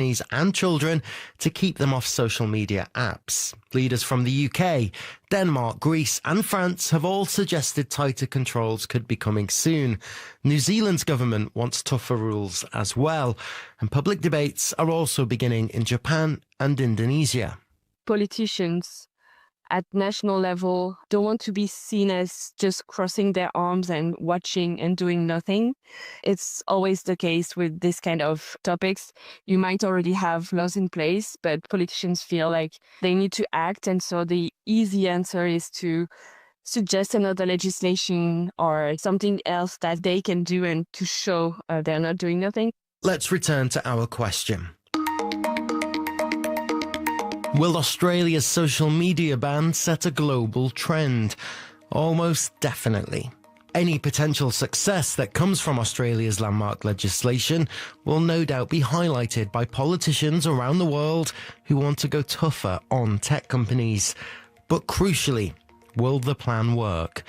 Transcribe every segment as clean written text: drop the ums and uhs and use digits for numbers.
companies and children to keep them off social media apps. Leaders from the UK, Denmark, Greece and France have all suggested tighter controls could be coming soon. New Zealand's government wants tougher rules as well, and public debates are also beginning in Japan and Indonesia. Politicians at national level don't want to be seen as just crossing their arms and watching and doing nothing. It's always the case with this kind of topics. You might already have laws in place, but politicians feel like they need to act. And so the easy answer is to suggest another legislation or something else that they can do and to show they're not doing nothing. Let's return to our question. Will Australia's social media ban set a global trend? Almost definitely. Any potential success that comes from Australia's landmark legislation will no doubt be highlighted by politicians around the world who want to go tougher on tech companies. But crucially, will the plan work?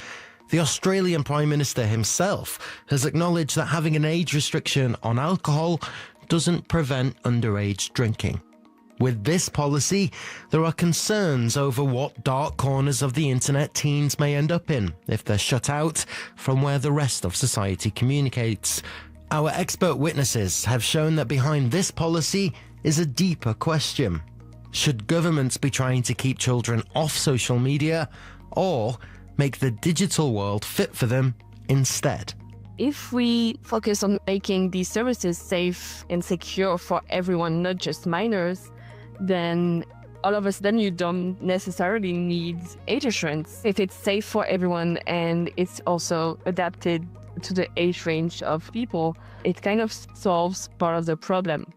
The Australian Prime Minister himself has acknowledged that having an age restriction on alcohol doesn't prevent underage drinking. With this policy, there are concerns over what dark corners of the internet teens may end up in if they're shut out from where the rest of society communicates. Our expert witnesses have shown that behind this policy is a deeper question. Should governments be trying to keep children off social media or make the digital world fit for them instead? If we focus on making these services safe and secure for everyone, not just minors, then all of a sudden you don't necessarily need age assurance. If it's safe for everyone and it's also adapted to the age range of people, it kind of solves part of the problem.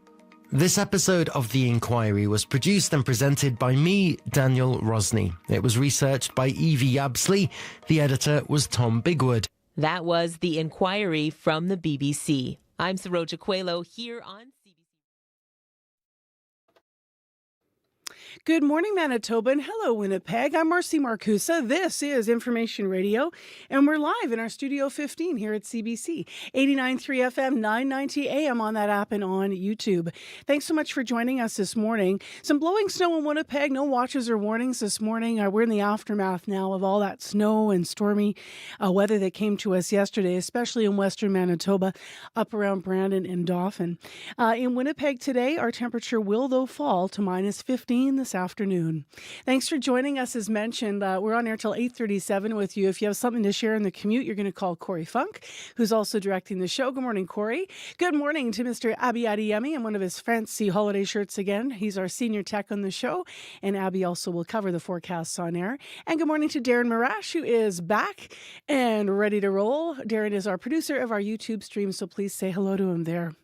This episode of The Inquiry was produced and presented by me, Daniel Rosny. It was researched by Evie Yabsley. The editor was Tom Bigwood. That was The Inquiry from the BBC. I'm Saroja Coelho here on CBC. Good morning, Manitoba, and hello, Winnipeg. I'm Marcy Marcusa. This is Information Radio, and we're live in our Studio 15 here at CBC. 89.3 FM, 990 AM on that app and on YouTube. Thanks so much for joining us this morning. Some blowing snow in Winnipeg, no watches or warnings this morning. We're in the aftermath now of all that snow and stormy weather that came to us yesterday, especially in western Manitoba, up around Brandon and Dauphin. In Winnipeg today, our temperature will, though, fall to minus 15 this afternoon. Thanks for joining us. As mentioned, we're on air till 8:37 with you. If you have something to share in the commute, you're going to call Corey Funk, who's also directing the show. Good morning, Corey. Good morning to Mr. Abby Adeyemi in one of his fancy holiday shirts again. He's our senior tech on the show, and Abby also will cover the forecasts on air. And good morning to Darren Marash, who is back and ready to roll. Darren is our producer of our YouTube stream, so please say hello to him there.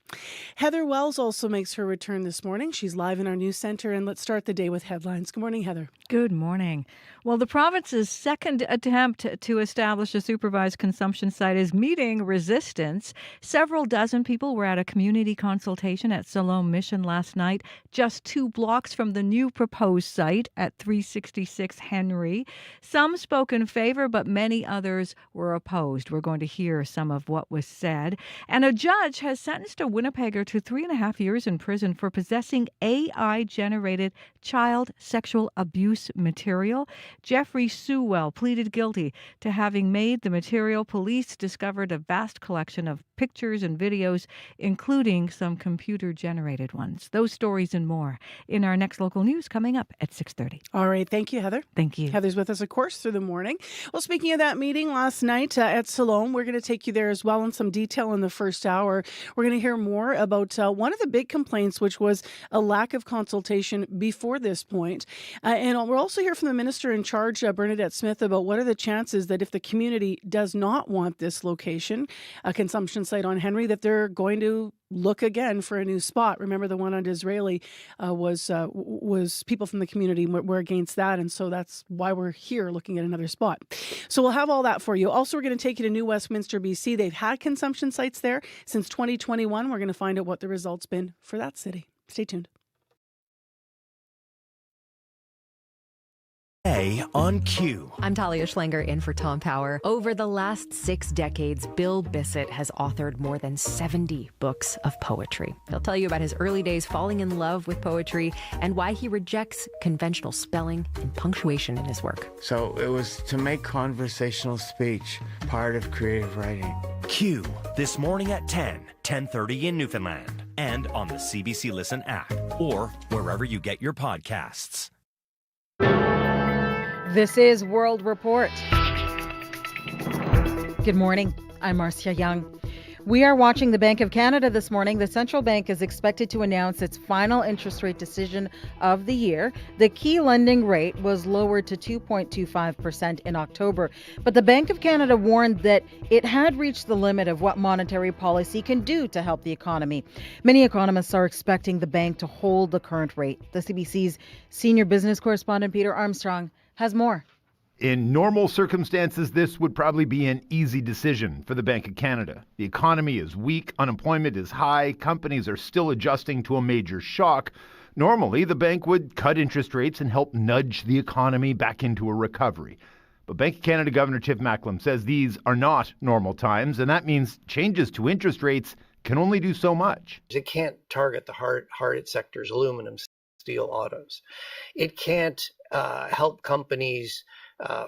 Heather Wells also makes her return this morning. She's live in our news center, and let's start the day with headlines. Good morning, Heather. Good morning. Well, the province's second attempt to establish a supervised consumption site is meeting resistance. Several dozen people were at a community consultation at Siloam Mission last night, just 2 blocks from the new proposed site at 366 Henry. Some spoke in favor, but many others were opposed. We're going to hear some of what was said. And a judge has sentenced a Winnipegger to 3.5 years in prison for possessing AI-generated child sexual abuse material. Jeffrey Sewell pleaded guilty to having made the material. Police discovered a vast collection of pictures and videos, including some computer-generated ones. Those stories and more in our next local news coming up at 6:30. All right. Thank you, Heather. Thank you. Heather's with us, of course, through the morning. Well, speaking of that meeting last night at Siloam, we're going to take you there as well in some detail in the first hour. We're going to hear more about one of the big complaints, which was a lack of consultation before this point. And we'll also hear from the minister in charge, Bernadette Smith, about what are the chances that if the community does not want this location, a consumption site on Henry, that they're going to look again for a new spot. Remember, the one on Disraeli was people from the community were against that, and so that's why we're here looking at another spot. So we'll have all that for you. Also, we're going to take you to New Westminster, BC. They've had consumption sites there since 2021. We're going to find out what the results been for that city. Stay tuned. A on Q. I'm Talia Schlanger in for Tom Power. Over the last 6 decades, Bill Bissett has authored more than 70 books of poetry. He'll tell you about his early days falling in love with poetry and why he rejects conventional spelling and punctuation in his work. So it was to make conversational speech part of creative writing. Q, this morning at 10:30 in Newfoundland, and on the CBC Listen app, or wherever you get your podcasts. This is World Report. Good morning. I'm Marcia Young. We are watching the Bank of Canada this morning. The central bank is expected to announce its final interest rate decision of the year. The key lending rate was lowered to 2.25% in October, but the Bank of Canada warned that it had reached the limit of what monetary policy can do to help the economy. Many economists are expecting the bank to hold the current rate. The CBC's senior business correspondent Peter Armstrong has more. In normal circumstances, this would probably be an easy decision for the Bank of Canada. The economy is weak, unemployment is high, companies are still adjusting to a major shock. Normally, the bank would cut interest rates and help nudge the economy back into a recovery. But Bank of Canada Governor Tiff Macklem says these are not normal times, and that means changes to interest rates can only do so much. It can't target the hard-hit sectors, aluminum, steel, autos. It can't help companies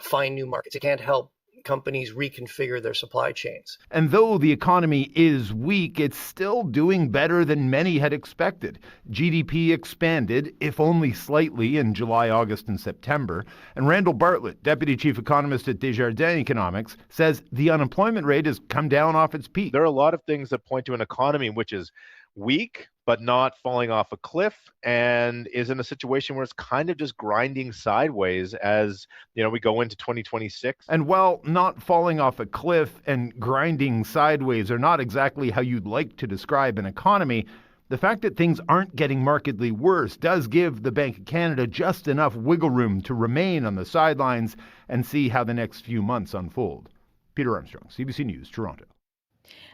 find new markets. It can't help companies reconfigure their supply chains. And though the economy is weak, it's still doing better than many had expected. GDP expanded, if only slightly, in July, August, and September. And Randall Bartlett, Deputy Chief Economist at Desjardins Economics, says the unemployment rate has come down off its peak. There are a lot of things that point to an economy which is weak, but not falling off a cliff, and is in a situation where it's kind of just grinding sideways as, we go into 2026. And while not falling off a cliff and grinding sideways are not exactly how you'd like to describe an economy, the fact that things aren't getting markedly worse does give the Bank of Canada just enough wiggle room to remain on the sidelines and see how the next few months unfold. Peter Armstrong, CBC News, Toronto.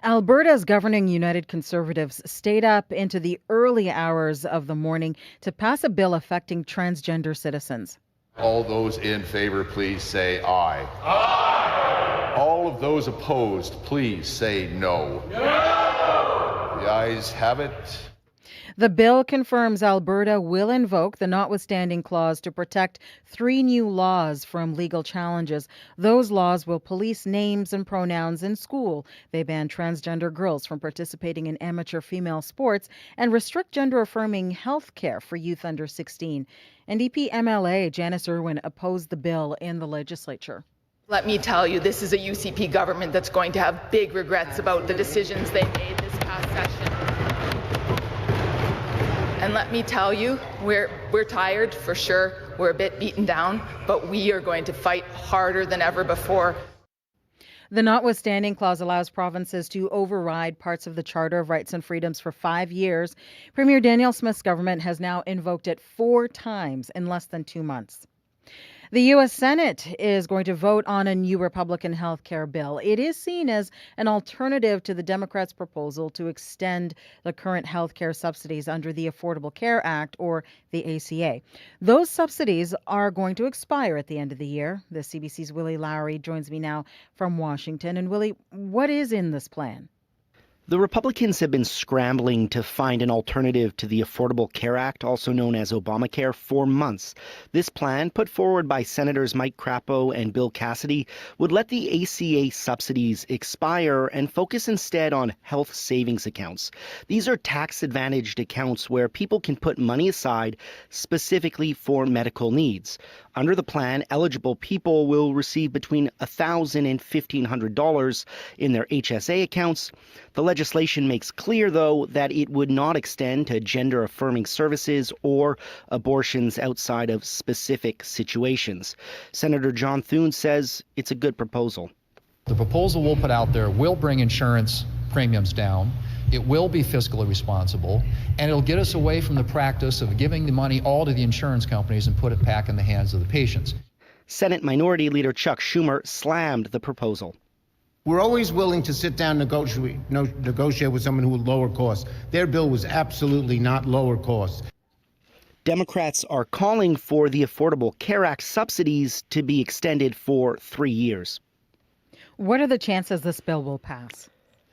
Alberta's governing United Conservatives stayed up into the early hours of the morning to pass a bill affecting transgender citizens. All those in favor, please say aye. Aye. All of those opposed, please say no. No. The ayes have it. The bill confirms Alberta will invoke the notwithstanding clause to protect 3 new laws from legal challenges. Those laws will police names and pronouns in school. They ban transgender girls from participating in amateur female sports and restrict gender-affirming health care for youth under 16. NDP MLA Janice Irwin opposed the bill in the legislature. Let me tell you, this is a UCP government that's going to have big regrets about the decisions they made this past session. And let me tell you, we're tired for sure. We're a bit beaten down, but we are going to fight harder than ever before. The notwithstanding clause allows provinces to override parts of the Charter of Rights and Freedoms for 5 years. Premier Danielle Smith's government has now invoked it 4 times in less than 2 months. The U.S. Senate is going to vote on a new Republican health care bill. It is seen as an alternative to the Democrats' proposal to extend the current health care subsidies under the Affordable Care Act, or the ACA. Those subsidies are going to expire at the end of the year. The CBC's Willie Lowry joins me now from Washington. And Willie, what is in this plan? The Republicans have been scrambling to find an alternative to the Affordable Care Act, also known as Obamacare, for months. This plan, put forward by Senators Mike Crapo and Bill Cassidy, would let the ACA subsidies expire and focus instead on health savings accounts. These are tax-advantaged accounts where people can put money aside specifically for medical needs. Under the plan, eligible people will receive between $1,000 and $1,500 in their HSA accounts. The legislation makes clear, though, that it would not extend to gender-affirming services or abortions outside of specific situations. Senator John Thune says it's a good proposal. The proposal we'll put out there will bring insurance premiums down. It will be fiscally responsible, and it'll get us away from the practice of giving the money all to the insurance companies and put it back in the hands of the patients. Senate Minority Leader Chuck Schumer slammed the proposal. We're always willing to sit down and negotiate with someone who will lower costs. Their bill was absolutely not lower costs. Democrats are calling for the Affordable Care Act subsidies to be extended for 3 years. What are the chances this bill will pass?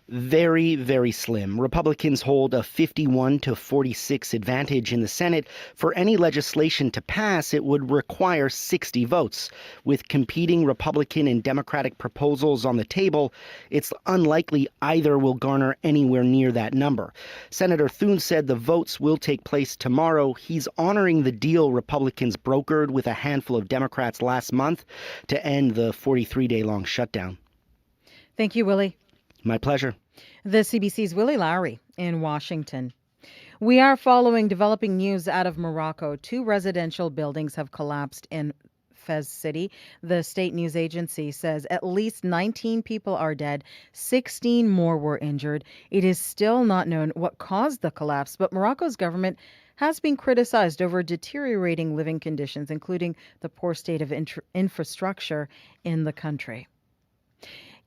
Very, very slim. Republicans hold a 51-46 advantage in the Senate. For any legislation to pass, it would require 60 votes. With competing Republican and Democratic proposals on the table, it's unlikely either will garner anywhere near that number. Senator Thune said the votes will take place tomorrow. He's honoring the deal Republicans brokered with a handful of Democrats last month to end the 43-day-long shutdown. Thank you, Willie. My pleasure. The CBC's Willie Lowry in Washington. We are following developing news out of Morocco. 2 residential buildings have collapsed in Fez City. The state news agency says at least 19 people are dead. 16 more were injured. It is still not known what caused the collapse, but Morocco's government has been criticized over deteriorating living conditions, including the poor state of infrastructure in the country.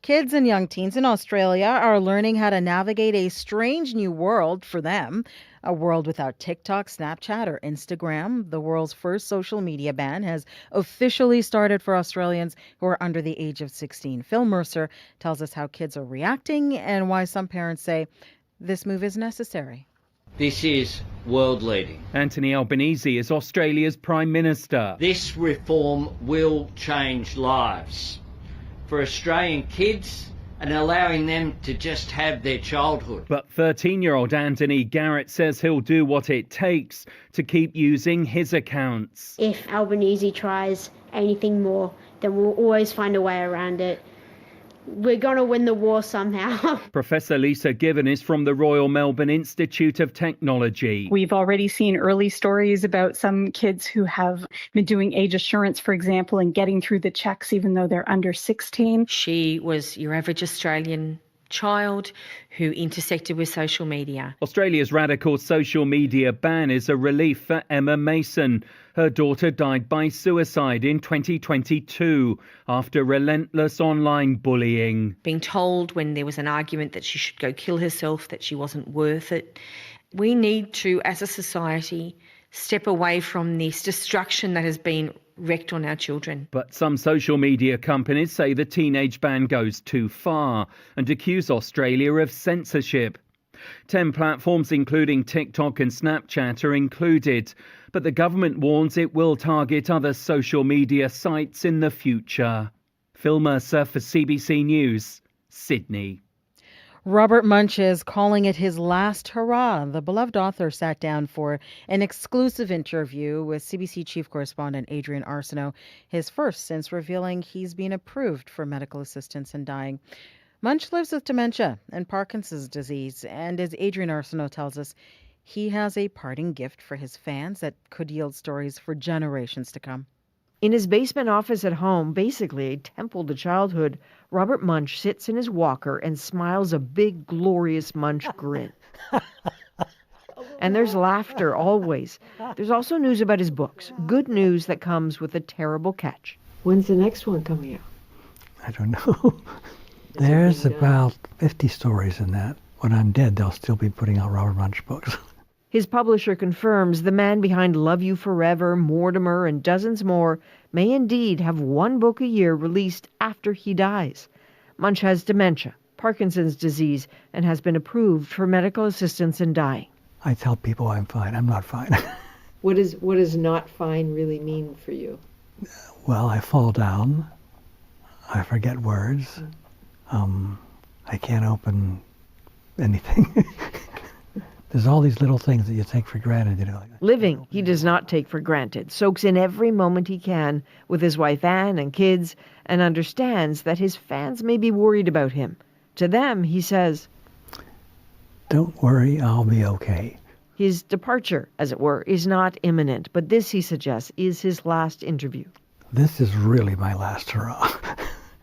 Kids and young teens in Australia are learning how to navigate a strange new world for them, a world without TikTok, Snapchat, or Instagram. The world's first social media ban has officially started for Australians who are under the age of 16. Phil Mercer tells us how kids are reacting and why some parents say this move is necessary. This is world leading. Anthony Albanese is Australia's Prime Minister. This reform will change lives for Australian kids and allowing them to just have their childhood. But 13-year-old Anthony Garrett says he'll do what it takes to keep using his accounts. If Albanese tries anything more, then we'll always find a way around it. We're going to win the war somehow. Professor Lisa Given is from the Royal Melbourne Institute of Technology. We've already seen early stories about some kids who have been doing age assurance, for example, and getting through the checks even though they're under 16. She was your average Australian child who intersected with social media. Australia's radical social media ban is a relief for Emma Mason. Her daughter died by suicide in 2022 after relentless online bullying. Being told when there was an argument that she should go kill herself, that she wasn't worth it. We need to, as a society, step away from this destruction that has been wreaked on our children. But some social media companies say the teenage ban goes too far and accuse Australia of censorship. 10 platforms, including TikTok and Snapchat, are included, but the government warns it will target other social media sites in the future. Phil Mercer for CBC News, Sydney. Robert Munch is calling it his last hurrah. The beloved author sat down for an exclusive interview with CBC chief correspondent Adrian Arsenault, his first since revealing he's been approved for medical assistance in dying. Munch lives with dementia and Parkinson's disease, and as Adrian Arsenault tells us, he has a parting gift for his fans that could yield stories for generations to come. In his basement office at home, basically a temple to childhood, Robert Munch sits in his walker and smiles a big, glorious Munch grin. And there's laughter always. There's also news about his books, good news that comes with a terrible catch. When's the next one coming out? I don't know. There's about 50 stories in that. When I'm dead, they'll still be putting out Robert Munch books. His publisher confirms the man behind Love You Forever, Mortimer, and dozens more may indeed have one book a year released after he dies. Munch has dementia, Parkinson's disease, and has been approved for medical assistance in dying. I tell people I'm fine. I'm not fine. What does not fine really mean for you? Well, I fall down. I forget words. I can't open anything. There's all these little things that you take for granted, you know. Living, he does not take for granted, soaks in every moment he can with his wife Anne and kids, and understands that his fans may be worried about him. To them, he says, "Don't worry, I'll be okay." His departure, as it were, is not imminent, but this, he suggests, is his last interview. This is really my last hurrah.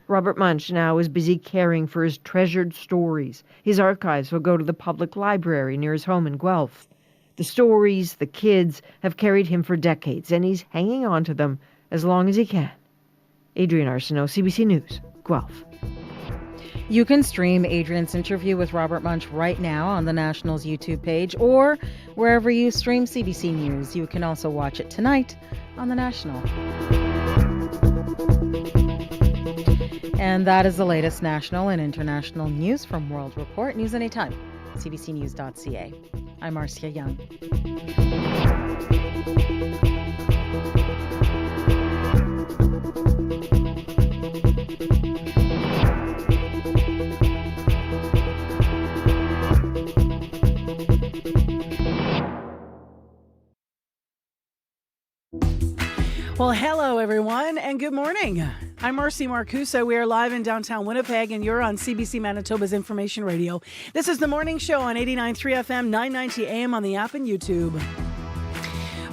Robert Munch now is busy caring for his treasured stories. His archives will go to the public library near his home in Guelph. The stories, the kids, have carried him for decades, and he's hanging on to them as long as he can. Adrian Arsenault, CBC News, Guelph. You can stream Adrian's interview with Robert Munch right now on the National's YouTube page or wherever you stream CBC News. You can also watch it tonight on the National. And that is the latest national and international news from World Report. News anytime. CBCnews.ca. I'm Marcia Young. Well, hello, everyone, and good morning. I'm Marcy Marcusa. We are live in downtown Winnipeg, and you're on CBC Manitoba's Information Radio. This is the morning show on 89.3 FM, 990 AM on the app and YouTube.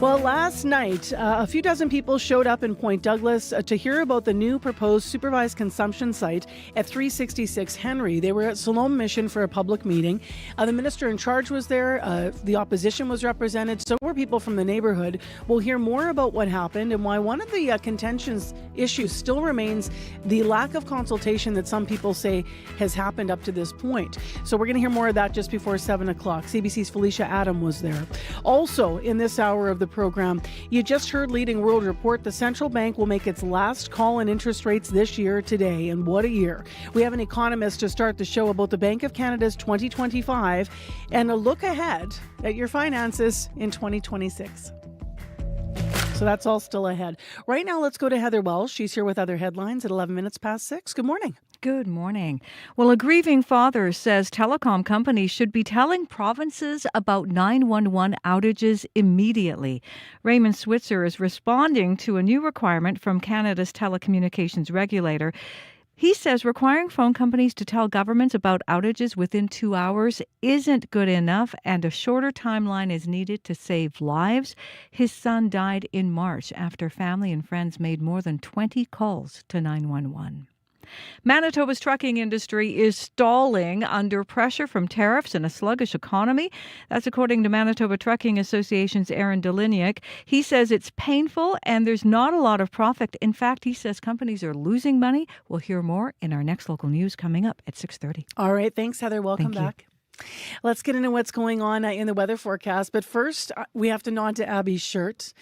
Well, last night, a few dozen people showed up in Point Douglas to hear about the new proposed supervised consumption site at 366 Henry. They were at Salome Mission for a public meeting. The minister in charge was there. The opposition was represented. So were people from the neighborhood. We'll hear more about what happened and why one of the contentious issues still remains the lack of consultation that some people say has happened up to this point. So we're going to hear more of that just before 7 o'clock. CBC's Felicia Adam was there. Also, in this hour of the program, you just heard leading World Report, the central bank will make its last call on interest rates this year today, and what a year. We have an economist to start the show about the Bank of Canada's 2025 and a look ahead at your finances in 2026. So that's all still ahead. Right now, let's go to Heather Welsh. She's here with other headlines at 11 minutes past 6. Good morning. Good morning. Well, a grieving father says telecom companies should be telling provinces about 911 outages immediately. Raymond Switzer is responding to a new requirement from Canada's telecommunications regulator. He says requiring phone companies to tell governments about outages within 2 hours isn't good enough, and a shorter timeline is needed to save lives. His son died in March after family and friends made more than 20 calls to 911. Manitoba's trucking industry is stalling under pressure from tariffs and a sluggish economy. That's according to Manitoba Trucking Association's Aaron Deliniak. He says it's painful and there's not a lot of profit. In fact, he says companies are losing money. We'll hear more in our next local news coming up at 6:30. All right. Thanks, Heather. Welcome back. Let's get into what's going on in the weather forecast. But first, we have to nod to Abby's shirt.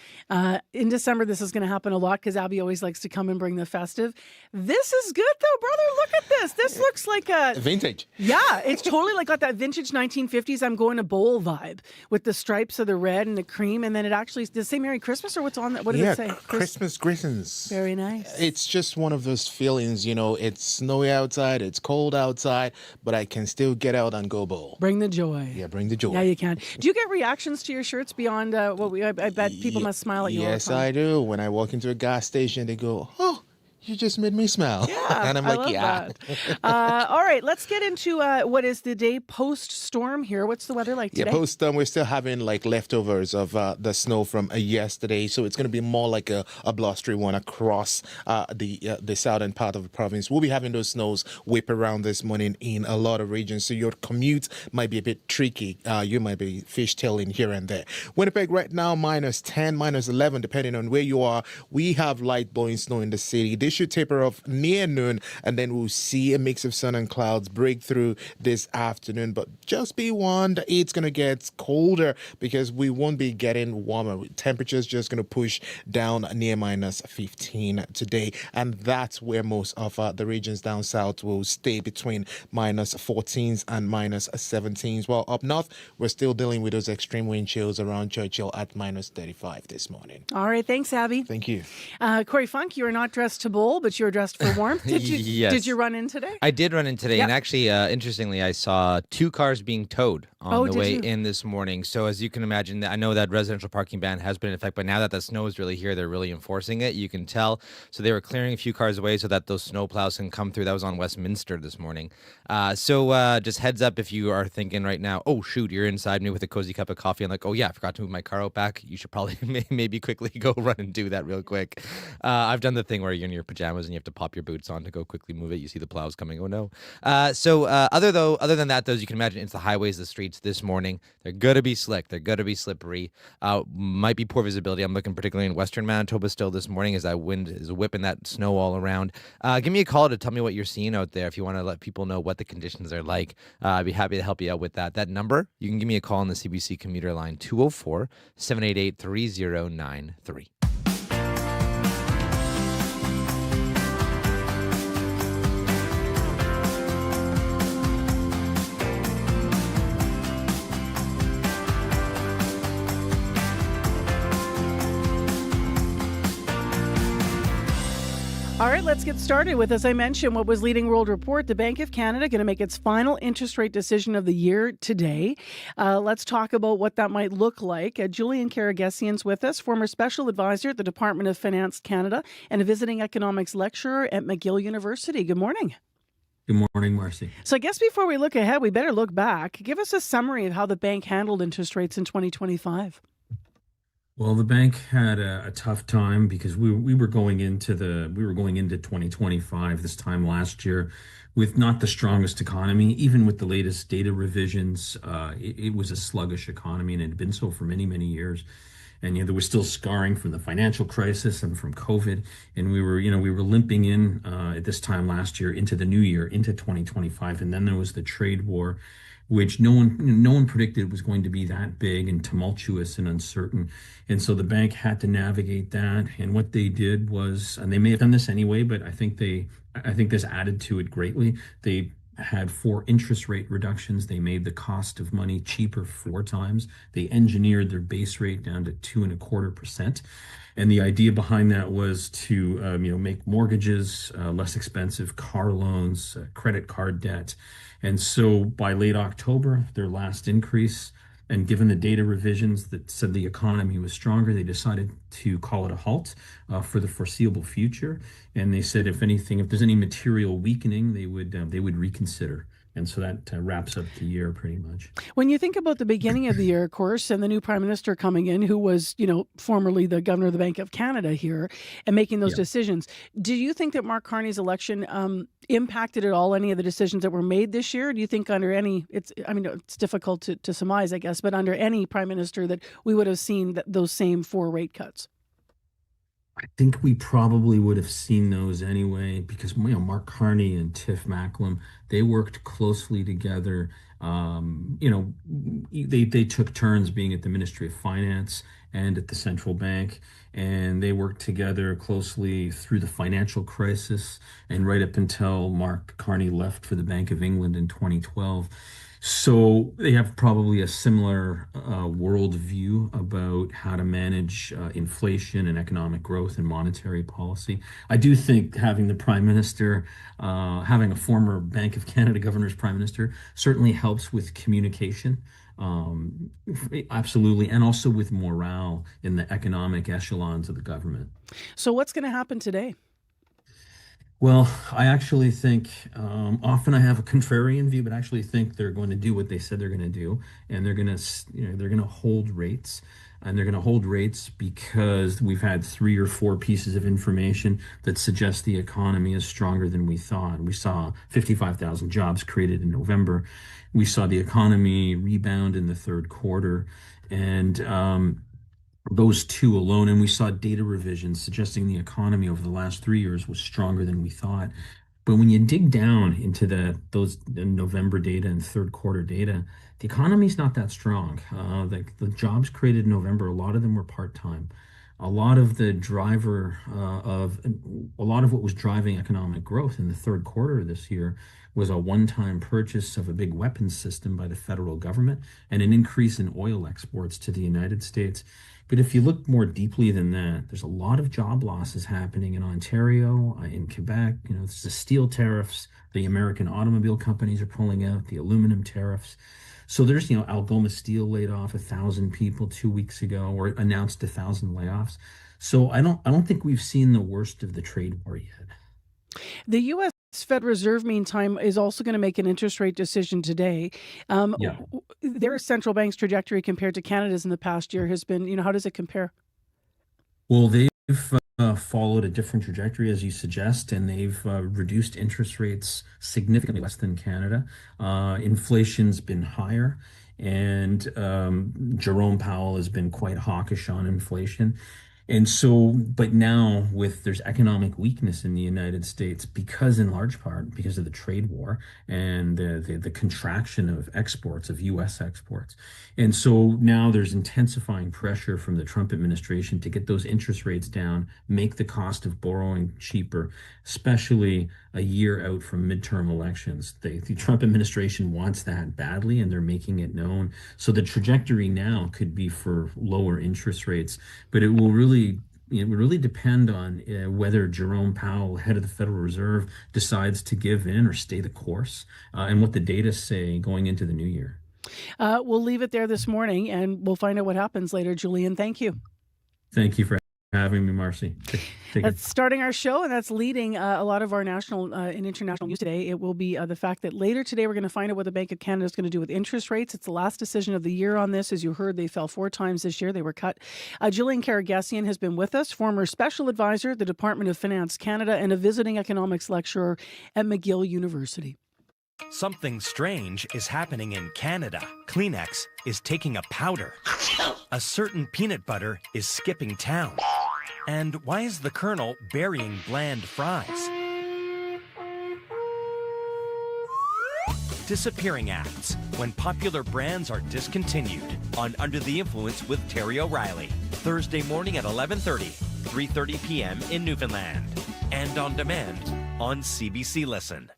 In December, this is going to happen a lot because Abby always likes to come and bring the festive. This is good, though, brother. Look at this. This looks like a... Vintage. Yeah, it's totally like got that vintage 1950s I'm going to bowl vibe with the stripes of the red and the cream. And then it actually... Does it say Merry Christmas or what's on that? What does it say? Christmas greetings. Very nice. It's just one of those feelings, you know, it's snowy outside, it's cold outside, but I can still get out and go bowl. Bring the joy. Yeah, bring the joy. Yeah, you can. Do you get reactions to your shirts beyond what I bet people must smile at you all the Yes, time. I do. When I walk into a gas station, they go, "Oh, you just made me smile." Yeah, and I'm I like, love yeah. that. All right, let's get into what is the day post-storm here. What's the weather like today? Yeah, post-storm, we're still having like leftovers of the snow from yesterday, so it's going to be more like a blustery one across the southern part of the province. We'll be having those snows whip around this morning in a lot of regions, so your commute might be a bit tricky. You might be fishtailing here and there. Winnipeg right now, -10, -11, depending on where you are. We have light blowing snow in the city. This should taper off near noon, and then we'll see a mix of sun and clouds break through this afternoon. But just be warned, it's going to get colder because we won't be getting warmer. Temperatures just going to push down near -15 today, and that's where most of the regions down south will stay between -14s and -17s. While up north, we're still dealing with those extreme wind chills around Churchill at -35 this morning. All right, thanks, Abby. Thank you. Corey Funk, you are not dressed to bowl, but you were dressed for warmth. Did you? Yes. Did you run in today? I did run in today, Yep. and actually, interestingly, I saw 2 cars being towed on the did way you? in this morning. So as you can imagine, I know that residential parking ban has been in effect, but now that the snow is really here, they're really enforcing it. You can tell. So they were clearing a few cars away so that those snow plows can come through. That was on Westminster this morning. So just heads up if you are thinking right now, oh, shoot, you're inside me with a cozy cup of coffee. I'm like, oh, yeah, I forgot to move my car out back. You should probably maybe quickly go run and do that real quick. I've done the thing where you're in your pajamas and you have to pop your boots on to go quickly move it. You see the plows coming. Oh no. Other than that, though, as you can imagine, it's the highways, the streets this morning. They're gonna be slick. They're gonna be slippery. Might be poor visibility. I'm looking particularly in western Manitoba still this morning as that wind is whipping that snow all around. Give me a call to tell me what you're seeing out there. If you want to let people know what the conditions are like, I'd be happy to help you out with that. That number, you can give me a call on the CBC commuter line 204-788-3093. All right, let's get started with, as I mentioned, what was leading World Report. The Bank of Canada going to make its final interest rate decision of the year today. Let's talk about what that might look like. Julian Karagesian's with us, former special advisor at the Department of Finance Canada and a visiting economics lecturer at McGill University. Good morning. Good morning, Marcy. So I guess before we look ahead, we better look back. Give us a summary of how the bank handled interest rates in 2025. Well, the bank had a tough time because we were going into 2025 this time last year with not the strongest economy. Even with the latest data revisions, it was a sluggish economy, and it had been so for many, many years. And there was still scarring from the financial crisis and from COVID, and we were limping in at this time last year into the new year, into 2025, and then there was the trade war, which no one predicted was going to be that big and tumultuous and uncertain. And so the bank had to navigate that. And what they did was, and they may have done this anyway, but I think this added to it greatly. They had 4 interest rate reductions. They made the cost of money cheaper 4 times. They engineered their base rate down to 2.25%. And the idea behind that was to make mortgages less expensive, car loans, credit card debt. And so by late October, their last increase, and given the data revisions that said the economy was stronger, they decided to call it a halt for the foreseeable future. And they said, if there's any material weakening, they would reconsider. And so that wraps up the year pretty much. When you think about the beginning of the year, of course, and the new prime minister coming in, who was, formerly the governor of the Bank of Canada here, and making those decisions, do you think that Mark Carney's election impacted at all any of the decisions that were made this year? Do you think under any, it's difficult to surmise, I guess, but under any prime minister that we would have seen those same 4 rate cuts? I think we probably would have seen those anyway because Mark Carney and Tiff Macklem, they worked closely together. They took turns being at the Ministry of Finance and at the central bank, and they worked together closely through the financial crisis and right up until Mark Carney left for the Bank of England in 2012. So they have probably a similar worldview about how to manage inflation and economic growth and monetary policy. I do think having the Prime Minister, having a former Bank of Canada governor's Prime Minister certainly helps with communication. Absolutely. And also with morale in the economic echelons of the government. So what's going to happen today? Well, I actually think often I have a contrarian view, but I actually think they're going to do what they said they're going to do, and they're going to hold rates, and they're going to hold rates because we've had 3 or 4 pieces of information that suggest the economy is stronger than we thought. We saw 55,000 jobs created in November. We saw the economy rebound in the third quarter, and those 2 alone, and we saw data revisions suggesting the economy over the last 3 years was stronger than we thought. But when you dig down into the November data and third quarter data, the economy's not that strong. The jobs created in November, a lot of them were part-time. A lot of what was driving economic growth in the third quarter of this year was a one-time purchase of a big weapons system by the federal government and an increase in oil exports to the United States. But if you look more deeply than that, there's a lot of job losses happening in Ontario, in Quebec. There's the steel tariffs. The American automobile companies are pulling out, the aluminum tariffs. So there's, Algoma Steel laid off 1,000 people 2 weeks ago, or announced 1,000 layoffs. So I don't think we've seen the worst of the trade war yet. The U.S. Fed Reserve, meantime, is also going to make an interest rate decision today. Their central bank's trajectory compared to Canada's in the past year has been, how does it compare? Well, they've followed a different trajectory, as you suggest, and they've reduced interest rates significantly less than Canada. Inflation's been higher, and Jerome Powell has been quite hawkish on inflation. And so, but now there's economic weakness in the United States because, in large part, because of the trade war and the contraction of exports, of U.S. exports. And so now there's intensifying pressure from the Trump administration to get those interest rates down, make the cost of borrowing cheaper, especially a year out from midterm elections. The Trump administration wants that badly, and they're making it known. So the trajectory now could be for lower interest rates, but it will really depend on whether Jerome Powell, head of the Federal Reserve, decides to give in or stay the course, and what the data say going into the new year. We'll leave it there this morning, and we'll find out what happens later. Julian, thank you. Thank you for having me, Marcy. That's starting our show, and that's leading a lot of our national and international news today. It will be the fact that later today we're going to find out what the Bank of Canada is going to do with interest rates. It's the last decision of the year on this. As you heard, they fell 4 times this year. They were cut. Jillian Karagesian has been with us, former special advisor at the Department of Finance Canada and a visiting economics lecturer at McGill University. Something strange is happening in Canada. Kleenex is taking a powder. A certain peanut butter is skipping town. And why is the Colonel burying bland fries? Disappearing acts when popular brands are discontinued on Under the Influence with Terry O'Reilly. Thursday morning at 11:30, 3:30 p.m. in Newfoundland. And on demand on CBC Listen.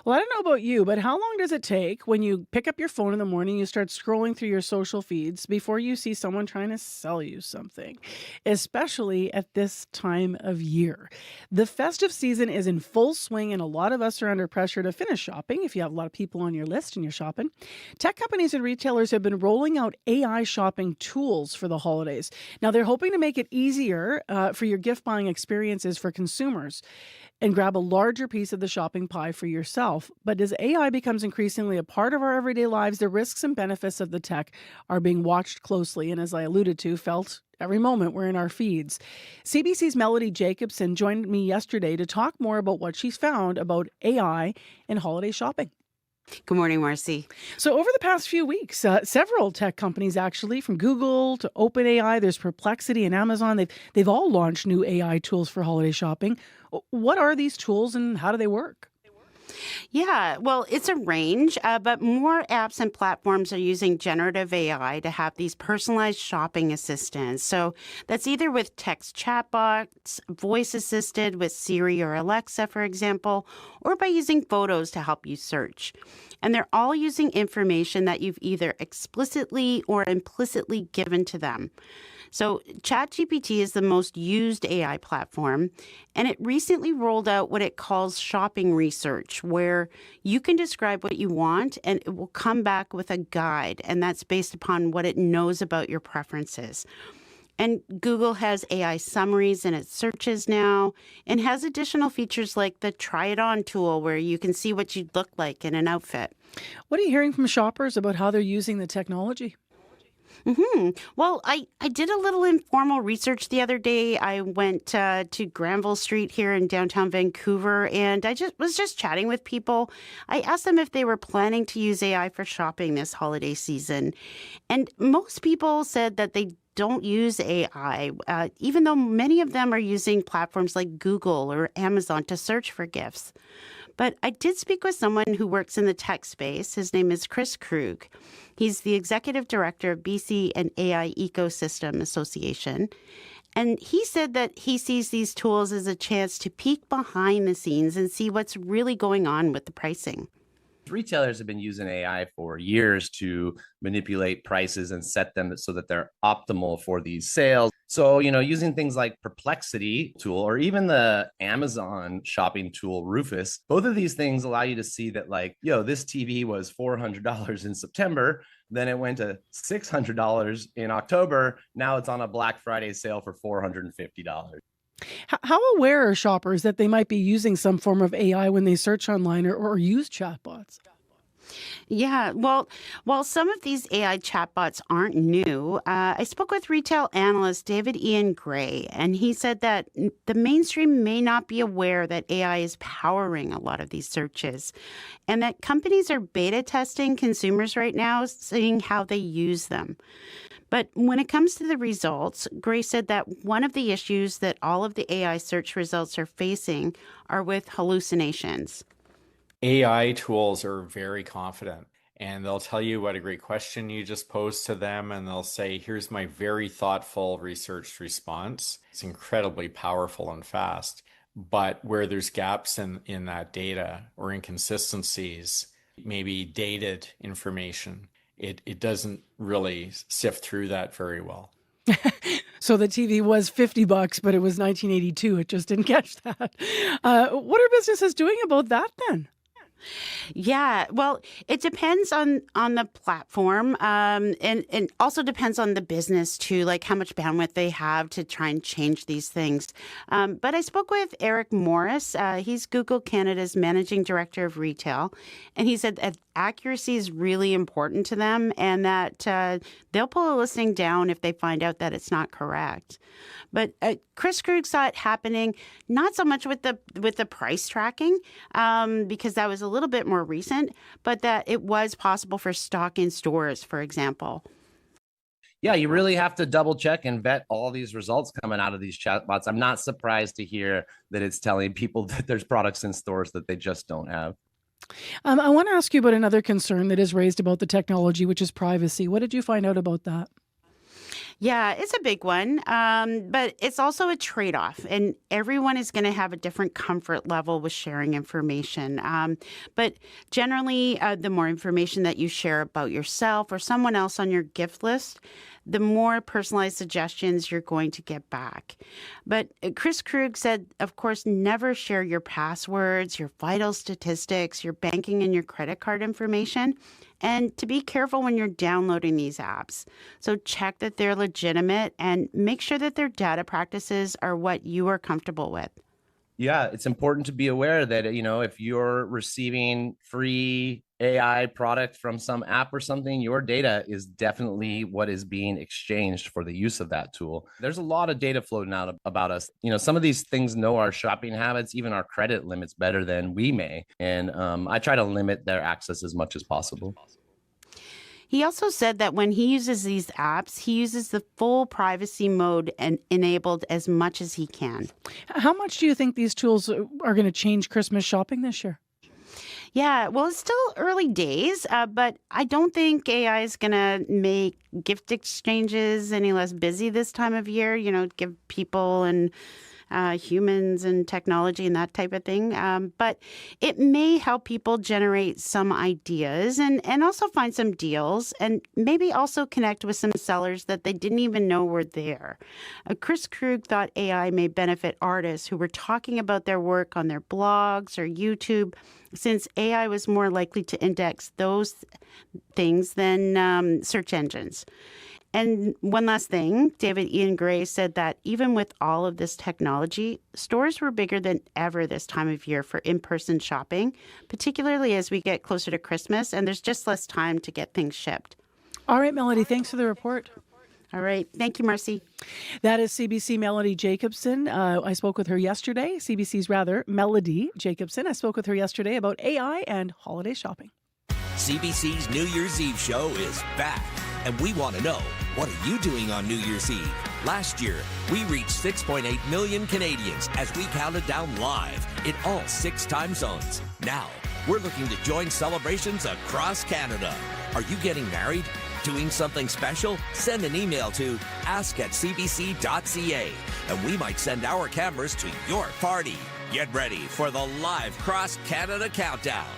Well, I don't know about you, but how long does it take when you pick up your phone in the morning, you start scrolling through your social feeds before you see someone trying to sell you something, especially at this time of year? The festive season is in full swing, and a lot of us are under pressure to finish shopping if you have a lot of people on your list and you're shopping. Tech companies and retailers have been rolling out AI shopping tools for the holidays. Now, they're hoping to make it easier for your gift buying experiences for consumers and grab a larger piece of the shopping pie for yourself. But as AI becomes increasingly a part of our everyday lives, the risks and benefits of the tech are being watched closely, and as I alluded to, felt every moment we're in our feeds. CBC's Melody Jacobson joined me yesterday to talk more about what she's found about AI and holiday shopping. Good morning, Marcy. So over the past few weeks, several tech companies, actually, from Google to OpenAI, there's Perplexity and Amazon, they've all launched new AI tools for holiday shopping. What are these tools and how do they work? Yeah, well, it's a range, but more apps and platforms are using generative AI to have these personalized shopping assistants. So that's either with text chatbots, voice assisted with Siri or Alexa, for example, or by using photos to help you search. And they're all using information that you've either explicitly or implicitly given to them. So ChatGPT is the most used AI platform, and it recently rolled out what it calls shopping research, where you can describe what you want and it will come back with a guide, and that's based upon what it knows about your preferences. And Google has AI summaries in its searches now and has additional features like the Try It On tool where you can see what you'd look like in an outfit. What are you hearing from shoppers about how they're using the technology? Well, I did a little informal research the other day. I went to Granville Street here in downtown Vancouver, and I was just chatting with people. I asked them if they were planning to use AI for shopping this holiday season. And most people said that they don't use AI, even though many of them are using platforms like Google or Amazon to search for gifts. But I did speak with someone who works in the tech space. His name is Chris Krug. He's the executive director of BC and AI Ecosystem Association. And he said that he sees these tools as a chance to peek behind the scenes and see what's really going on with the pricing. Retailers have been using AI for years to manipulate prices and set them so that they're optimal for these sales. So, using things like Perplexity tool or even the Amazon shopping tool, Rufus, both of these things allow you to see that this TV was $400 in September, then it went to $600 in October. Now it's on a Black Friday sale for $450. How aware are shoppers that they might be using some form of AI when they search online or use chatbots? Yeah, well, while some of these AI chatbots aren't new, I spoke with retail analyst David Ian Gray, and he said that the mainstream may not be aware that AI is powering a lot of these searches, and that companies are beta testing consumers right now, seeing how they use them. But when it comes to the results, Gray said that one of the issues that all of the AI search results are facing are with hallucinations. AI tools are very confident and they'll tell you what a great question you just posed to them, and they'll say, here's my very thoughtful researched response. It's incredibly powerful and fast. But where there's gaps in that data or inconsistencies, maybe dated information, it doesn't really sift through that very well. So the TV was $50, but it was 1982. It just didn't catch that. What are businesses doing about that then? Yeah, well, it depends on the platform, and also depends on the business too, like how much bandwidth they have to try and change these things. But I spoke with Eric Morris. He's Google Canada's managing director of retail, and he said that accuracy is really important to them, and that they'll pull a listing down if they find out that it's not correct. But Chris Krug saw it happening not so much with the price tracking, because that was a little bit more recent, but that it was possible for stock in stores, for example. Yeah, you really have to double check and vet all these results coming out of these chatbots. I'm not surprised to hear that it's telling people that there's products in stores that they just don't have. I want to ask you about another concern that is raised about the technology, which is privacy. What did you find out about that? Yeah, it's a big one, but it's also a trade-off, and everyone is going to have a different comfort level with sharing information. But generally, the more information that you share about yourself or someone else on your gift list, the more personalized suggestions you're going to get back. But Chris Krug said, of course, never share your passwords, your vital statistics, your banking and your credit card information, and to be careful when you're downloading these apps. So check that they're legitimate and make sure that their data practices are what you are comfortable with. Yeah, it's important to be aware that, if you're receiving free AI product from some app or something, your data is definitely what is being exchanged for the use of that tool. There's a lot of data floating out about us. Some of these things know our shopping habits, even our credit limits better than we may. And I try to limit their access as much as possible. He also said that when he uses these apps, he uses the full privacy mode and enabled as much as he can. How much do you think these tools are going to change Christmas shopping this year? Yeah, well, it's still early days, but I don't think AI is going to make gift exchanges any less busy this time of year, give people and humans and technology and that type of thing. But it may help people generate some ideas and also find some deals and maybe also connect with some sellers that they didn't even know were there. Chris Krug thought AI may benefit artists who were talking about their work on their blogs or YouTube, since AI was more likely to index those things than search engines. And one last thing, David Ian Gray said that even with all of this technology, stores were bigger than ever this time of year for in-person shopping, particularly as we get closer to Christmas and there's just less time to get things shipped. All right, Melody, thanks for the report. All right. Thank you, Marcy. That is CBC Melody Jacobson. I spoke with her yesterday, Melody Jacobson. I spoke with her yesterday about AI and holiday shopping. CBC's New Year's Eve show is back, and we want to know, what are you doing on New Year's Eve? Last year, we reached 6.8 million Canadians as we counted down live in all 6 time zones. Now, we're looking to join celebrations across Canada. Are you getting married? Doing something special? Send an email to ask@cbc.ca, and we might send our cameras to your party. Get ready for the live Cross Canada Countdown.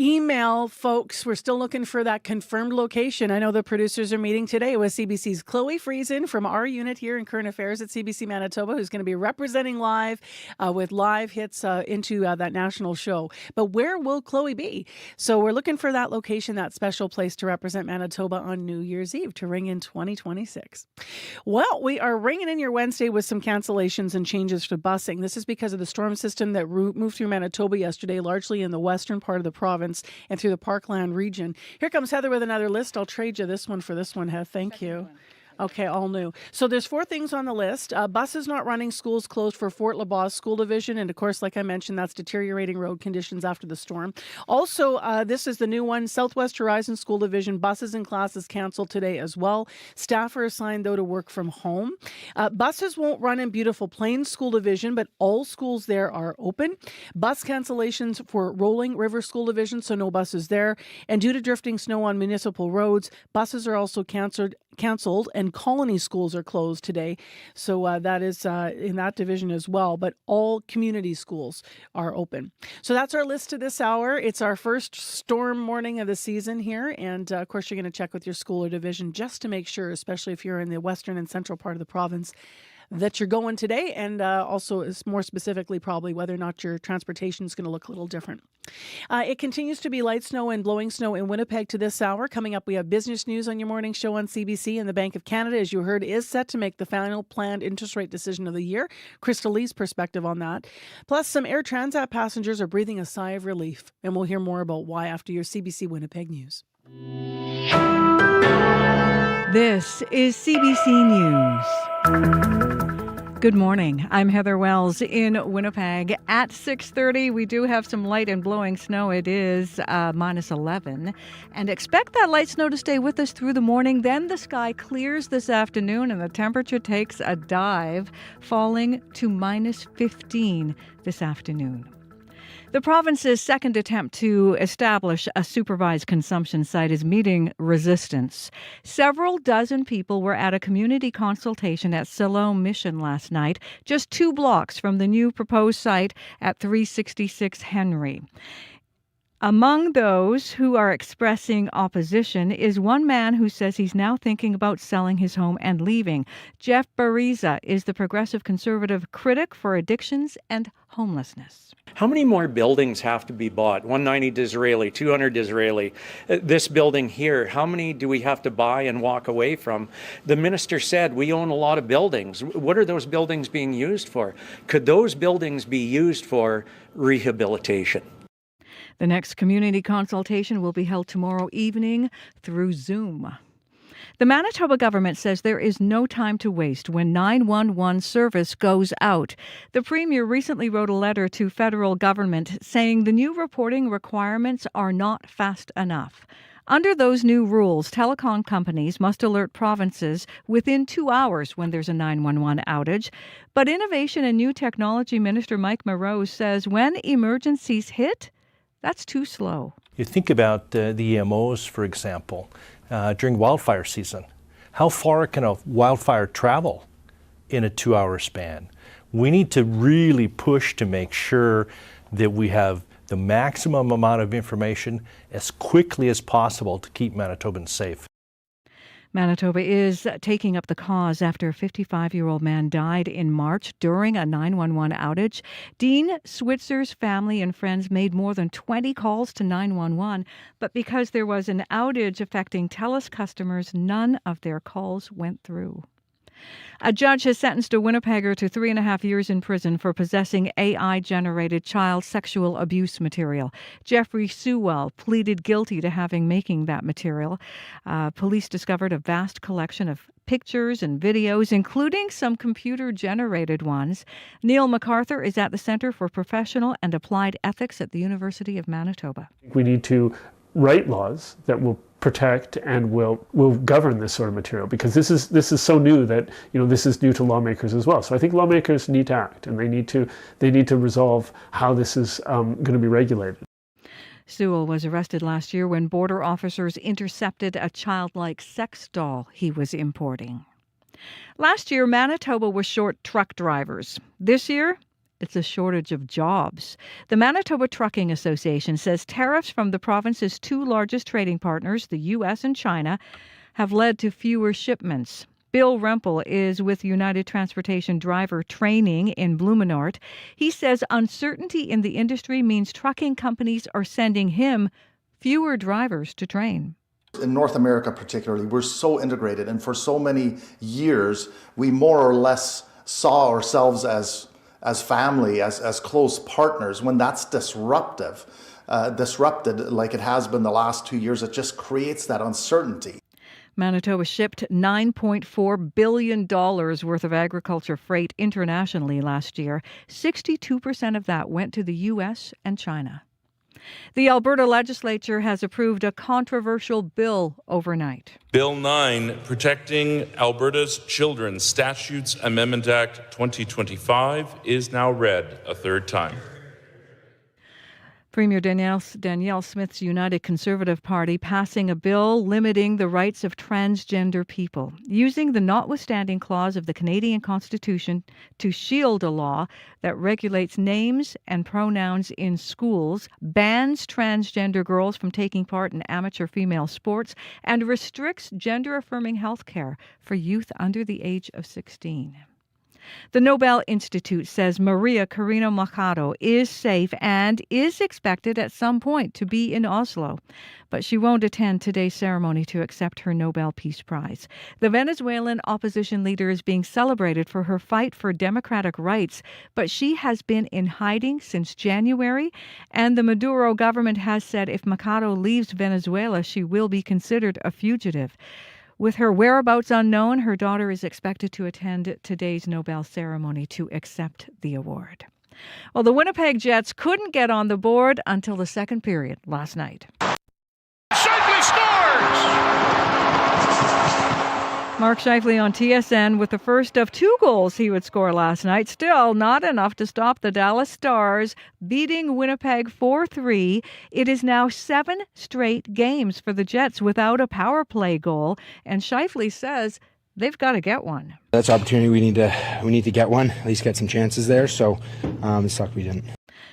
Email, folks. We're still looking for that confirmed location. I know the producers are meeting today with CBC's Chloe Friesen from our unit here in Current Affairs at CBC Manitoba, who's going to be representing live with live hits into that national show. But where will Chloe be? So we're looking for that location, that special place to represent Manitoba on New Year's Eve to ring in 2026. Well, we are ringing in your Wednesday with some cancellations and changes for busing. This is because of the storm system that moved through Manitoba yesterday, largely in the western part of the province. province and through the Parkland region. Here comes Heather with another list. I'll trade you this one for this one, Heather. Thank you. Okay, all new. So there's 4 things on the list. Buses not running, schools closed for Fort LaBosse School Division. And of course, like I mentioned, that's deteriorating road conditions after the storm. Also, this is the new one. Southwest Horizon School Division, buses and classes canceled today as well. Staff are assigned, though, to work from home. Buses won't run in Beautiful Plains School Division, but all schools there are open. Bus cancellations for Rolling River School Division, so no buses there. And due to drifting snow on municipal roads, buses are also canceled, and colony schools are closed today. So that is in that division as well. But all community schools are open. So that's our list to this hour. It's our first storm morning of the season here. And of course, you're going to check with your school or division just to make sure, especially if you're in the western and central part of the province, that you're going today, and also more specifically probably whether or not your transportation is going to look a little different. It continues to be light snow and blowing snow in Winnipeg to this hour. Coming up, we have business news on your morning show on CBC, and the Bank of Canada, as you heard, is set to make the final planned interest rate decision of the year. Crystal Lee's perspective on that. Plus, some Air Transat passengers are breathing a sigh of relief, and we'll hear more about why after your CBC Winnipeg news. This is CBC News. Good morning. I'm Heather Wells in Winnipeg. At 6:30, we do have some light and blowing snow. It is minus 11. And expect that light snow to stay with us through the morning. Then the sky clears this afternoon and the temperature takes a dive, falling to minus 15 this afternoon. The province's second attempt to establish a supervised consumption site is meeting resistance. Several dozen people were at a community consultation at Siloam Mission last night, just 2 blocks from the new proposed site at 366 Henry. Among those who are expressing opposition is one man who says he's now thinking about selling his home and leaving. Jeff Bariza is the progressive conservative critic for addictions and homelessness. How many more buildings have to be bought? 190 Disraeli, 200 Disraeli. This building here, how many do we have to buy and walk away from? The minister said we own a lot of buildings. What are those buildings being used for? Could those buildings be used for rehabilitation? The next community consultation will be held tomorrow evening through Zoom. The Manitoba government says there is no time to waste when 911 service goes out. The Premier recently wrote a letter to federal government saying the new reporting requirements are not fast enough. Under those new rules, telecom companies must alert provinces within 2 hours when there's a 911 outage. But Innovation and New Technology Minister Mike Moreau says when emergencies hit, that's too slow. You think about the EMOs, for example, during wildfire season. How far can a wildfire travel in a 2-hour span? We need to really push to make sure that we have the maximum amount of information as quickly as possible to keep Manitobans safe. Manitoba is taking up the cause after a 55-year-old man died in March during a 911 outage. Dean Switzer's family and friends made more than 20 calls to 911, but because there was an outage affecting TELUS customers, none of their calls went through. A judge has sentenced a Winnipegger to 3.5 years in prison for possessing AI-generated child sexual abuse material. Jeffrey Sewell pleaded guilty to making that material. Police discovered a vast collection of pictures and videos, including some computer-generated ones. Neil MacArthur is at the Centre for Professional and Applied Ethics at the University of Manitoba. We need to write laws that will protect and will govern this sort of material, because this is so new that this is new to lawmakers as well. So I think lawmakers need to act, and they need to resolve how this is going to be regulated. Sewell was arrested last year when border officers intercepted a childlike sex doll he was importing. Last year, Manitoba was short truck drivers. This year, it's a shortage of jobs. The Manitoba Trucking Association says tariffs from the province's 2 largest trading partners, the U.S. and China, have led to fewer shipments. Bill Rempel is with United Transportation Driver Training in Blumenort. He says uncertainty in the industry means trucking companies are sending him fewer drivers to train. In North America particularly, we're so integrated, and for so many years, we more or less saw ourselves as family, as close partners. When that's disruptive, disrupted like it has been the last 2 years. It just creates that uncertainty. Manitoba shipped $9.4 billion worth of agriculture freight internationally last year. 62% of that went to the U.S. and China. The Alberta legislature has approved a controversial bill overnight. Bill 9, Protecting Alberta's Children Statutes Amendment Act 2025, is now read a third time. Premier Danielle Smith's United Conservative Party passing a bill limiting the rights of transgender people, using the notwithstanding clause of the Canadian Constitution to shield a law that regulates names and pronouns in schools, bans transgender girls from taking part in amateur female sports, and restricts gender-affirming health care for youth under the age of 16. The Nobel Institute says Maria Corina Machado is safe and is expected at some point to be in Oslo, but she won't attend today's ceremony to accept her Nobel Peace Prize. The Venezuelan opposition leader is being celebrated for her fight for democratic rights, but she has been in hiding since January, and the Maduro government has said if Machado leaves Venezuela, she will be considered a fugitive. With her whereabouts unknown, her daughter is expected to attend today's Nobel ceremony to accept the award. Well, the Winnipeg Jets couldn't get on the board until the second period last night. Shifley scores! Mark Shifley on TSN with the first of 2 goals he would score last night. Still not enough to stop the Dallas Stars beating Winnipeg 4-3. It is now 7 straight games for the Jets without a power play goal, and Shifley says they've got to get one. That's an opportunity we need to get one, at least get some chances there. So it sucked we didn't.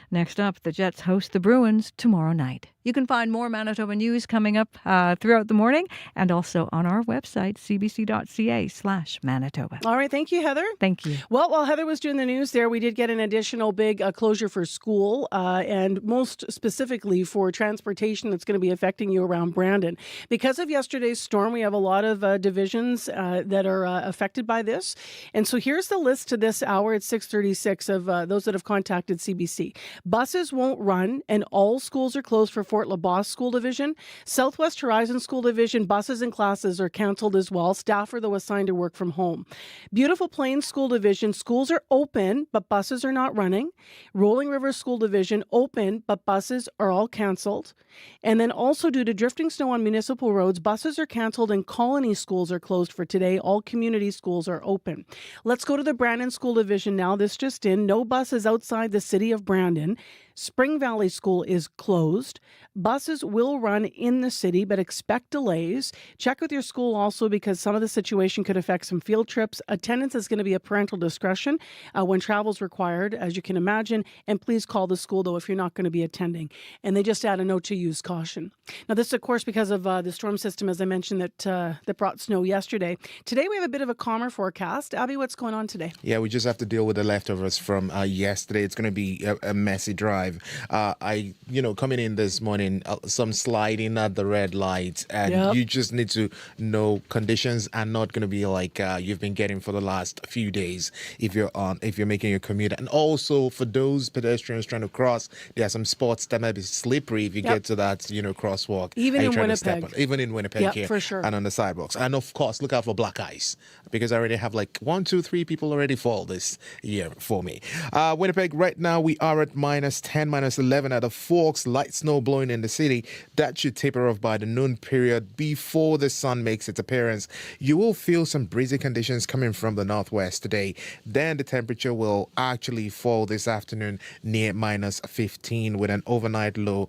Next up, the Jets host the Bruins tomorrow night. You can find more Manitoba news coming up throughout the morning and also on our website, cbc.ca/Manitoba. All right. Thank you, Heather. Thank you. Well, while Heather was doing the news there, we did get an additional big closure for school and most specifically for transportation that's going to be affecting you around Brandon. Because of yesterday's storm, we have a lot of divisions that are affected by this. And so here's the list to this hour at 6:36 of those that have contacted CBC. Buses won't run and all schools are closed for Fort LaBosse School Division. Southwest Horizon School Division buses and classes are canceled as well. Staff are, though, assigned to work from home. Beautiful Plains School Division, schools are open, but buses are not running. Rolling River School Division, open, but buses are all canceled. And then also due to drifting snow on municipal roads, buses are canceled and colony schools are closed for today. All community schools are open. Let's go to the Brandon School Division now. This just in, no buses outside the city of Brandon. Spring Valley School is closed. Buses will run in the city, but expect delays. Check with your school also because some of the situation could affect some field trips. Attendance is going to be a parental discretion when travel is required, as you can imagine. And please call the school, though, if you're not going to be attending. And they just add a note to use caution. Now, this, of course, because of the storm system, as I mentioned, that brought snow yesterday. Today, we have a bit of a calmer forecast. Abby, what's going on today? Yeah, we just have to deal with the leftovers from yesterday. It's going to be a messy drive. Coming in this morning, some sliding at the red light, and you just need to know conditions are not going to be like you've been getting for the last few days if you're making your commute. And also for those pedestrians trying to cross, there are some spots that might be slippery if you get to that crosswalk. Even in Winnipeg. Even in Winnipeg here, for sure. and on the sidewalks. And of course, look out for black ice because I already have like 1, 2, 3 people already fall this year for me. Winnipeg right now we are at -10. 10, -11 at the Forks. Light snow blowing in the city. That should taper off by the noon period before the sun makes its appearance. You will feel some breezy conditions coming from the northwest today. Then the temperature will actually fall this afternoon near -15 with an overnight low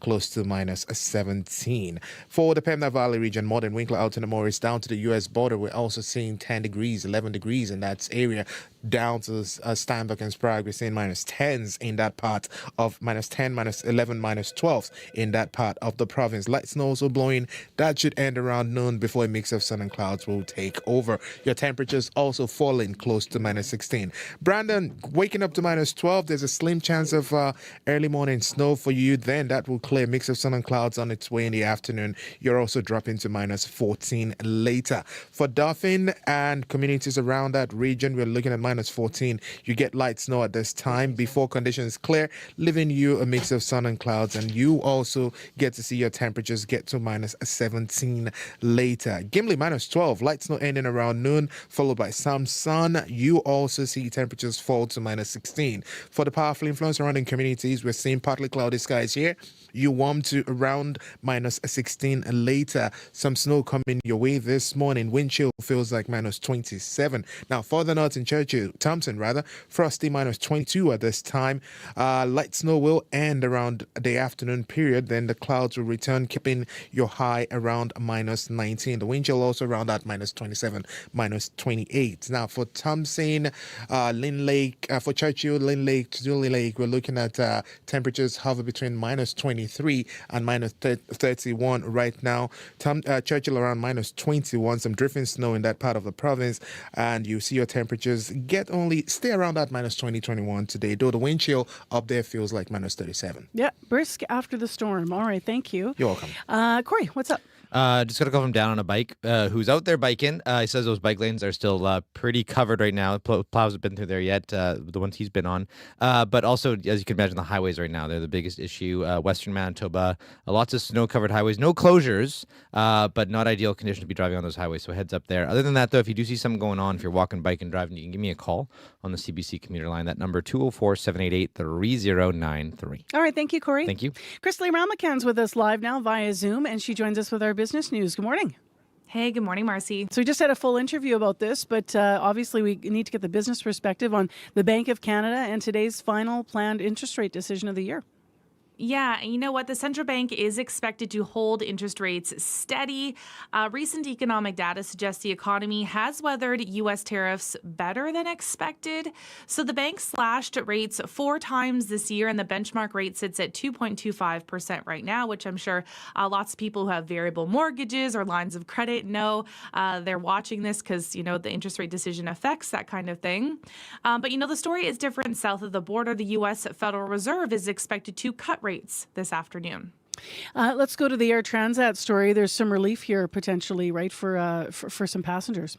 close to -17. For the Pembina Valley region, Morden, Winkler, Alton, Morris, down to the U.S. border, we're also seeing 10 degrees, 11 degrees in that area. Down to Steinbach and Sprague, we're seeing -10s in that part of -10, -11, -12 in that part of the province. Light snow also blowing. That should end around noon before a mix of sun and clouds will take over. Your temperatures also falling close to -16. Brandon, waking up to -12. There's a slim chance of early morning snow for you. Then that will clear. Mix of sun and clouds on its way in the afternoon. You're also dropping to -14 later. For Dauphin and communities around that region, we're looking at minus 14. You get light snow at this time before conditions clear, leaving you a mix of sun and clouds, and you also get to see your temperatures get to minus 17 later. Gimli minus 12, light snow ending around noon, followed by some sun. You also see temperatures fall to minus 16. For the powerful influence surrounding communities, we're seeing partly cloudy skies here. You warm to around minus 16 later. Some snow coming your way this morning. Wind chill feels like minus 27. Now, further north in Thompson, frosty minus 22 at this time. Light snow will end around the afternoon period. Then the clouds will return, keeping your high around minus 19. The wind chill also around at minus 27, minus 28. Now, for Thompson, Lynn Lake, for Churchill, Lynn Lake, Julie Lake, we're looking at temperatures hover between minus 23 and minus 31 right now. Churchill around minus 21, some drifting snow in that part of the province, and you see your temperatures stay around that minus 20, 21 today, though the wind chill up there feels like minus 37. Yeah, brisk after the storm. All right, thank you. You're welcome. Corey, what's up? Just got a call from Dan on a bike who's out there biking. He says those bike lanes are still pretty covered right now. Plows have been through there yet, the ones he's been on. But also, as you can imagine, the highways right now, they're the biggest issue. Western Manitoba, lots of snow-covered highways. No closures, but not ideal conditions to be driving on those highways, so heads up there. Other than that, though, if you do see something going on, if you're walking, biking, driving, you can give me a call on the CBC commuter line. That number, 204-788-3093. All right, thank you, Corey. Thank you. Chrisley Ramakan's with us live now via Zoom, and she joins us with our business news. Good morning. Hey, good morning, Marcy. So we just had a full interview about this, but obviously we need to get the business perspective on the Bank of Canada and today's final planned interest rate decision of the year. Yeah, and you know what? The central bank is expected to hold interest rates steady. Recent economic data suggests the economy has weathered U.S. tariffs better than expected. So the bank slashed rates 4 times this year, and the benchmark rate sits at 2.25% right now, which I'm sure lots of people who have variable mortgages or lines of credit know. They're watching this because, the interest rate decision affects that kind of thing. But, the story is different south of the border. The U.S. Federal Reserve is expected to cut rates this afternoon. Let's go to the Air Transat story. There's some relief here potentially, right, for some passengers.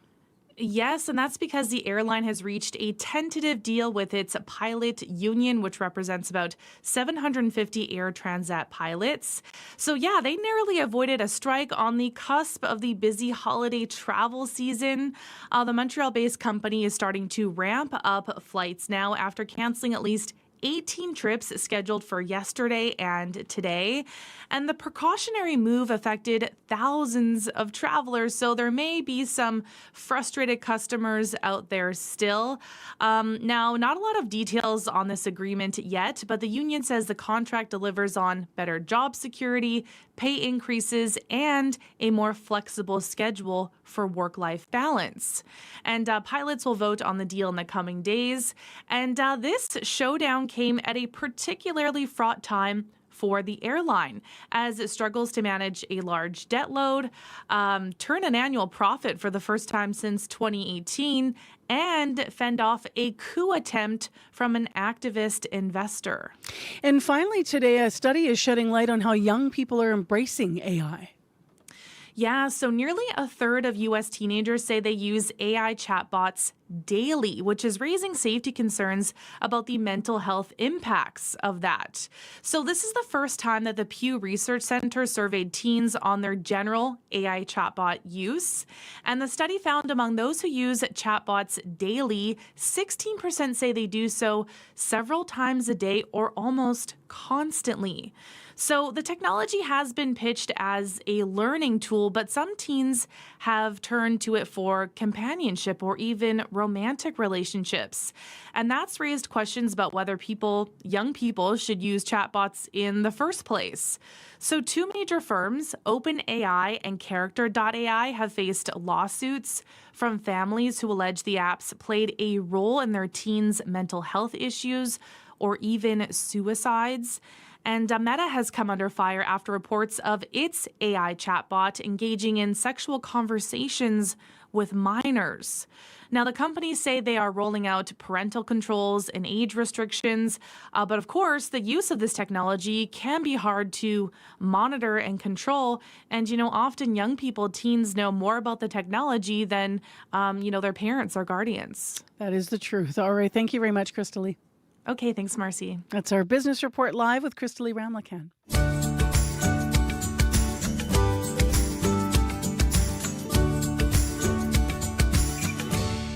Yes, and that's because the airline has reached a tentative deal with its pilot union, which represents about 750 Air Transat pilots. So yeah, they narrowly avoided a strike on the cusp of the busy holiday travel season. The Montreal-based company is starting to ramp up flights now after canceling at least 18 trips scheduled for yesterday and today. And the precautionary move affected thousands of travelers, so there may be some frustrated customers out there still. Now, not a lot of details on this agreement yet, but the union says the contract delivers on better job security, pay increases, and a more flexible schedule for work-life balance. And pilots will vote on the deal in the coming days. And this showdown came at a particularly fraught time for the airline as it struggles to manage a large debt load, turn an annual profit for the first time since 2018, and fend off a coup attempt from an activist investor. And finally today, a study is shedding light on how young people are embracing AI. Yeah, so nearly a third of U.S. teenagers say they use AI chatbots daily, which is raising safety concerns about the mental health impacts of that. So this is the first time that the Pew Research Center surveyed teens on their general AI chatbot use. And the study found among those who use chatbots daily, 16% say they do so several times a day or almost constantly. So the technology has been pitched as a learning tool, but some teens have turned to it for companionship or even romantic relationships. And that's raised questions about whether young people should use chatbots in the first place. So 2 major firms, OpenAI and Character.ai, have faced lawsuits from families who allege the apps played a role in their teens' mental health issues or even suicides. And Meta has come under fire after reports of its AI chatbot engaging in sexual conversations with minors. Now, the companies say they are rolling out parental controls and age restrictions, but of course, the use of this technology can be hard to monitor and control. And, often young people, teens, know more about the technology than, their parents or guardians. That is the truth. All right. Thank you very much, Crystalie. Okay. Thanks, Marcy. That's our Business Report Live with Crystalie Ramlakan.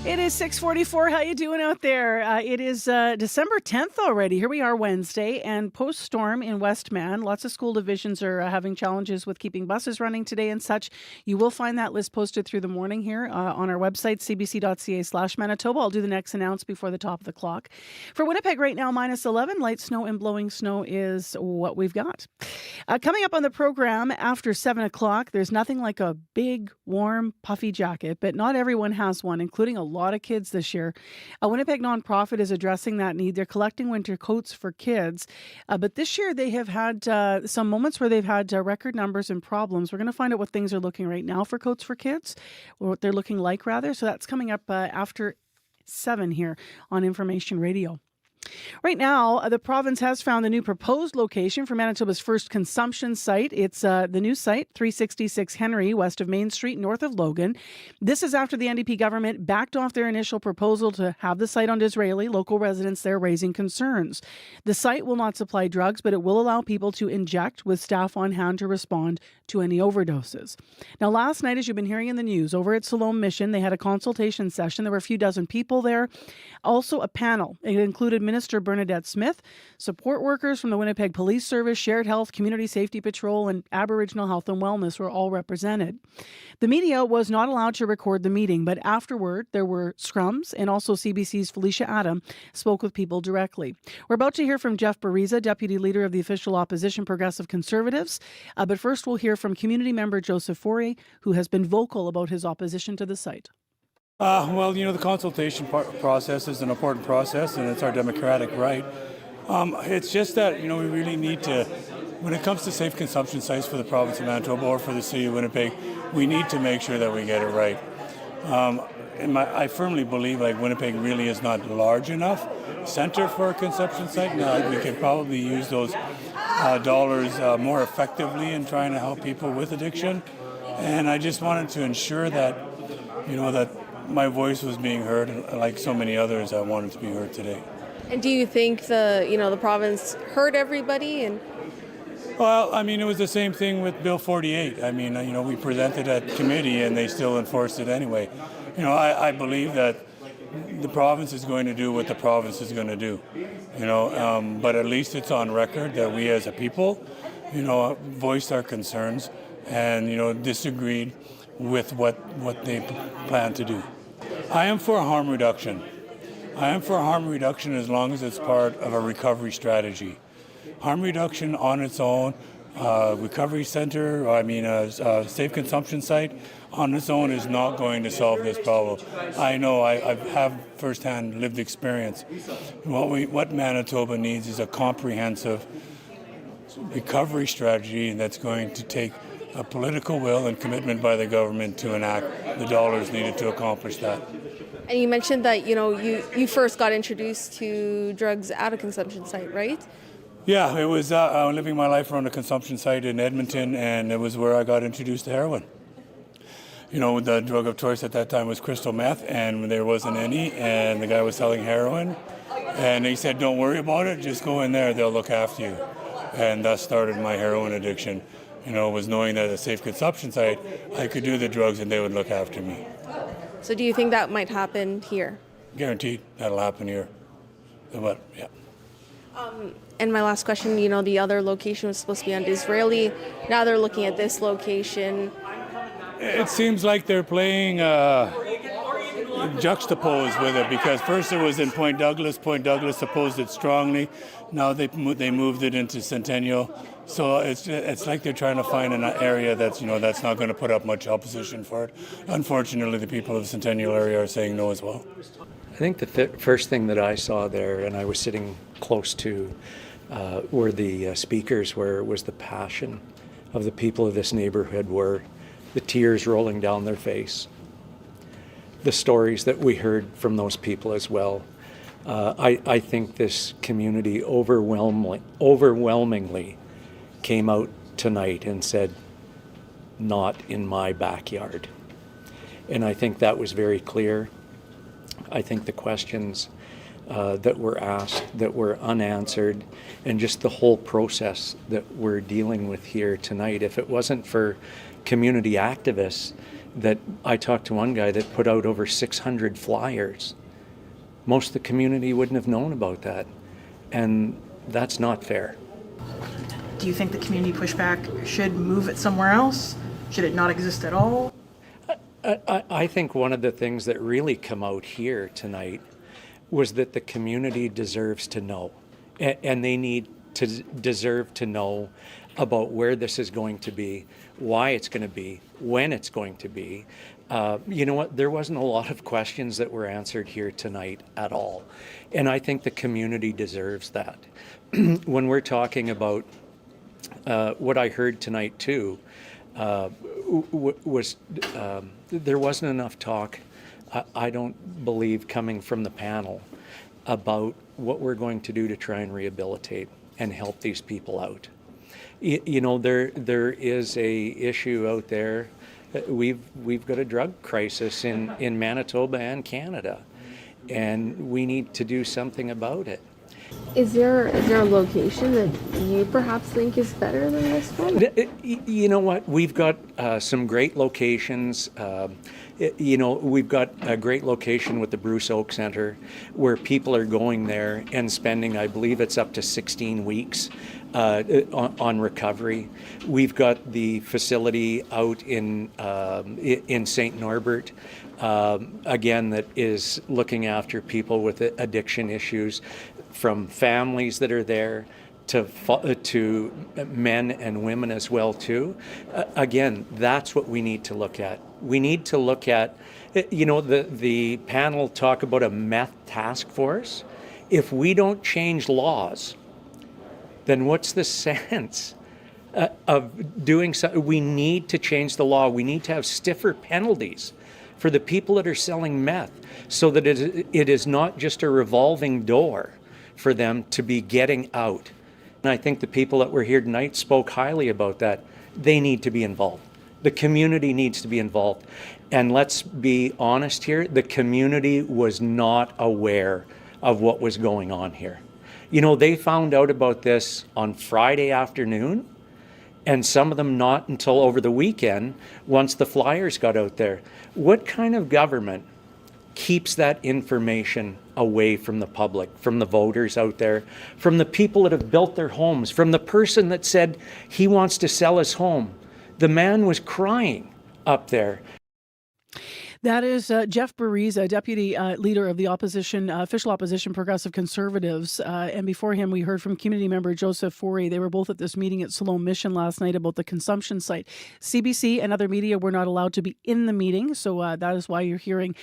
It is 6:44. How you doing out there? It is December 10th already. Here we are Wednesday, and post-storm in Westman, lots of school divisions are having challenges with keeping buses running today and such. You will find that list posted through the morning here on our website, cbc.ca/Manitoba. I'll do the next announce before the top of the clock. For Winnipeg right now, -11. Light snow and blowing snow is what we've got. Coming up on the program after 7 o'clock, there's nothing like a big, warm, puffy jacket, but not everyone has one, including a lot of kids this year. A Winnipeg nonprofit is addressing that need. They're collecting winter coats for kids. But this year they have had some moments where they've had record numbers and problems. We're going to find out what things are looking right now for coats for kids, or what they're looking like rather. So that's coming up after 7 here on Information Radio. Right now, the province has found the new proposed location for Manitoba's first consumption site. It's the new site, 366 Henry, west of Main Street, north of Logan. This is after the NDP government backed off their initial proposal to have the site on Disraeli. Local residents there raising concerns. The site will not supply drugs, but it will allow people to inject with staff on hand to respond to any overdoses. Now, last night, as you've been hearing in the news, over at Siloam Mission, they had a consultation session. There were a few dozen people there. Also, a panel. It included Minister Bernadette Smith, support workers from the Winnipeg Police Service, Shared Health, Community Safety Patrol, and Aboriginal Health and Wellness were all represented. The media was not allowed to record the meeting, but afterward there were scrums, and also CBC's Felicia Adam spoke with people directly. We're about to hear from Jeff Bariza, Deputy Leader of the official opposition Progressive Conservatives, but first we'll hear from community member Joseph Fourier, who has been vocal about his opposition to the site. Well, the consultation process is an important process, and it's our democratic right. It's just that, we really need to, when it comes to safe consumption sites for the province of Manitoba or for the city of Winnipeg, we need to make sure that we get it right. I firmly believe Winnipeg really is not large enough center for a consumption site. Now, we could probably use those dollars more effectively in trying to help people with addiction. And I just wanted to ensure that, that my voice was being heard, like so many others. I wanted to be heard today. And do you think the province heard everybody? Well, it was the same thing with Bill 48. We presented at committee and they still enforced it anyway. I believe that the province is going to do what the province is going to do. But at least it's on record that we as a people, voiced our concerns and disagreed with what they plan to do. I am for harm reduction. I am for harm reduction as long as it's part of a recovery strategy. Harm reduction on its own, recovery center, a safe consumption site on its own is not going to solve this problem. I know, I have firsthand lived experience. What Manitoba needs is a comprehensive recovery strategy that's going to take a political will and commitment by the government to enact the dollars needed to accomplish that. And you mentioned that, you first got introduced to drugs at a consumption site, right? Yeah, it was living my life around a consumption site in Edmonton, and it was where I got introduced to heroin. The drug of choice at that time was crystal meth, and there wasn't any, and the guy was selling heroin. And he said, don't worry about it, just go in there, they'll look after you. And that started my heroin addiction. Was knowing that at a safe consumption site, I could do the drugs and they would look after me. So do you think that might happen here? Guaranteed that'll happen here. But, yeah. And my last question, the other location was supposed to be on Disraeli. Now they're looking at this location. It seems like they're playing juxtaposed with it, because first it was in Point Douglas. Point Douglas opposed it strongly. Now they moved it into Centennial. So it's like they're trying to find an area that's that's not going to put up much opposition for it. Unfortunately, the people of the Centennial area are saying no as well. I think the first thing that I saw there, and I was sitting close to were the speakers, where it was the passion of the people of this neighborhood, were the tears rolling down their face. The stories that we heard from those people as well. I think this community overwhelmingly came out tonight and said, "Not in my backyard." And I think that was very clear. I think the questions that were asked, that were unanswered, and just the whole process that we're dealing with here tonight, if it wasn't for community activists, that I talked to one guy that put out over 600 flyers, most of the community wouldn't have known about that. And that's not fair. Do you think the community pushback should move it somewhere else? Should it not exist at all? I think one of the things that really come out here tonight was that the community deserves to know, and they deserve to know about where this is going to be, why it's going to be, when it's going to be. You know what? There wasn't a lot of questions that were answered here tonight at all, and I think the community deserves that. When we're talking about what I heard tonight too, was there wasn't enough talk, I don't believe, coming from the panel about what we're going to do to try and rehabilitate and help these people out. You know, there is a issue out there. We've got a drug crisis in Manitoba and Canada, and we need to do something about it. Is there a location that you perhaps think is better than this one? You know what? We've got some great locations. You know, we've got a great location with the Bruce Oak Centre, where people are going there and spending, I believe it's up to 16 weeks on recovery. We've got the facility out in St. Norbert, again, that is looking after people with addiction issues, from families that are there to men and women as well too. Again, that's what we need to look at. We need to look at, you know, the panel talk about a meth task force. If we don't change laws, then what's the sense of doing so? We need to change the law. We need to have stiffer penalties for the people that are selling meth, so that it is not just a revolving door for them to be getting out. And I think the people that were here tonight spoke highly about that. They need to be involved. The community needs to be involved. And let's be honest here, the community was not aware of what was going on here. You know, they found out about this on Friday afternoon, and some of them not until over the weekend, once the flyers got out there. What kind of government keeps that information away from the public, from the voters out there, from the people that have built their homes, from the person that said he wants to sell his home? The man was crying up there. That is Jeff Burries, a deputy leader of the opposition, official opposition Progressive Conservatives. And before him, we heard from community member Joseph Forey. They were both at this meeting at Siloam Mission last night about the consumption site. CBC and other media were not allowed to be in the meeting. So that is why you're hearing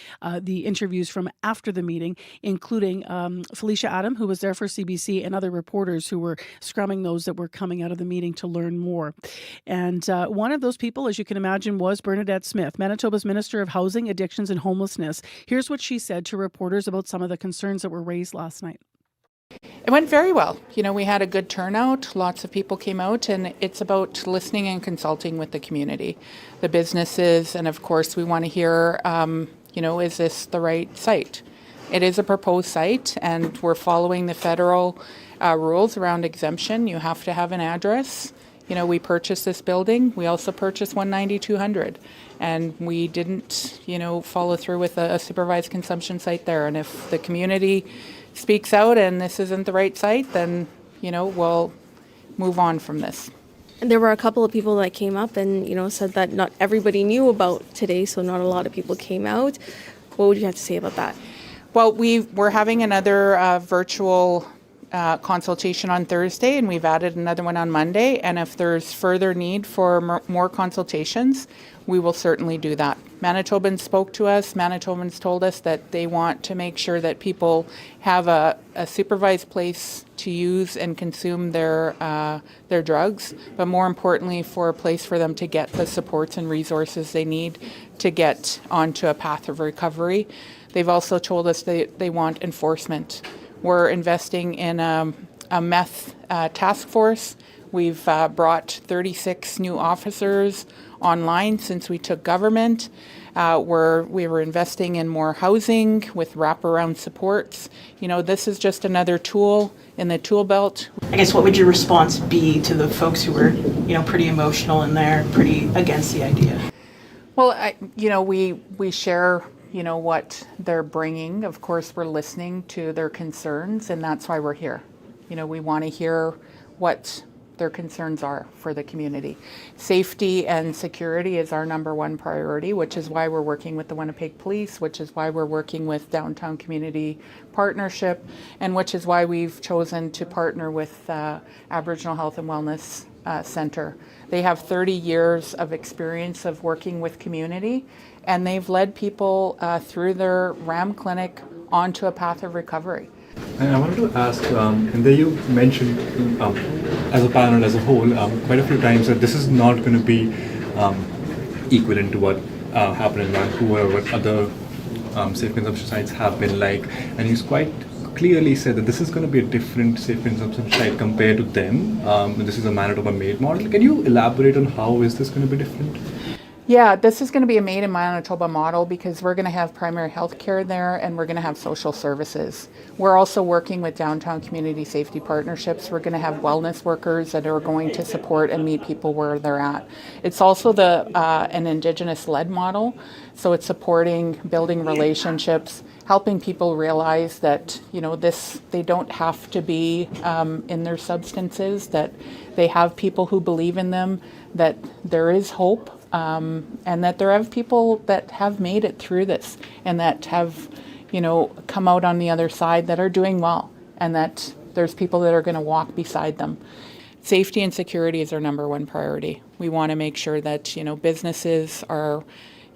the interviews from after the meeting, including Felicia Adam, who was there for CBC, and other reporters who were scrumming those that were coming out of the meeting to learn more. And one of those people, as you can imagine, was Bernadette Smith, Manitoba's Minister of Housing, Addictions and Homelessness. Here's what she said to reporters about some of the concerns that were raised last night. It went very well. You know, we had a good turnout. Lots of people came out, and it's about listening and consulting with the community, the businesses, and of course we want to hear, you know, is this the right site? It is a proposed site, and we're following the federal rules around exemption. You have to have an address. You know, we purchased this building. We also purchased 190-200, and we didn't, you know, follow through with a supervised consumption site there. And if the community speaks out and this isn't the right site, then, you know, we'll move on from this. And there were a couple of people that came up and, you know, said that not everybody knew about today, so not a lot of people came out. What would you have to say about that? Well, we're having another virtual consultation on Thursday, and we've added another one on Monday. And if there's further need for more consultations, we will certainly do that. Manitobans spoke to us. Manitobans told us that they want to make sure that people have a supervised place to use and consume their drugs, but more importantly, for a place for them to get the supports and resources they need to get onto a path of recovery. They've also told us they want enforcement. We're investing in a meth task force. We've brought 36 new officers online since we took government. We were investing in more housing with wraparound supports. This is just another tool in the tool belt. I guess what would your response be to the folks who were, pretty emotional in there, pretty against the idea? Well, we share, what they're bringing. Of course, we're listening to their concerns, and that's why we're here. We want to hear what their concerns are for the community. Safety and security is our number one priority, which is why we're working with the Winnipeg Police, which is why we're working with Downtown Community Partnership, and which is why we've chosen to partner with Aboriginal Health and Wellness Centre. They have 30 years of experience of working with community, and they've led people through their RAM clinic onto a path of recovery. And I wanted to ask, and there you mentioned as a panel as a whole quite a few times that this is not going to be equivalent to what happened in Vancouver or what other safe consumption sites have been like. And he's quite clearly said that this is going to be a different safe consumption site compared to them. This is a Manitoba-made model. Can you elaborate on how is this going to be different? Yeah, this is going to be a made in Manitoba model because we're going to have primary health care there and we're going to have social services. We're also working with Downtown Community Safety Partnerships. We're going to have wellness workers that are going to support and meet people where they're at. It's also an Indigenous-led model, so it's supporting, building relationships, helping people realize that they don't have to be in their substances, that they have people who believe in them, that there is hope. And that there are people that have made it through this and that have, come out on the other side that are doing well, and that there's people that are going to walk beside them. Safety and security is our number one priority. We want to make sure that, businesses are,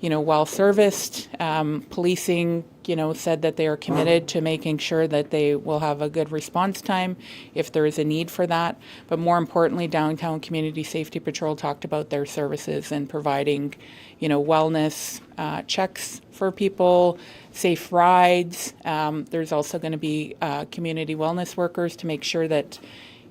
well serviced. Policing, said that they are committed to making sure that they will have a good response time if there is a need for that. But more importantly, Downtown Community Safety Patrol talked about their services and providing, wellness checks for people, safe rides. There's also going to be community wellness workers to make sure that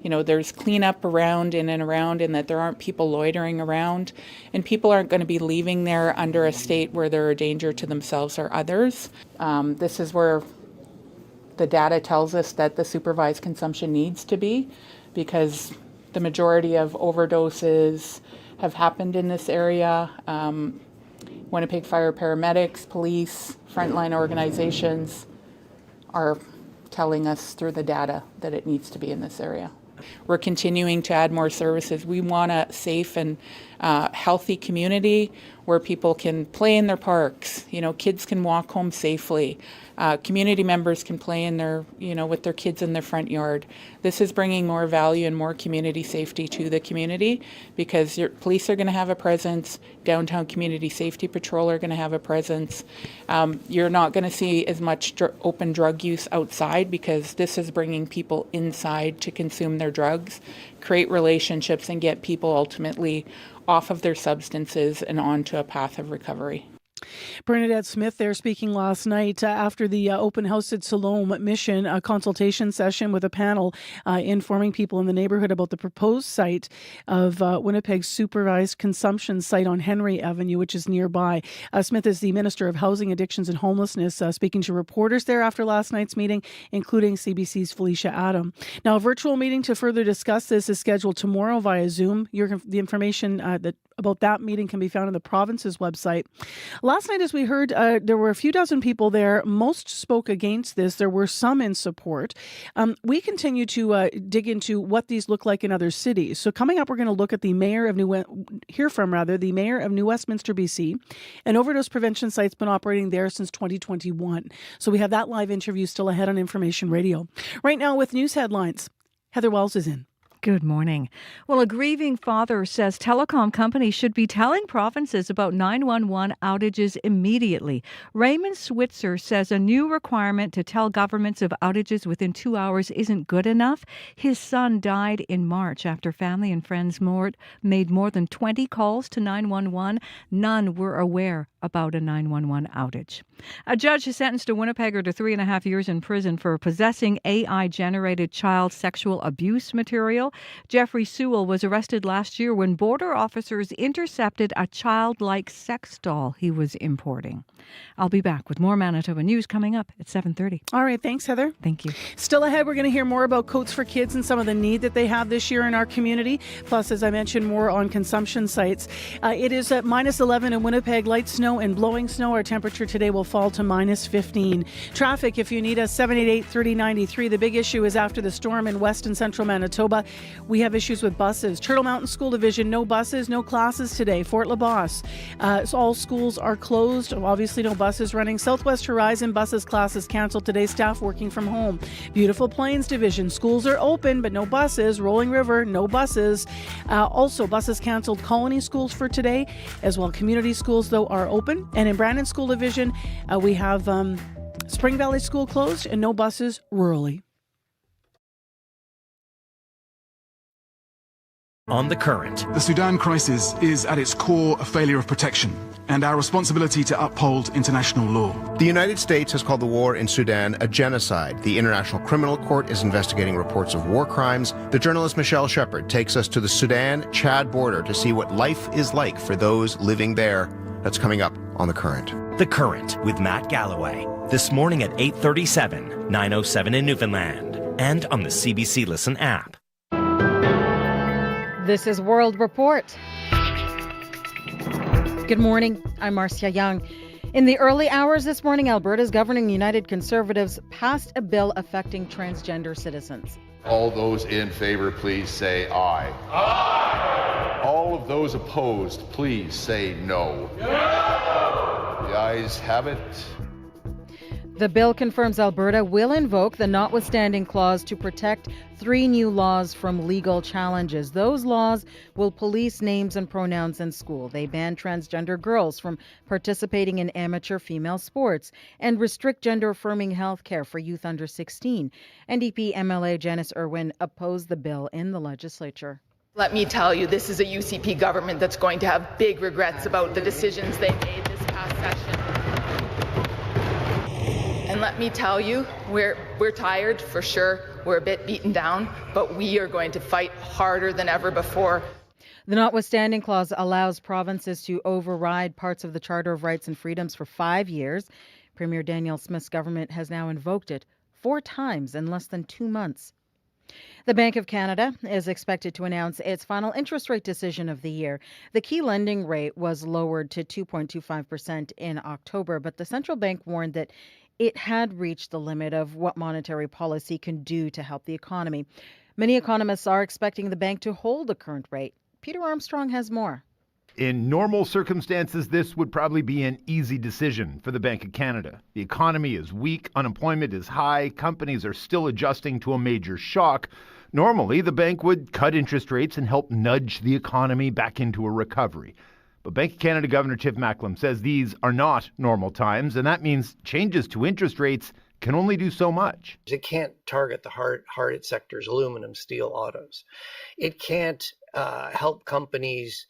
there's cleanup around and that there aren't people loitering around, and people aren't going to be leaving there under a state where they're a danger to themselves or others. This is where the data tells us that the supervised consumption needs to be, because the majority of overdoses have happened in this area. Winnipeg Fire paramedics, police, frontline organizations are telling us through the data that it needs to be in this area. We're continuing to add more services. We want a safe and healthy community where people can play in their parks. Kids can walk home safely. Community members can play in their, with their kids in their front yard. This is bringing more value and more community safety to the community, because your police are going to have a presence. Downtown Community Safety Patrol are going to have a presence. You're not going to see as much open drug use outside, because this is bringing people inside to consume their drugs, create relationships, and get people ultimately off of their substances and onto a path of recovery. Bernadette Smith there speaking last night after the open house at Siloam Mission, a consultation session with a panel informing people in the neighborhood about the proposed site of Winnipeg's supervised consumption site on Henry Avenue, which is nearby. Smith is the Minister of Housing, Addictions and Homelessness, speaking to reporters there after last night's meeting, including CBC's Felicia Adam. Now, a virtual meeting to further discuss this is scheduled tomorrow via Zoom. The information about that meeting can be found on the province's website. Last night, as we heard, there were a few dozen people there. Most spoke against this. There were some in support. We continue to dig into what these look like in other cities. So coming up, we're going to look at the mayor of New Westminster, BC. An overdose prevention site's been operating there since 2021. So we have that live interview still ahead on Information Radio. Right now with news headlines, Heather Wells is in. Good morning. Well, a grieving father says telecom companies should be telling provinces about 911 outages immediately. Raymond Switzer says a new requirement to tell governments of outages within 2 hours isn't good enough. His son died in March after family and friends made more than 20 calls to 911. None were aware about a 911 outage. A judge has sentenced a Winnipegger to 3.5 years in prison for possessing AI-generated child sexual abuse material. Jeffrey Sewell was arrested last year when border officers intercepted a childlike sex doll he was importing. I'll be back with more Manitoba news coming up at 7:30. All right, thanks, Heather. Thank you. Still ahead, we're going to hear more about Coats for Kids and some of the need that they have this year in our community. Plus, as I mentioned, more on consumption sites. It is at -11 in Winnipeg, light snow and blowing snow. Our temperature today will fall to -15. Traffic, if you need us, 788-3093. The big issue is after the storm in west and central Manitoba. We have issues with buses. Turtle Mountain School Division, no buses, no classes today. Fort LaBosse, so all schools are closed. Obviously, no buses running. Southwest Horizon buses classes canceled today. Staff working from home. Beautiful Plains Division, schools are open, but no buses. Rolling River, no buses. Also, buses canceled. Colony schools for today, as well. Community schools, though, are open. And in Brandon School Division, we have Spring Valley School closed and no buses rurally. On the current. The Sudan crisis is at its core a failure of protection and our responsibility to uphold international law. The United States has called the war in Sudan a genocide. The International Criminal Court is investigating reports of war crimes. The journalist Michelle Shepard takes us to the Sudan-Chad border to see what life is like for those living there. That's coming up on The Current. The Current with Matt Galloway. This morning at 8:37, 9:07 in Newfoundland, and on the CBC Listen app. This is World Report. Good morning. I'm Marcia Young. In the early hours this morning, Alberta's governing United Conservatives passed a bill affecting transgender citizens. All those in favor, please say aye. Aye. All of those opposed, please say no. No. The ayes have it. The bill confirms Alberta will invoke the notwithstanding clause to protect 3 new laws from legal challenges. Those laws will police names and pronouns in school. They ban transgender girls from participating in amateur female sports and restrict gender-affirming health care for youth under 16. NDP MLA Janice Irwin opposed the bill in the legislature. Let me tell you, this is a UCP government that's going to have big regrets about the decisions they made this past session. And let me tell you, we're tired for sure. We're a bit beaten down, but we are going to fight harder than ever before. The notwithstanding clause allows provinces to override parts of the Charter of Rights and Freedoms for 5 years. Premier Danielle Smith's government has now invoked it 4 times in less than 2 months. The Bank of Canada is expected to announce its final interest rate decision of the year. The key lending rate was lowered to 2.25% in October, but the central bank warned that it had reached the limit of what monetary policy can do to help the economy. Many economists are expecting the bank to hold the current rate. Peter Armstrong has more. In normal circumstances, this would probably be an easy decision for the Bank of Canada. The economy is weak, unemployment is high, companies are still adjusting to a major shock. Normally, the bank would cut interest rates and help nudge the economy back into a recovery. But Bank of Canada Governor Tiff Macklem says these are not normal times, and that means changes to interest rates can only do so much. It can't target the hard-hit sectors, aluminum, steel, autos. It can't help companies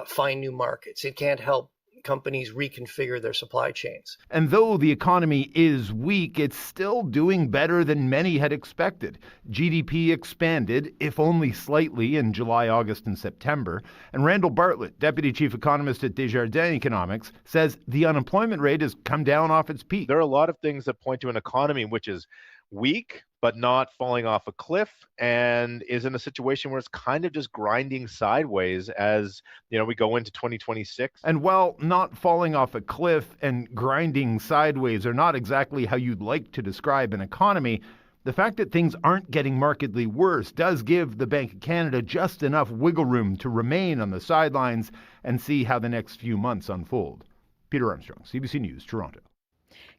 find new markets. It can't help companies reconfigure their supply chains. And though the economy is weak, it's still doing better than many had expected. GDP expanded, if only slightly, in July, August, and September. And Randall Bartlett, Deputy Chief Economist at Desjardins Economics, says the unemployment rate has come down off its peak. There are a lot of things that point to an economy which is weak, but not falling off a cliff, and is in a situation where it's kind of just grinding sideways as, we go into 2026. And while not falling off a cliff and grinding sideways are not exactly how you'd like to describe an economy, the fact that things aren't getting markedly worse does give the Bank of Canada just enough wiggle room to remain on the sidelines and see how the next few months unfold. Peter Armstrong, CBC News, Toronto.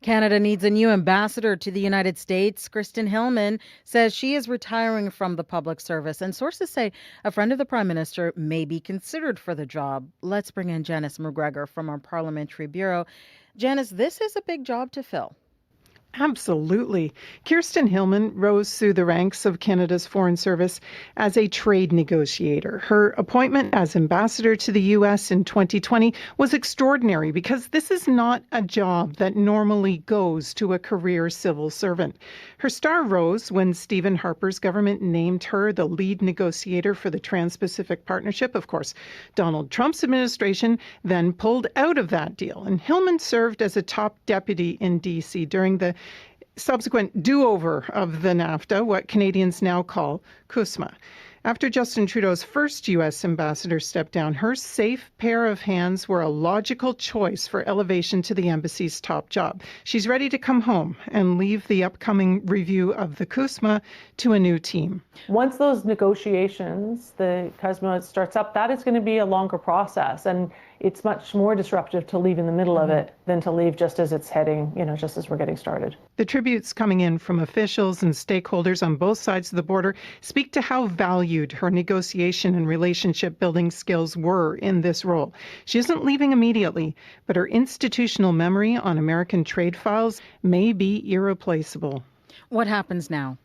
Canada needs a new ambassador to the United States. Kristen Hillman says she is retiring from the public service, and sources say a friend of the Prime Minister may be considered for the job. Let's bring in Janice McGregor from our Parliamentary Bureau. Janice, this is a big job to fill. Absolutely. Kirsten Hillman rose through the ranks of Canada's Foreign Service as a trade negotiator. Her appointment as ambassador to the U.S. in 2020 was extraordinary because this is not a job that normally goes to a career civil servant. Her star rose when Stephen Harper's government named her the lead negotiator for the Trans-Pacific Partnership. Of course, Donald Trump's administration then pulled out of that deal, and Hillman served as a top deputy in D.C. during the subsequent do-over of the NAFTA, what Canadians now call CUSMA. After Justin Trudeau's first U.S. ambassador stepped down, her safe pair of hands were a logical choice for elevation to the embassy's top job. She's ready to come home and leave the upcoming review of the CUSMA to a new team. Once those negotiations, the CUSMA starts up, that is going to be a longer process. And it's much more disruptive to leave in the middle of it than to leave just as it's heading, just as we're getting started. The tributes coming in from officials and stakeholders on both sides of the border speak to how valued her negotiation and relationship building skills were in this role. She isn't leaving immediately, but her institutional memory on American trade files may be irreplaceable. What happens now?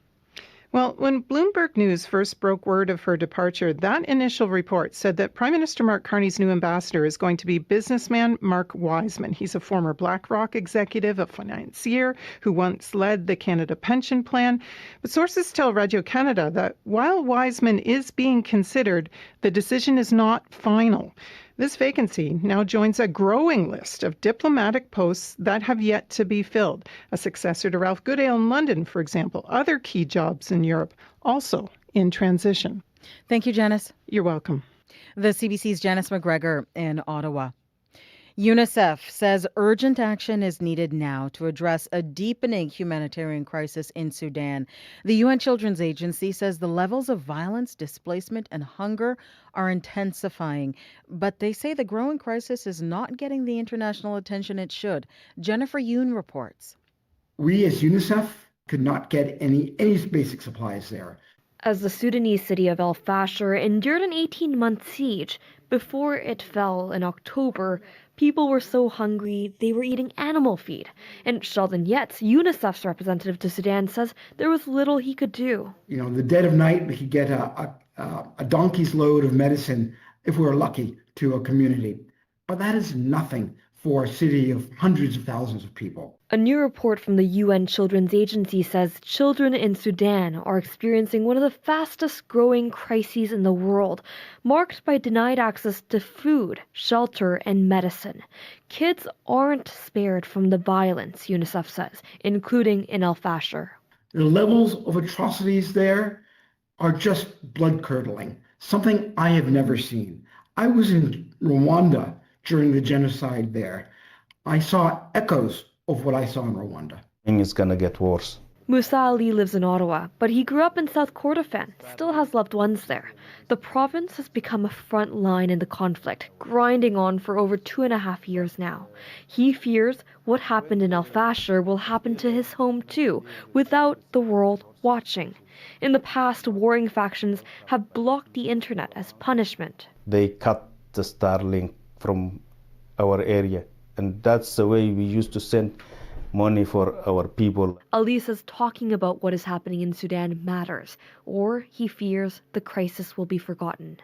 Well, when Bloomberg News first broke word of her departure, that initial report said that Prime Minister Mark Carney's new ambassador is going to be businessman Mark Wiseman. He's a former BlackRock executive, a financier who once led the Canada Pension Plan. But sources tell Radio-Canada that while Wiseman is being considered, the decision is not final. This vacancy now joins a growing list of diplomatic posts that have yet to be filled. A successor to Ralph Goodale in London, for example. Other key jobs in Europe also in transition. Thank you, Janice. You're welcome. The CBC's Janice McGregor in Ottawa. UNICEF says urgent action is needed now to address a deepening humanitarian crisis in Sudan. The UN Children's Agency says the levels of violence, displacement, and hunger are intensifying. But they say the growing crisis is not getting the international attention it should. Jennifer Yoon reports. We as UNICEF could not get any basic supplies there. As the Sudanese city of El Fasher endured an 18-month siege before it fell in October, people were so hungry they were eating animal feed. And Sheldon Yates, UNICEF's representative to Sudan, says there was little he could do. In the dead of night, we could get a donkey's load of medicine, if we were lucky, to a community. But that is nothing for a city of hundreds of thousands of people. A new report from the UN Children's Agency says children in Sudan are experiencing one of the fastest growing crises in the world, marked by denied access to food, shelter, and medicine. Kids aren't spared from the violence, UNICEF says, including in El Fasher. The levels of atrocities there are just blood-curdling, something I have never seen. I was in Rwanda during the genocide there. I saw echoes of what I saw in Rwanda. It's going to get worse. Musa Ali lives in Ottawa, but he grew up in South Kordofan, still has loved ones there. The province has become a front line in the conflict, grinding on for over 2.5 years now. He fears what happened in El Fasher will happen to his home too, without the world watching. In the past, warring factions have blocked the internet as punishment. They cut the Starlink from our area, and that's the way we used to send money for our people. Ali says talking about what is happening in Sudan matters, or he fears the crisis will be forgotten.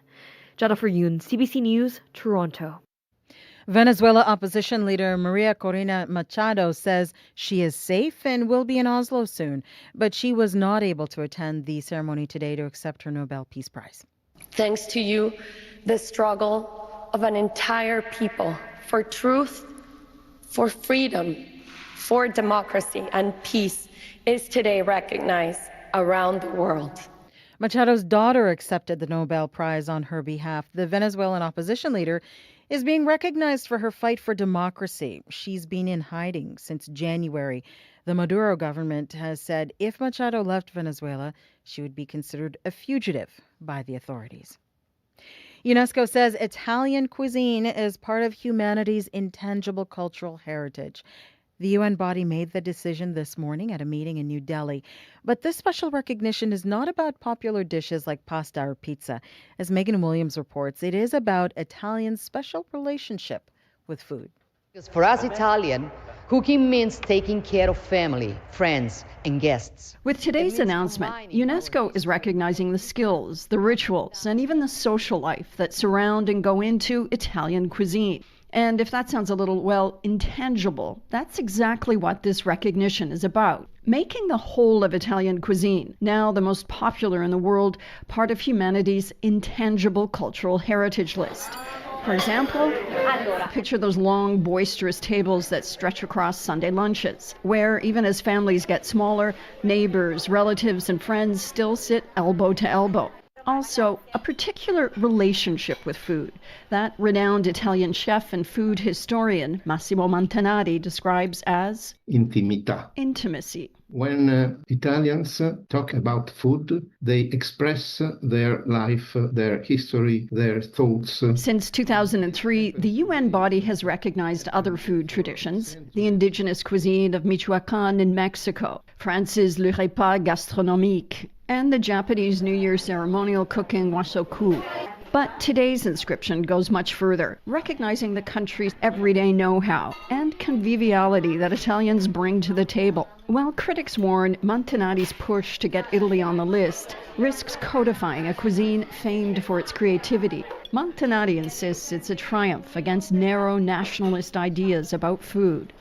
Jennifer Yoon, CBC News, Toronto. Venezuela opposition leader Maria Corina Machado says she is safe and will be in Oslo soon, but she was not able to attend the ceremony today to accept her Nobel Peace Prize. Thanks to you, the struggle of an entire people for truth, for freedom, for democracy and peace is today recognized around the world. Machado's daughter accepted the Nobel Prize on her behalf. The Venezuelan opposition leader is being recognized for her fight for democracy. She's been in hiding since January. The Maduro government has said if Machado left Venezuela, she would be considered a fugitive by the authorities. UNESCO says Italian cuisine is part of humanity's intangible cultural heritage. The UN body made the decision this morning at a meeting in New Delhi. But this special recognition is not about popular dishes like pasta or pizza. As Megan Williams reports, it is about Italians' special relationship with food. Because for us Italian, cooking means taking care of family, friends, and guests. With today's announcement, UNESCO is recognizing the skills, the rituals, and even the social life that surround and go into Italian cuisine. And if that sounds a little, well, intangible, that's exactly what this recognition is about. Making the whole of Italian cuisine, now the most popular in the world, part of humanity's intangible cultural heritage list. For example, picture those long, boisterous tables that stretch across Sunday lunches, where even as families get smaller, neighbors, relatives, and friends still sit elbow to elbow. Also, a particular relationship with food that renowned Italian chef and food historian Massimo Montanari describes as intimità. Intimacy. When Italians talk about food, they express their life, their history, their thoughts. Since 2003, the UN body has recognized other food traditions, the indigenous cuisine of Michoacán in Mexico, France's Le Repas Gastronomique, and the Japanese New Year ceremonial cooking wasoku. But today's inscription goes much further, recognizing the country's everyday know-how and conviviality that Italians bring to the table. While critics warn Montanari's push to get Italy on the list risks codifying a cuisine famed for its creativity, Montanari insists it's a triumph against narrow nationalist ideas about food.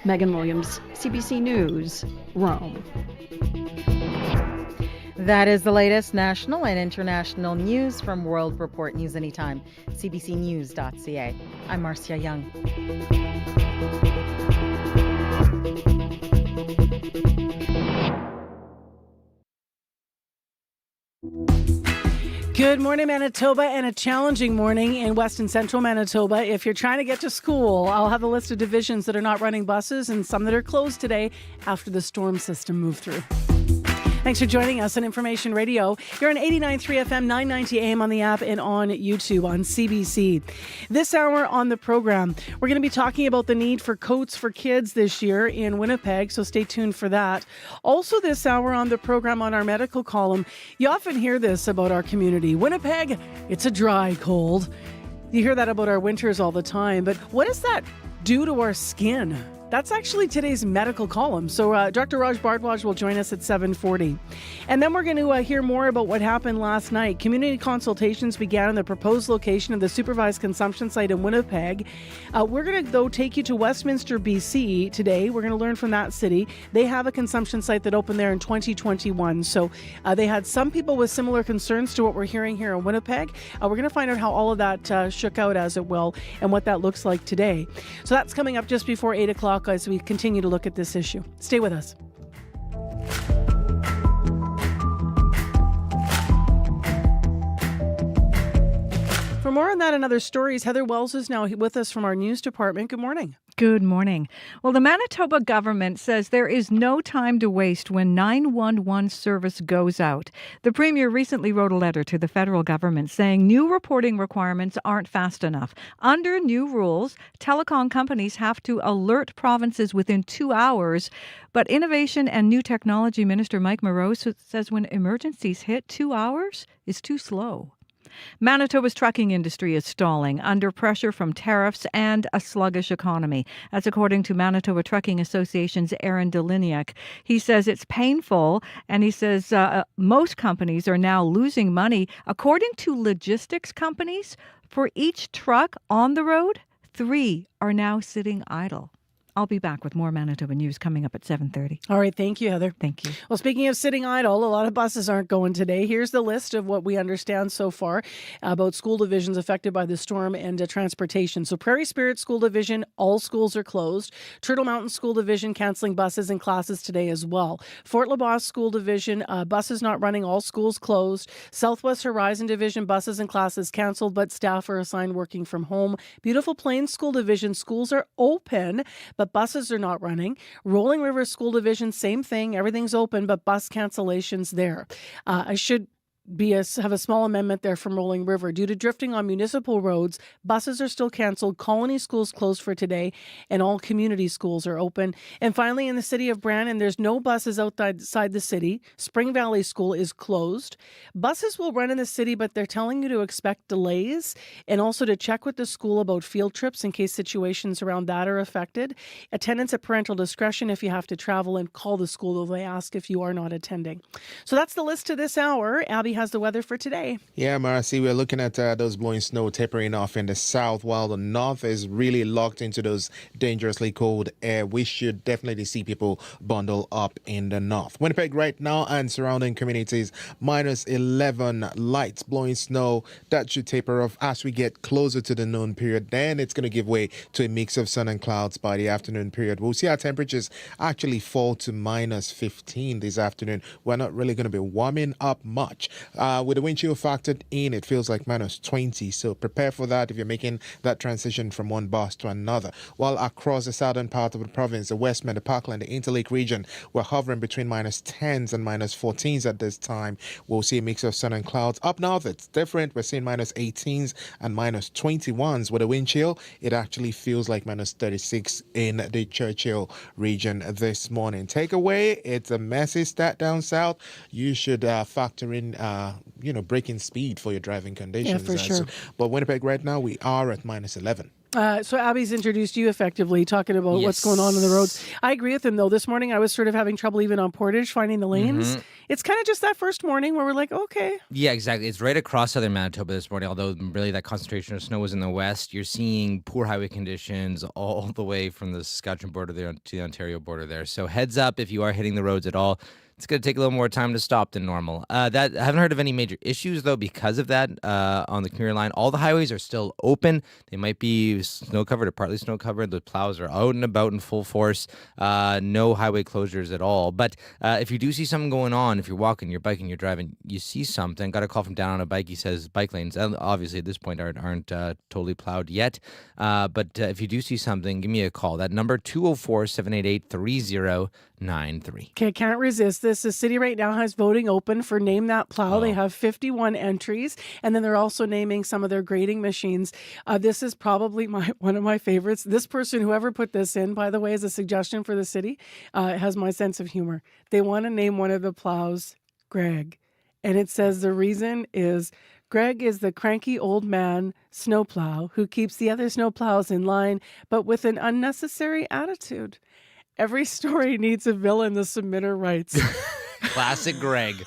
Megan Williams, CBC News, Rome. That is the latest national and international news from World Report News Anytime, cbcnews.ca. I'm Marcia Young. Good morning, Manitoba, and a challenging morning in West and Central Manitoba. If you're trying to get to school, I'll have a list of divisions that are not running buses and some that are closed today after the storm system moved through. Thanks for joining us on Information Radio. You're on 89.3 FM, 990 AM on the app and on YouTube on CBC. This hour on the program, we're going to be talking about the need for coats for kids this year in Winnipeg, so stay tuned for that. Also this hour on the program on our medical column, you often hear this about our community. Winnipeg, it's a dry cold. You hear that about our winters all the time, but what does that do to our skin? That's actually today's medical column. So Dr. Raj Bhardwaj will join us at 7:40. And then we're going to hear more about what happened last night. Community consultations began in the proposed location of the Supervised consumption site in Winnipeg. We're going to, though, take you to Westminster, BC today. We're going to learn from that city. They have a consumption site that opened there in 2021. So they had some people with similar concerns to what we're hearing here in Winnipeg. We're going to find out how all of that shook out, as it will, and what that looks like today. So that's coming up just before 8 o'clock. As we continue to look at this issue. Stay with us. For more on that and other stories, Heather Wells is now with us from our news department. Good morning. Good morning. Well, the Manitoba government says there is no time to waste when 911 service goes out. The Premier recently wrote a letter to the federal government saying new reporting requirements aren't fast enough. Under new rules, telecom companies have to alert provinces within 2 hours. But Innovation and New Technology Minister Mike Moreau says when emergencies hit, 2 hours is too slow. Manitoba's trucking industry is stalling under pressure from tariffs and a sluggish economy. That's according to Manitoba Trucking Association's Aaron Deliniak. He says it's painful, and he says most companies are now losing money. According to logistics companies, for each truck on the road, 3 are now sitting idle. I'll be back with more Manitoba news coming up at 7:30. All right. Thank you, Heather. Thank you. Well, speaking of sitting idle, a lot of buses aren't going today. Here's the list of what we understand so far about school divisions affected by the storm and transportation. So Prairie Spirit School Division, all schools are closed. Turtle Mountain School Division canceling buses and classes today as well. Fort LaBosse School Division, buses not running, all schools closed. Southwest Horizon Division, buses and classes canceled, but staff are assigned working from home. Beautiful Plains School Division, schools are open, but buses are not running. Rolling River School Division, same thing. Everything's open, but bus cancellations there. I should have a small amendment there from Rolling River. Due to drifting on municipal roads, buses are still canceled. Colony schools closed for today, and all community schools are open. And finally, in the city of Brandon, there's no buses outside the city. Spring Valley School is closed. Buses will run in the city, but they're telling you to expect delays and also to check with the school about field trips in case situations around that are affected. Attendance at parental discretion if you have to travel, and call the school if they ask if you are not attending. So that's the list to this hour. Abby has the weather for today. Yeah, Marcy, we're looking at those blowing snow tapering off in the south, while the north is really locked into those dangerously cold air. We should definitely see people bundle up in the north. Winnipeg right now and surrounding communities, -11, lights blowing snow. That should taper off as we get closer to the noon period. Then it's going to give way to a mix of sun and clouds by the afternoon period. We'll see our temperatures actually fall to -15 this afternoon. We're not really going to be warming up much. With the wind chill factored in, it feels like -20. So prepare for that if you're making that transition from one bus to another. While across the southern part of the province, the Westman, the Parkland, the Interlake region, we're hovering between -10s and -14s at this time. We'll see a mix of sun and clouds. Up north, it's different. We're seeing -18s and -21s. With a wind chill, it actually feels like -36 in the Churchill region this morning. Takeaway, it's a messy stat down south. You should factor in braking speed for your driving conditions. Yeah, for sure. But Winnipeg right now, we are at -11. So Abby's introduced you effectively, talking about what's going on the roads. I agree with him, though. This morning I was sort of having trouble even on Portage finding the lanes. It's kind of just that first morning where we're like, okay. Yeah, exactly. It's right across southern Manitoba this morning, although really that concentration of snow was in the west. You're seeing poor highway conditions all the way from the Saskatchewan border there to the Ontario border there. So heads up if you are hitting the roads at all. It's going to take a little more time to stop than normal. I haven't heard of any major issues, though, because of that on the commuter line. All the highways are still open. They might be snow-covered or partly snow-covered. The plows are out and about in full force. No highway closures at all. But if you do see something going on, if you're walking, you're biking, you're driving, you see something, got a call from down on a bike. He says bike lanes, obviously at this point, aren't totally plowed yet. But if you do see something, give me a call. That number, 204-788-3093. Okay, can't resist this. The city right now has voting open for Name That Plow. They have 51 entries, and then they're also naming some of their grading machines. This is probably one of my favorites. This person, whoever put this in, by the way, as a suggestion for the city, has my sense of humor. They want to name one of the plows Greg, and it says the reason is Greg is the cranky old man snowplow who keeps the other snowplows in line, but with an unnecessary attitude. Every story needs a villain, the submitter writes. Classic Greg.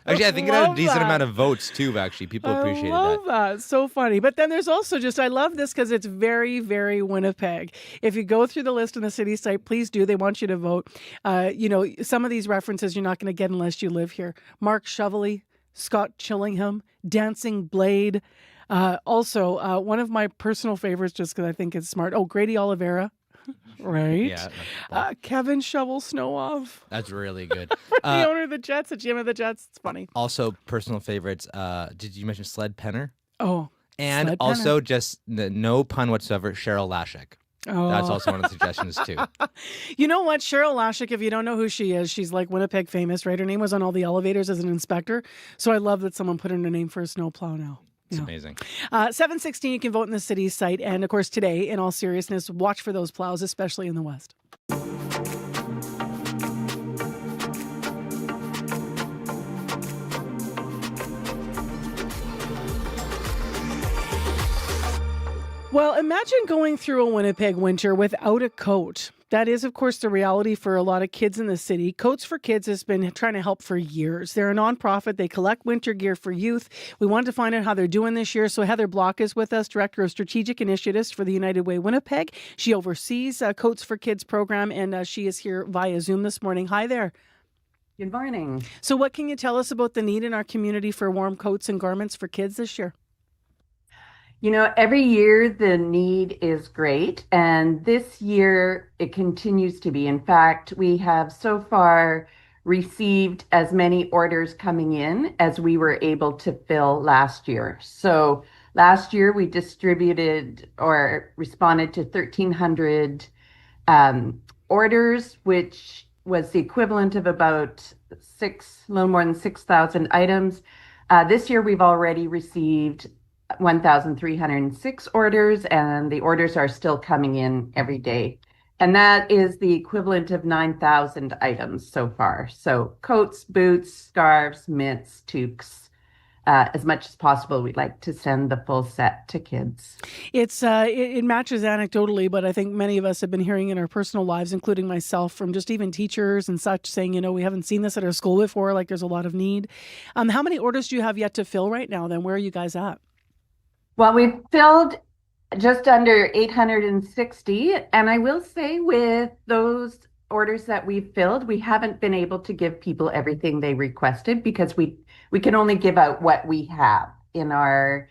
Actually, I think it had a decent amount of votes, too, actually. People appreciated that. I love that. So funny. But then there's also I love this because it's very, very Winnipeg. If you go through the list on the city site, please do. They want you to vote. Some of these references you're not going to get unless you live here. Mark Shoveley, Scott Chillingham, Dancing Blade. Also, one of my personal favorites, just because I think it's smart. Oh, Grady Oliveira. Right? Yeah. Kevin Shovel Snow Off. That's really good. The owner of the Jets, the GM of the Jets. It's funny. Also, personal favorites. Did you mention Sled Penner? Oh. And Sled also, Penner. just no pun whatsoever, Cheryl Lashek. Oh. That's also one of the suggestions, too. You know what? Cheryl Lashek, if you don't know who she is, she's like Winnipeg famous, right? Her name was on all the elevators as an inspector. So I love that someone put in a name for a snowplow now. It's amazing. 7:16, you can vote in the city site. And of course, today, in all seriousness, watch for those plows, especially in the west. Well, imagine going through a Winnipeg winter without a coat. That is, of course, the reality for a lot of kids in the city. Coats for Kids has been trying to help for years. They're a nonprofit. They collect winter gear for youth. We wanted to find out how they're doing this year. So Heather Block is with us, Director of Strategic Initiatives for the United Way Winnipeg. She oversees Coats for Kids program, and she is here via Zoom this morning. Hi there. Good morning. So what can you tell us about the need in our community for warm coats and garments for kids this year? You know, every year the need is great, and this year it continues to be. In fact, we have so far received as many orders coming in as we were able to fill last year. So last year we distributed or responded to 1,300 orders, which was the equivalent of about a little more than 6,000 items. This year, we've already received 1,306 orders, and the orders are still coming in every day. And that is the equivalent of 9,000 items so far. So coats, boots, scarves, mitts, toques. As much as possible, we'd like to send the full set to kids. It matches anecdotally, but I think many of us have been hearing in our personal lives, including myself, from just even teachers and such, saying, we haven't seen this at our school before, like there's a lot of need. How many orders do you have yet to fill right now then? Where are you guys at? Well, we've filled just under 860, and I will say with those orders that we've filled, we haven't been able to give people everything they requested because we can only give out what we have in our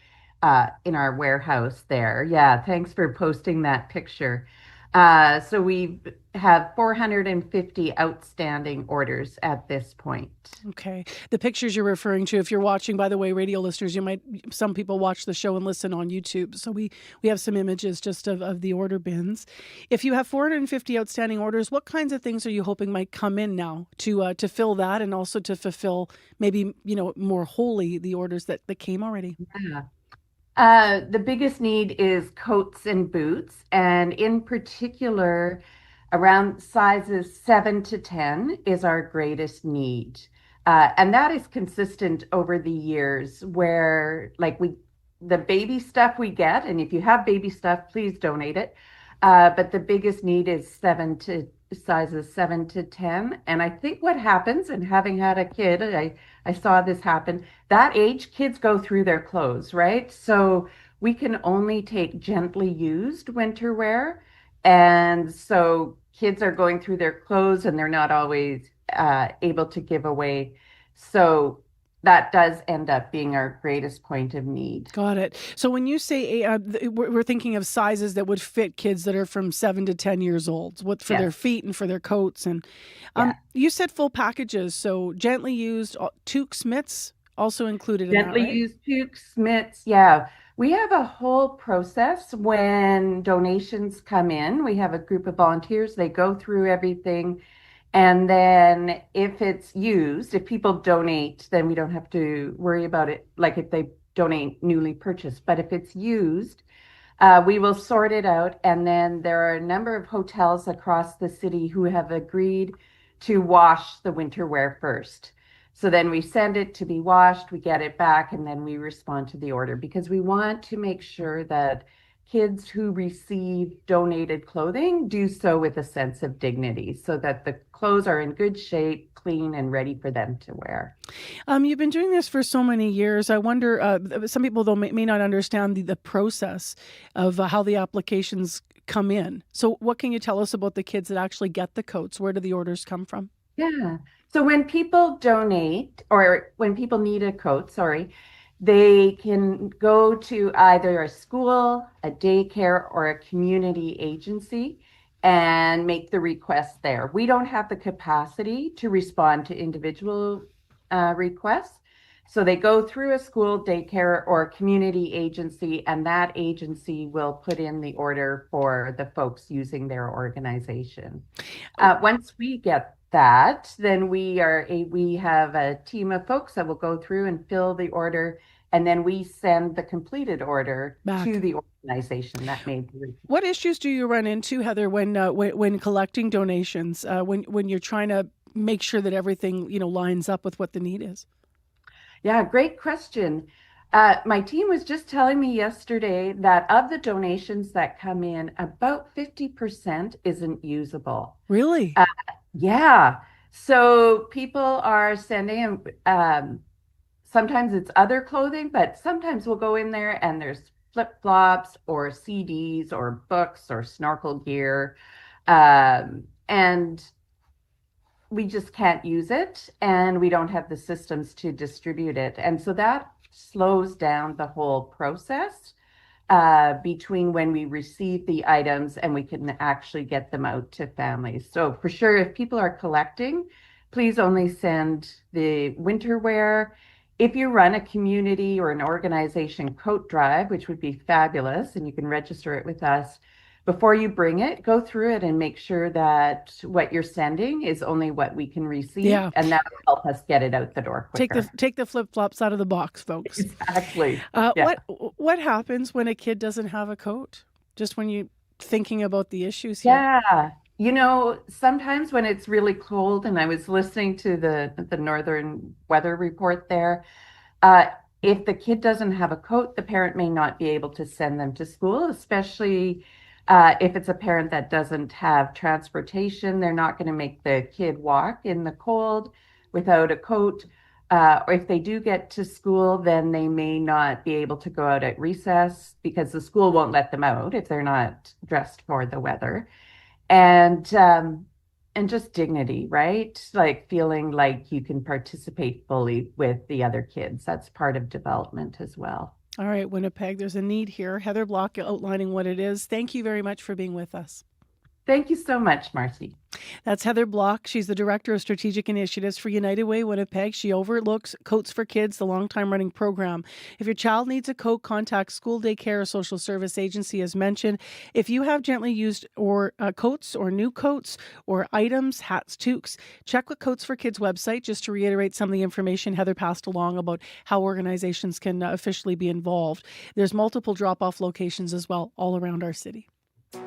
warehouse there. Yeah, thanks for posting that picture. So we have 450 outstanding orders at this point. Okay. The pictures you're referring to, if you're watching, by the way, radio listeners, some people watch the show and listen on YouTube. So we have some images just of the order bins. If you have 450 outstanding orders, what kinds of things are you hoping might come in now to fill that and also to fulfill maybe, more wholly the orders that came already? Yeah. The biggest need is coats and boots, and in particular, around sizes 7 to 10 is our greatest need. And that is consistent over the years where the baby stuff we get, and if you have baby stuff, please donate it. But the biggest need is sizes 7 to 10. And I think what happens, and having had a kid, I saw this happen, that age, kids go through their clothes, right? So we can only take gently used winter wear. And so kids are going through their clothes and they're not always able to give away. So that does end up being our greatest point of need. Got it. So when you say we're thinking of sizes that would fit kids that are from 7 to 10 years old, for their feet and for their coats. And you said full packages. So gently used toques, mitts also included in that, right? Gently used toques, mitts. Yeah. We have a whole process when donations come in. We have a group of volunteers. They go through everything. And then if it's used, if people donate, then we don't have to worry about it, like if they donate newly purchased. But if it's used, we will sort it out. And then there are a number of hotels across the city who have agreed to wash the winter wear first. So then we send it to be washed, we get it back, and then we respond to the order because we want to make sure that kids who receive donated clothing do so with a sense of dignity so that the clothes are in good shape, clean, and ready for them to wear. You've been doing this for so many years. I wonder, some people though may not understand the process of how the applications come in. So what can you tell us about the kids that actually get the coats? Where do the orders come from? Yeah. So when people donate or when people need a coat, they can go to either a school, a daycare, or a community agency and make the request there. We don't have the capacity to respond to individual requests. So they go through a school, daycare, or a community agency, and that agency will put in the order for the folks using their organization. Once we get that, then we have a team of folks that will go through and fill the order, and then we send the completed order back to the organization that made the request. What issues do you run into, Heather, when collecting donations, when you're trying to make sure that everything lines up with what the need is? Yeah, great question. My team was just telling me yesterday that of the donations that come in, about 50% isn't usable. Really? Yeah. So people are sending, sometimes it's other clothing, but sometimes we'll go in there and there's flip-flops or CDs or books or snorkel gear. And we just can't use it and we don't have the systems to distribute it. And so that slows down the whole process between when we receive the items and we can actually get them out to families. So for sure, if people are collecting, please only send the winter wear. If you run a community or an organization coat drive, which would be fabulous, and you can register it with us, before you bring it, go through it and make sure that what you're sending is only what we can receive. Yeah. And that will help us get it out the door quicker. Take the flip-flops out of the box, folks. Exactly. Yeah. What happens when a kid doesn't have a coat? Just when you thinking about the issues here. Yeah. You know, sometimes when it's really cold, and I was listening to the northern weather report there, if the kid doesn't have a coat, the parent may not be able to send them to school, especially if it's a parent that doesn't have transportation. They're not going to make the kid walk in the cold without a coat. Or if they do get to school, then they may not be able to go out at recess because the school won't let them out if they're not dressed for the weather. And just dignity, right? Like feeling like you can participate fully with the other kids. That's part of development as well. All right, Winnipeg, there's a need here. Heather Block outlining what it is. Thank you very much for being with us. Thank you so much, Marcy. That's Heather Block. She's the Director of Strategic Initiatives for United Way Winnipeg. She overlooks Coats for Kids, the long-time running program. If your child needs a coat, contact school, daycare, or social service agency as mentioned. If you have gently used or coats or new coats or items, hats, toques, check with Coats for Kids website just to reiterate some of the information Heather passed along about how organizations can officially be involved. There's multiple drop-off locations as well all around our city.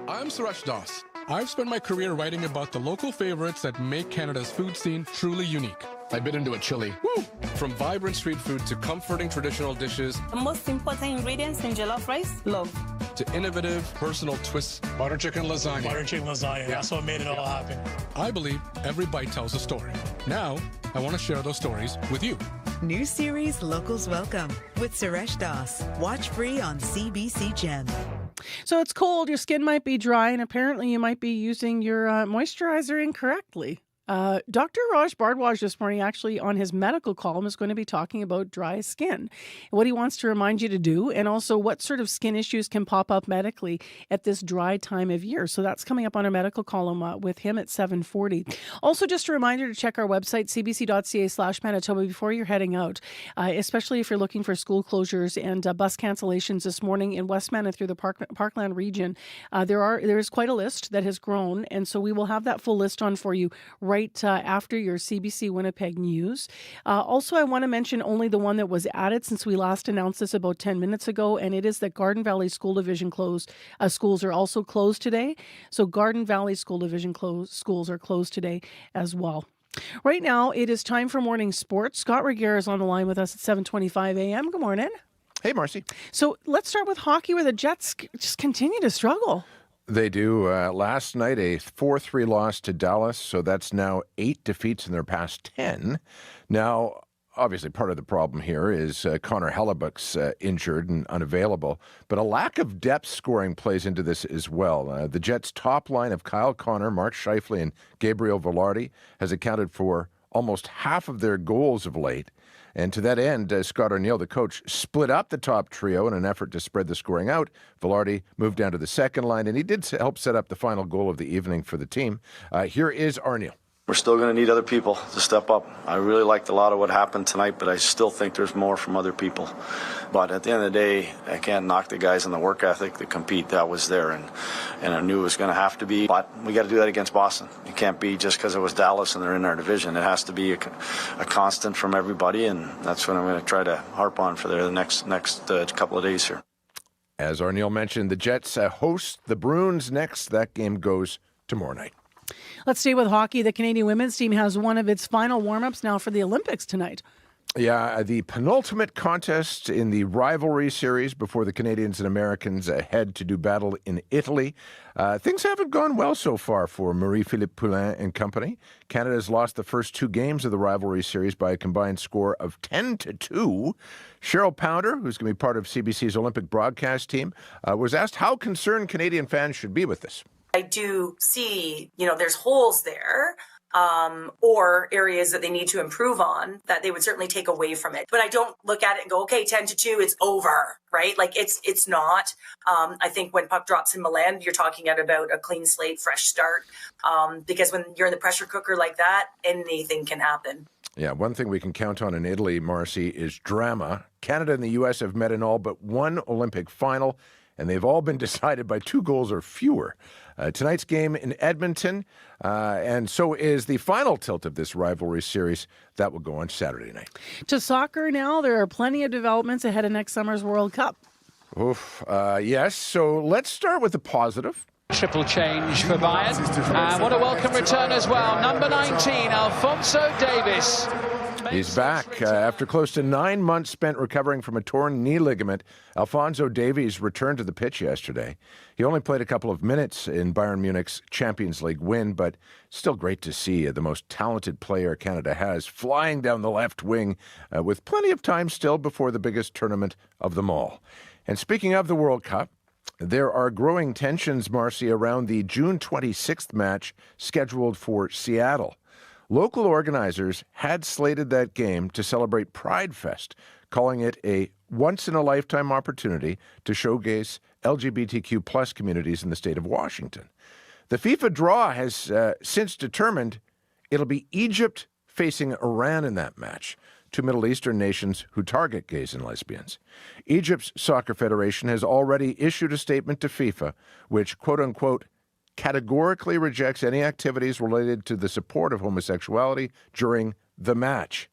I'm Suresh Das. I've spent my career writing about the local favorites that make Canada's food scene truly unique. I bit into it chili. Woo! From vibrant street food to comforting traditional dishes. The most important ingredients in jollof rice, love. To innovative, personal twists. Butter chicken lasagna. Butter chicken lasagna. Yeah. That's what made it all happen. I believe every bite tells a story. Now, I want to share those stories with you. New series Locals Welcome with Suresh Das. Watch free on CBC Gem. So it's cold, your skin might be dry, and apparently you might be using your moisturizer incorrectly. Dr. Raj Bhardwaj this morning, actually on his medical column, is going to be talking about dry skin, what he wants to remind you to do, and also what sort of skin issues can pop up medically at this dry time of year. So that's coming up on our medical column with him at 7:40. Also, just a reminder to check our website, cbc.ca/Manitoba, before you're heading out, especially if you're looking for school closures and bus cancellations this morning in Westman and through the Parkland region. There is quite a list that has grown, and so we will have that full list on for you right after your CBC Winnipeg news. Also, I want to mention only the one that was added since we last announced this about 10 minutes ago, and it is that Garden Valley School Division schools are also closed today. So Garden Valley School Division schools are closed today as well. Right now, it is time for morning sports. Scott Reguera is on the line with us at 7:25 a.m. Good morning. Hey, Marcy. So let's start with hockey, where the Jets just continue to struggle. They do. Last night, a 4-3 loss to Dallas, so that's now 8 defeats in their past 10. Now, obviously, part of the problem here is Connor Hellebuck's injured and unavailable, but a lack of depth scoring plays into this as well. The Jets' top line of Kyle Connor, Mark Scheifele, and Gabriel Velarde has accounted for almost half of their goals of late. And to that end, Scott Arniel, the coach, split up the top trio in an effort to spread the scoring out. Velarde moved down to the second line, and he did help set up the final goal of the evening for the team. Here is Arniel. We're still going to need other people to step up. I really liked a lot of what happened tonight, but I still think there's more from other people. But at the end of the day, I can't knock the guys on the work ethic to compete. That was there, and I knew it was going to have to be. But we got to do that against Boston. It can't be just because it was Dallas and they're in our division. It has to be a constant from everybody, and that's what I'm going to try to harp on for the next couple of days here. As Arniel mentioned, the Jets host the Bruins next. That game goes tomorrow night. Let's stay with hockey. The Canadian women's team has one of its final warm-ups now for the Olympics tonight. Yeah, the penultimate contest in the rivalry series before the Canadians and Americans head to do battle in Italy. Things haven't gone well so far for Marie-Philippe Poulin and company. Canada's lost the first 2 games of the rivalry series by a combined score of 10-2. Cheryl Pounder, who's going to be part of CBC's Olympic broadcast team, was asked how concerned Canadian fans should be with this. I do see, there's holes there or areas that they need to improve on that they would certainly take away from it. But I don't look at it and go, okay, 10-2, it's over, right? Like it's not. I think when puck drops in Milan, you're talking about a clean slate, fresh start, because when you're in the pressure cooker like that, anything can happen. Yeah, one thing we can count on in Italy, Marcy, is drama. Canada and the U.S. have met in all but one Olympic final, and they've all been decided by 2 goals or fewer. Tonight's game in Edmonton, and so is the final tilt of this rivalry series. That will go on Saturday night. To soccer now, there are plenty of developments ahead of next summer's World Cup. Yes, so let's start with the positive. Triple change for Bayern. And what a welcome return as well. Number 19, Alphonso Davies. He's back. After close to 9 months spent recovering from a torn knee ligament, Alphonso Davies returned to the pitch yesterday. He only played a couple of minutes in Bayern Munich's Champions League win, but still great to see the most talented player Canada has flying down the left wing with plenty of time still before the biggest tournament of them all. And speaking of the World Cup, there are growing tensions, Marcy, around the June 26th match scheduled for Seattle. Local organizers had slated that game to celebrate Pride Fest, calling it a once-in-a-lifetime opportunity to showcase LGBTQ plus communities in the state of Washington. The FIFA draw has since determined it'll be Egypt facing Iran in that match, 2 Middle Eastern nations who target gays and lesbians. Egypt's soccer federation has already issued a statement to FIFA, which, quote-unquote, categorically rejects any activities related to the support of homosexuality during the match.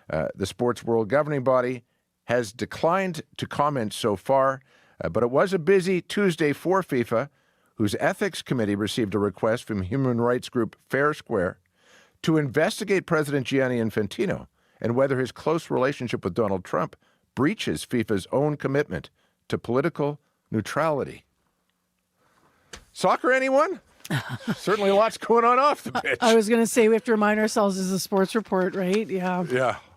The sport's world governing body has declined to comment so far, but it was a busy Tuesday for FIFA, whose ethics committee received a request from human rights group Fair Square to investigate President Gianni Infantino and whether his close relationship with Donald Trump breaches FIFA's own commitment to political neutrality. Soccer, anyone? Certainly lots going on off the pitch. I was going to say we have to remind ourselves it's a sports report, right? Yeah.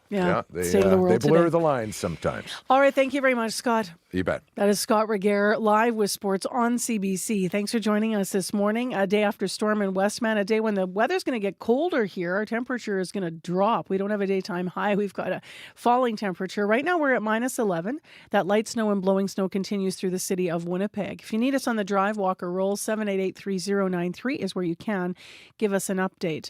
Yeah. State of the world they blur today. the lines sometimes. All right. Thank you very much, Scott. You bet. That is Scott Regehr, live with sports on CBC. Thanks for joining us this morning. A day after storm in Westman, a day when the weather's going to get colder here. Our temperature is going to drop. We don't have a daytime high. We've got a falling temperature. Right now we're at -11. That light snow and blowing snow continues through the city of Winnipeg. If you need us on the drive, walk or roll, 788-3093 is where you can give us an update.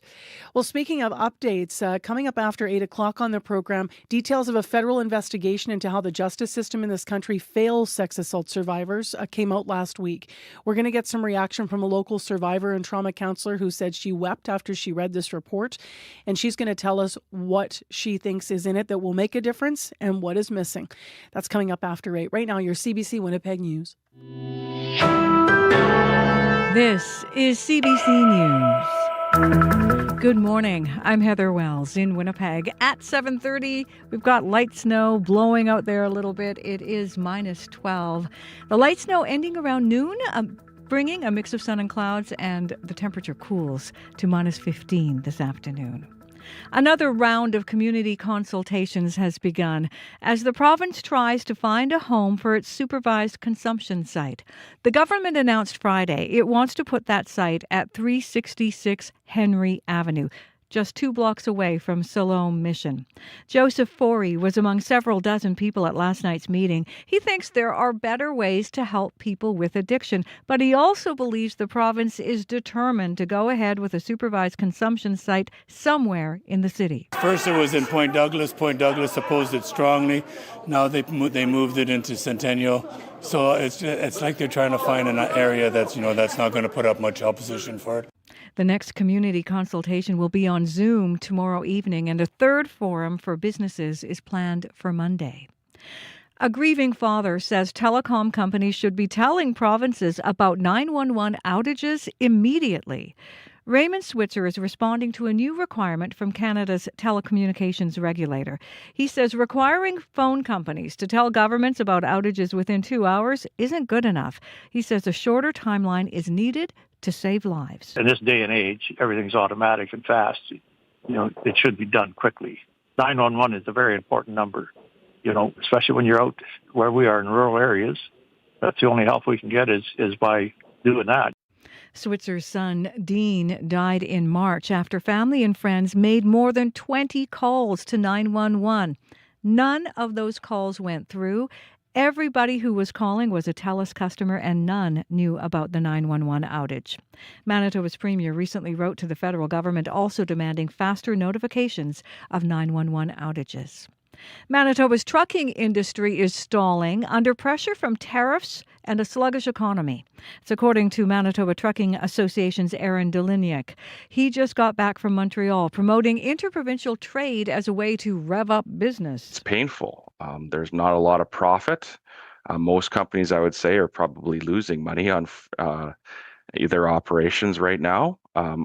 Well, speaking of updates, coming up after 8 o'clock on the program, details of a federal investigation into how the justice system in this country fails sex assault survivors came out last week. We're going to get some reaction from a local survivor and trauma counselor who said she wept after she read this report, and she's going to tell us what she thinks is in it that will make a difference and what is missing. That's coming up after 8. Right now, your CBC Winnipeg News. This is CBC News. Good morning. I'm Heather Wells in Winnipeg. At 7:30, we've got light snow blowing out there a little bit. It is -12. The light snow ending around noon, bringing a mix of sun and clouds, and the temperature cools to -15 this afternoon. Another round of community consultations has begun as the province tries to find a home for its supervised consumption site. The government announced Friday it wants to put that site at 366 Henry Avenue, just 2 blocks away from Siloam Mission. Joseph Forey was among several dozen people at last night's meeting. He thinks there are better ways to help people with addiction, but he also believes the province is determined to go ahead with a supervised consumption site somewhere in the city. First it was in Point Douglas. Point Douglas opposed it strongly. Now they moved it into Centennial. So it's like they're trying to find an area that's not going to put up much opposition for it. The next community consultation will be on Zoom tomorrow evening, and a third forum for businesses is planned for Monday. A grieving father says telecom companies should be telling provinces about 911 outages immediately. Raymond Switzer is responding to a new requirement from Canada's telecommunications regulator. He says requiring phone companies to tell governments about outages within 2 hours isn't good enough. He says a shorter timeline is needed to save lives. In this day and age, everything's automatic and fast. It should be done quickly. 911 is a very important number, especially when you're out where we are in rural areas. That's the only help we can get is by doing that. Switzer's son, Dean, died in March after family and friends made more than 20 calls to 911. None of those calls went through. Everybody who was calling was a TELUS customer, and none knew about the 911 outage. Manitoba's premier recently wrote to the federal government also demanding faster notifications of 911 outages. Manitoba's trucking industry is stalling under pressure from tariffs and a sluggish economy. It's according to Manitoba Trucking Association's Aaron Deliniak. He just got back from Montreal, promoting interprovincial trade as a way to rev up business. It's painful. There's not a lot of profit. Most companies, I would say, are probably losing money on either operations right now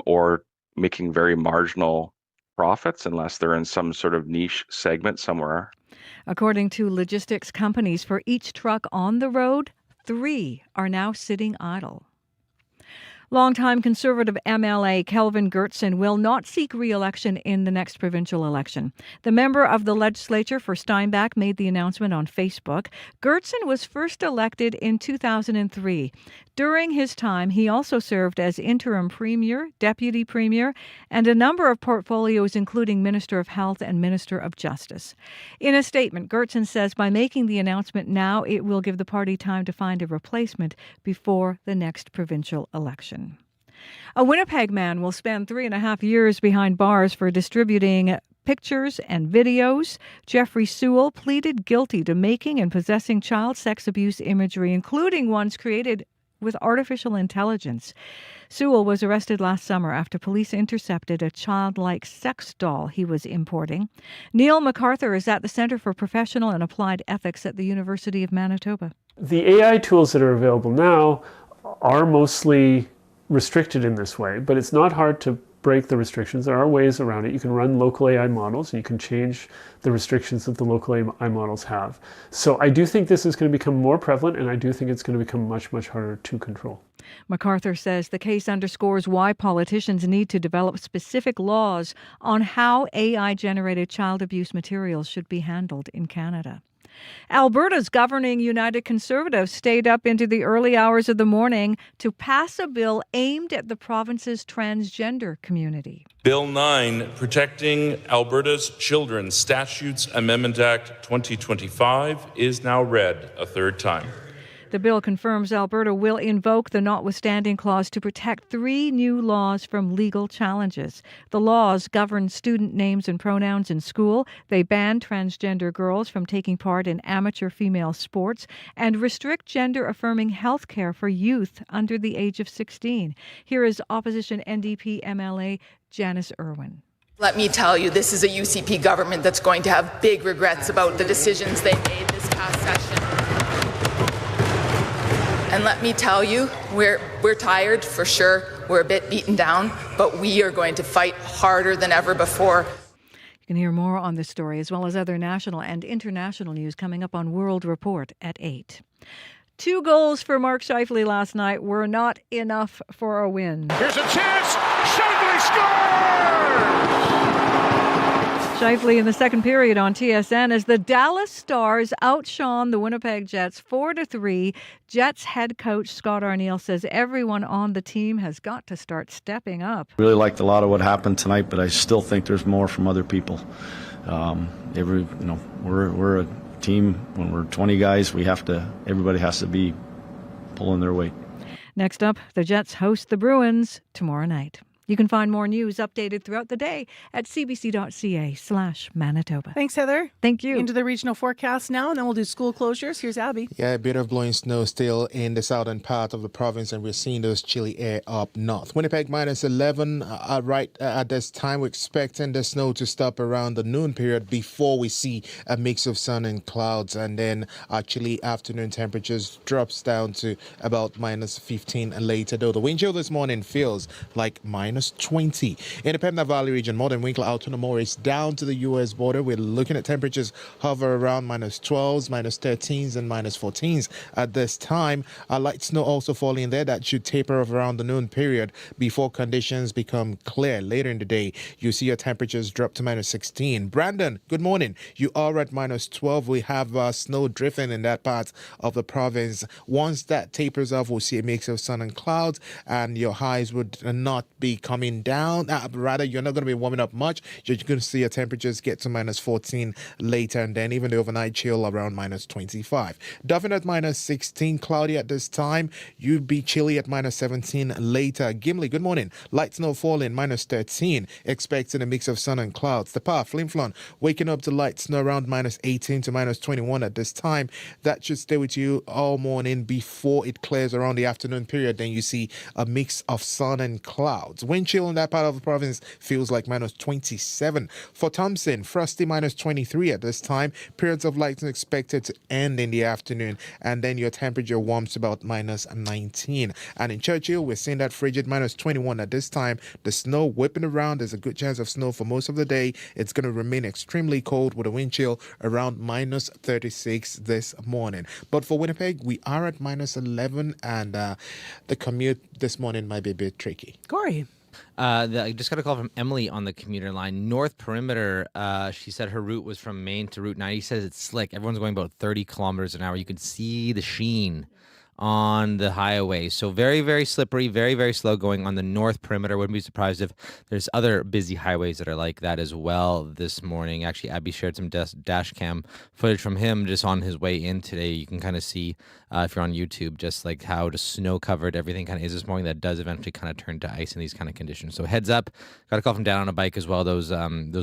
or making very marginal profits unless they're in some sort of niche segment somewhere. According to logistics companies, for each truck on the road, 3 are now sitting idle. Longtime Conservative MLA Kelvin Gertsen will not seek re-election in the next provincial election. The member of the legislature for Steinbach made the announcement on Facebook. Gertsen was first elected in 2003. During his time, he also served as interim premier, deputy premier, and a number of portfolios including Minister of Health and Minister of Justice. In a statement, Gertsen says by making the announcement now, it will give the party time to find a replacement before the next provincial election. A Winnipeg man will spend 3.5 years behind bars for distributing pictures and videos. Jeffrey Sewell pleaded guilty to making and possessing child sex abuse imagery, including ones created with artificial intelligence. Sewell was arrested last summer after police intercepted a childlike sex doll he was importing. Neil MacArthur is at the Centre for Professional and Applied Ethics at the University of Manitoba. The AI tools that are available now are mostly restricted in this way, but it's not hard to break the restrictions. There are ways around it. You can run local AI models and you can change the restrictions that the local AI models have. So I do think this is going to become more prevalent, and I do think it's going to become much, much harder to control. MacArthur says the case underscores why politicians need to develop specific laws on how AI-generated child abuse materials should be handled in Canada. Alberta's governing United Conservatives stayed up into the early hours of the morning to pass a bill aimed at the province's transgender community. Bill 9, Protecting Alberta's Children Statutes Amendment Act 2025, is now read a third time. The bill confirms Alberta will invoke the notwithstanding clause to protect 3 new laws from legal challenges. The laws govern student names and pronouns in school. They ban transgender girls from taking part in amateur female sports and restrict gender-affirming health care for youth under the age of 16. Here is opposition NDP MLA Janice Irwin. Let me tell you, this is a UCP government that's going to have big regrets about the decisions they made this past session. And let me tell you, we're tired for sure. We're a bit beaten down, but we are going to fight harder than ever before. You can hear more on this story as well as other national and international news coming up on World Report at 8. 2 goals for Mark Scheifele last night were not enough for a win. Here's a chance. Scheifele scores! Scheifele in the second period on TSN as the Dallas Stars outshone the Winnipeg Jets 4-3. Jets head coach Scott Arniel says everyone on the team has got to start stepping up. Really liked a lot of what happened tonight, but I still think there's more from other people. We're a team. When we're 20 guys, everybody has to be pulling their weight. Next up, the Jets host the Bruins tomorrow night. You can find more news updated throughout the day at cbc.ca/Manitoba. Thanks, Heather. Thank you. Into the regional forecast now, and then we'll do school closures. Here's Abby. Yeah, a bit of blowing snow still in the southern part of the province, and we're seeing those chilly air up north. Winnipeg -11 right at this time. We're expecting the snow to stop around the noon period before we see a mix of sun and clouds, and then our chilly afternoon temperatures drops down to about -15 later, though the wind chill this morning feels like -20. In the Pembina Valley region, Modern Winkle out to the Morris down to the U.S. border. We're looking at temperatures hover around -12s, -13s, and -14s at this time. Light snow also falling there. That should taper off around the noon period before conditions become clear later in the day. You see your temperatures drop to -16. Brandon, good morning. You are at -12. We have snow drifting in that part of the province. Once that tapers off, we'll see a mix of sun and clouds, and your highs would not be coming down. Rather, you're not going to be warming up much. You're going to see your temperatures get to minus 14 later, and then even the overnight chill around minus 25. Duffin at minus 16, cloudy at this time. You'd be chilly at minus 17 later. Gimli, good morning. Light snow falling, minus 13. Expecting a mix of sun and clouds. The Path, Flimflon, waking up to light snow around minus 18 to minus 21 at this time. That should stay with you all morning before it clears around the afternoon period. Then you see a mix of sun and clouds. Wind chill in that part of the province feels like minus 27. For Thompson, frosty minus 23 at this time. Periods of light expected to end in the afternoon, and then your temperature warms to about minus 19. And in Churchill, we're seeing that frigid minus 21 at this time. The snow whipping around. There's a good chance of snow for most of the day. It's going to remain extremely cold with a wind chill around minus 36 this morning. But for Winnipeg, we are at minus 11, and the commute this morning might be a bit tricky. Corey. I just got a call from Emily on the commuter line. North Perimeter, she said her route was from Maine to Route 90. She says it's slick. Everyone's going about 30 kilometers an hour. You could see the sheen on the highway. So very, very slippery, very, very slow going on the North Perimeter. Wouldn't be surprised if there's other busy highways that are like that as well this morning. Actually, Abby shared some dash cam footage from him just on his way in today. You can kind of see, if you're on YouTube, just like how the snow-covered everything kind of is this morning. That does eventually kind of turn to ice in these kind of conditions. So heads up. Got a call from Dan on a bike as well. Those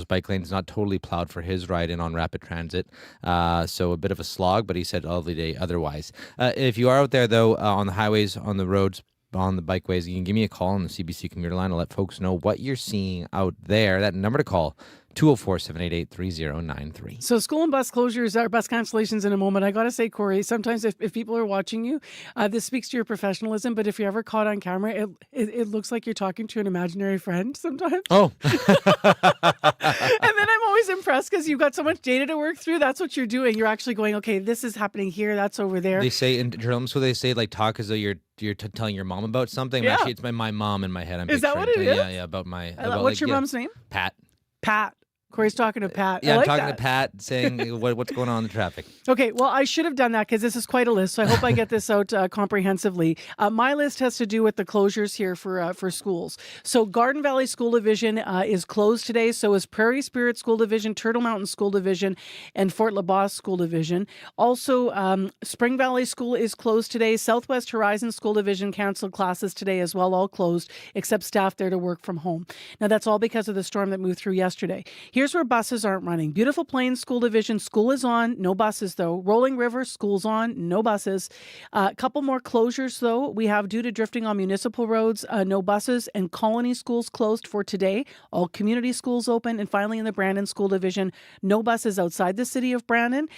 bike lanes not totally plowed for his ride in on rapid transit. So a bit of a slog, but he said lovely day otherwise. If you are out there, though, on the highways, on the roads, on the bikeways, you can give me a call on the CBC commuter line. I'll let folks know what you're seeing out there. That number to call, 204-788-3093. So school and bus closures or bus cancellations in a moment. I got to say, Corey, sometimes if people are watching you, this speaks to your professionalism. But if you're ever caught on camera, it looks like you're talking to an imaginary friend sometimes. Oh. And then I'm always impressed because you've got so much data to work through. That's what you're doing. You're actually going, okay, this is happening here. That's over there. They say in journalism, so they say like talk as though you're telling your mom about something. Yeah. Actually, it's my mom in my head. Is that what it is? Yeah, about my. What's your mom's name? Pat. Pat. Corey's talking to Pat. Yeah, I'm talking to Pat, saying what's going on in the traffic. Okay, well, I should have done that because this is quite a list, so I hope I get this out comprehensively. My list has to do with the closures here for schools. So Garden Valley School Division is closed today, so is Prairie Spirit School Division, Turtle Mountain School Division, and Fort LaBosse School Division. Also, Spring Valley School is closed today. Southwest Horizon School Division canceled classes today as well, all closed, except staff there to work from home. Now, that's all because of the storm that moved through yesterday. Here's where buses aren't running. Beautiful Plains School Division, school is on, no buses though. Rolling River, school's on, no buses. A couple more closures though. We have due to drifting on municipal roads, no buses, and Colony schools closed for today. All community schools open. And finally in the Brandon School Division, no buses outside the city of Brandon.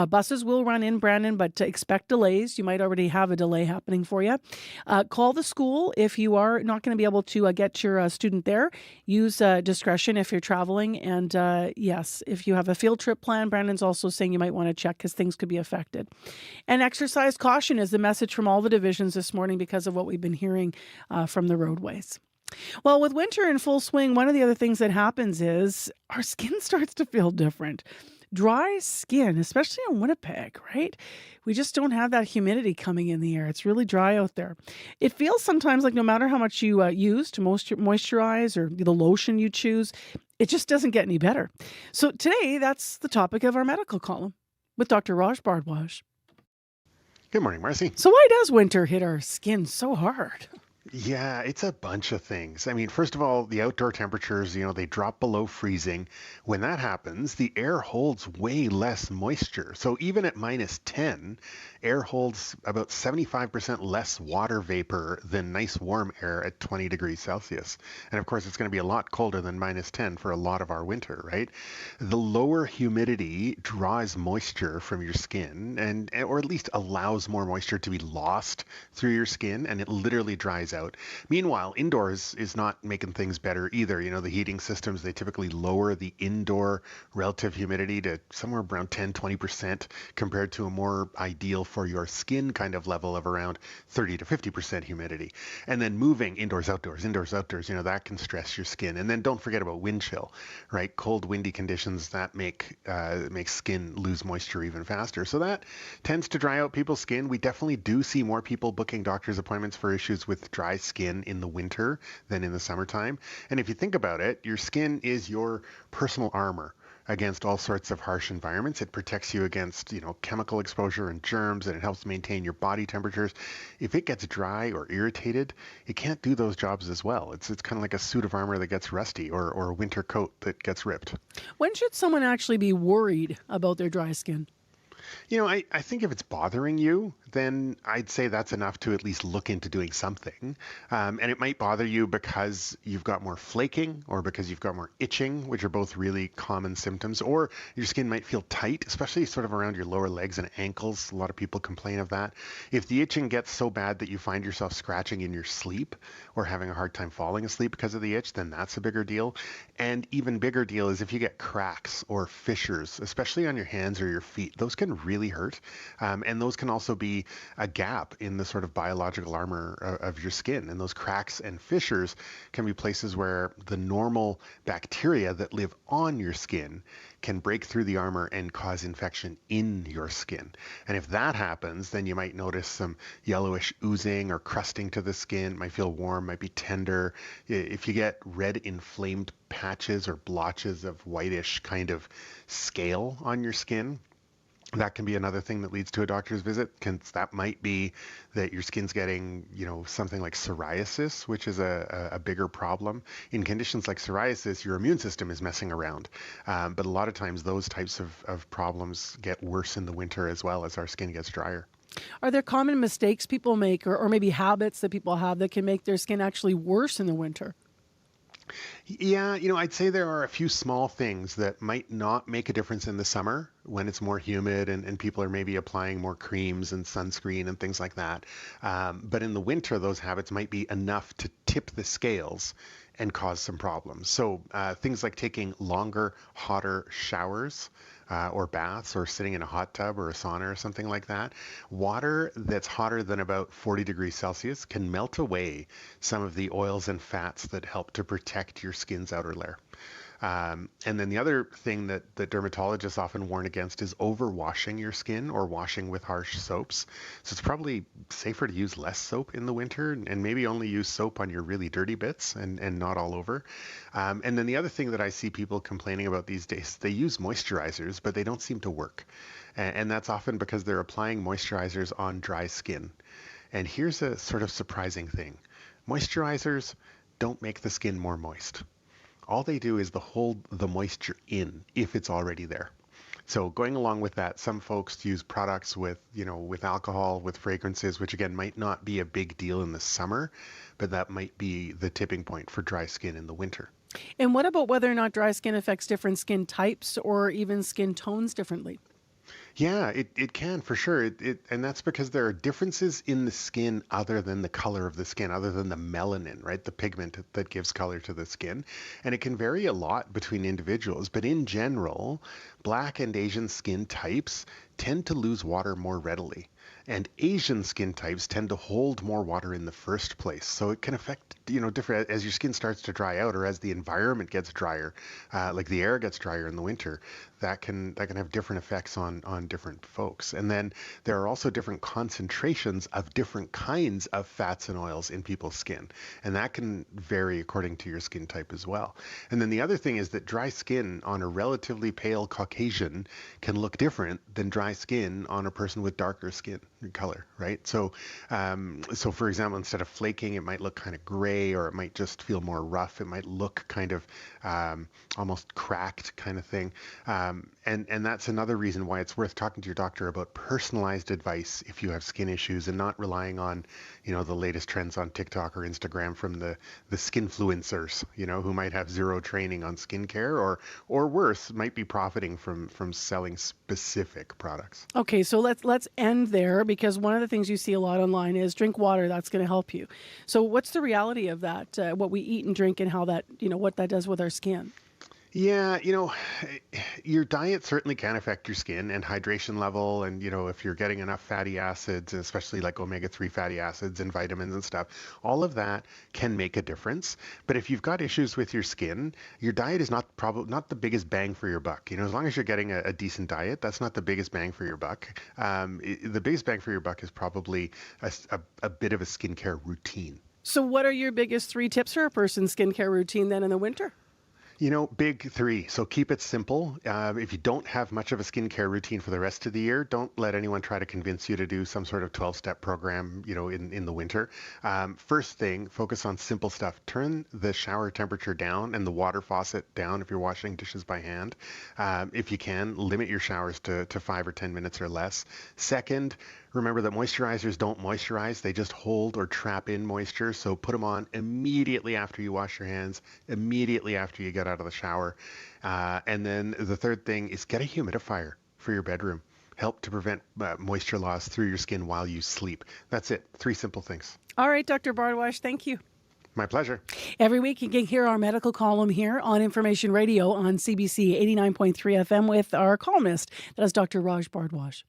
Buses will run in Brandon, but expect delays. You might already have a delay happening for you. Call the school if you are not going to be able to get your student there. Use discretion if you're traveling. And yes, if you have a field trip plan, Brandon's also saying you might want to check because things could be affected. And exercise caution is the message from all the divisions this morning because of what we've been hearing from the roadways. Well, with winter in full swing, one of the other things that happens is our skin starts to feel different. Dry skin, especially in Winnipeg, right? We just don't have that humidity coming in the air. It's really dry out there. It feels sometimes like no matter how much you use to moisturize or the lotion you choose, it just doesn't get any better. So today, that's the topic of our medical column with Dr. Raj Bhardwaj. Good morning, Marcy. So why does winter hit our skin so hard? Yeah, it's a bunch of things. I mean, first of all, the outdoor temperatures, they drop below freezing. When that happens, the air holds way less moisture. So even at minus 10, air holds about 75% less water vapor than nice warm air at 20 degrees Celsius. And of course, it's going to be a lot colder than minus 10 for a lot of our winter, right? The lower humidity draws moisture from your skin or at least allows more moisture to be lost through your skin, and it literally dries out. Meanwhile, indoors is not making things better either. The heating systems, they typically lower the indoor relative humidity to somewhere around 10-20% compared to a more ideal for your skin kind of level of around 30 to 50% humidity. And then moving indoors, outdoors, that can stress your skin. And then don't forget about wind chill, right? Cold, windy conditions that make skin lose moisture even faster. So that tends to dry out people's skin. We definitely do see more people booking doctor's appointments for issues with dry dry skin in the winter than in the summertime. And if you think about it, your skin is your personal armor against all sorts of harsh environments. It protects you against, chemical exposure and germs, and it helps maintain your body temperatures. If it gets dry or irritated, it can't do those jobs as well. It's kind of like a suit of armor that gets rusty, or a winter coat that gets ripped. When should someone actually be worried about their dry skin? I think if it's bothering you, then I'd say that's enough to at least look into doing something. And it might bother you because you've got more flaking, or because you've got more itching, which are both really common symptoms, or your skin might feel tight, especially sort of around your lower legs and ankles. A lot of people complain of that. If the itching gets so bad that you find yourself scratching in your sleep or having a hard time falling asleep because of the itch, then that's a bigger deal. And even bigger deal is if you get cracks or fissures, especially on your hands or your feet. Those can really hurt. And those can also be a gap in the sort of biological armor of your skin. And those cracks and fissures can be places where the normal bacteria that live on your skin can break through the armor and cause infection in your skin. And if that happens, then you might notice some yellowish oozing or crusting to the skin. It might feel warm, might be tender. If you get red inflamed patches or blotches of whitish kind of scale on your skin, that can be another thing that leads to a doctor's visit. That might be that your skin's getting, something like psoriasis, which is a bigger problem. In conditions like psoriasis, your immune system is messing around. But a lot of times those types of problems get worse in the winter as well as our skin gets drier. Are there common mistakes people make, or maybe habits that people have that can make their skin actually worse in the winter? Yeah, I'd say there are a few small things that might not make a difference in the summer when it's more humid and people are maybe applying more creams and sunscreen and things like that. But in the winter, those habits might be enough to tip the scales and cause some problems. So things like taking longer, hotter showers, or baths, or sitting in a hot tub or a sauna or something like that. Water that's hotter than about 40 degrees Celsius can melt away some of the oils and fats that help to protect your skin's outer layer. And then the other thing that dermatologists often warn against is overwashing your skin or washing with harsh soaps. So it's probably safer to use less soap in the winter and maybe only use soap on your really dirty bits and not all over. And then the other thing that I see people complaining about these days, they use moisturizers, but they don't seem to work. And that's often because they're applying moisturizers on dry skin. And here's a sort of surprising thing. Moisturizers don't make the skin more moist. All they do is hold the moisture in if it's already there. So going along with that, some folks use products with alcohol, with fragrances, which again might not be a big deal in the summer, but that might be the tipping point for dry skin in the winter. And what about whether or not dry skin affects different skin types or even skin tones differently? Yeah, it can for sure. And that's because there are differences in the skin other than the color of the skin, other than the melanin, right? The pigment that gives color to the skin. And it can vary a lot between individuals. But in general, Black and Asian skin types tend to lose water more readily. And Asian skin types tend to hold more water in the first place. So it can affect, different as your skin starts to dry out or as the environment gets drier, like the air gets drier in the winter, that can have different effects on different folks. And then there are also different concentrations of different kinds of fats and oils in people's skin. And that can vary according to your skin type as well. And then the other thing is that dry skin on a relatively pale Caucasian can look different than dry skin on a person with darker skin color, right? So for example, instead of flaking, it might look kind of gray, or it might just feel more rough. It might look kind of almost cracked kind of thing. And that's another reason why it's worth talking to your doctor about personalized advice if you have skin issues, and not relying on, the latest trends on TikTok or Instagram from the skinfluencers, who might have zero training on skincare, or worse, might be profiting from selling specific products. Okay, so let's end there, because one of the things you see a lot online is drink water. That's going to help you. So what's the reality of that? What we eat and drink, and how that, what that does with our skin? Yeah, your diet certainly can affect your skin and hydration level. And, if you're getting enough fatty acids, especially like omega-3 fatty acids and vitamins and stuff, all of that can make a difference. But if you've got issues with your skin, your diet is not the biggest bang for your buck. As long as you're getting a decent diet, that's not the biggest bang for your buck. The biggest bang for your buck is probably a bit of a skincare routine. So what are your biggest 3 tips for a person's skincare routine then in the winter? Big 3. So keep it simple. If you don't have much of a skincare routine for the rest of the year, don't let anyone try to convince you to do some sort of 12-step program, in the winter. First thing, focus on simple stuff. Turn the shower temperature down and the water faucet down if you're washing dishes by hand. If you can, limit your showers to 5 or 10 minutes or less. Second, remember that moisturizers don't moisturize. They just hold or trap in moisture. So put them on immediately after you wash your hands, immediately after you get out of the shower. And then the third thing is get a humidifier for your bedroom. Help to prevent moisture loss through your skin while you sleep. That's it. 3 simple things. All right, Dr. Bardwash, thank you. My pleasure. Every week you can hear our medical column here on Information Radio on CBC 89.3 FM with our columnist. That is Dr. Raj Bardwash.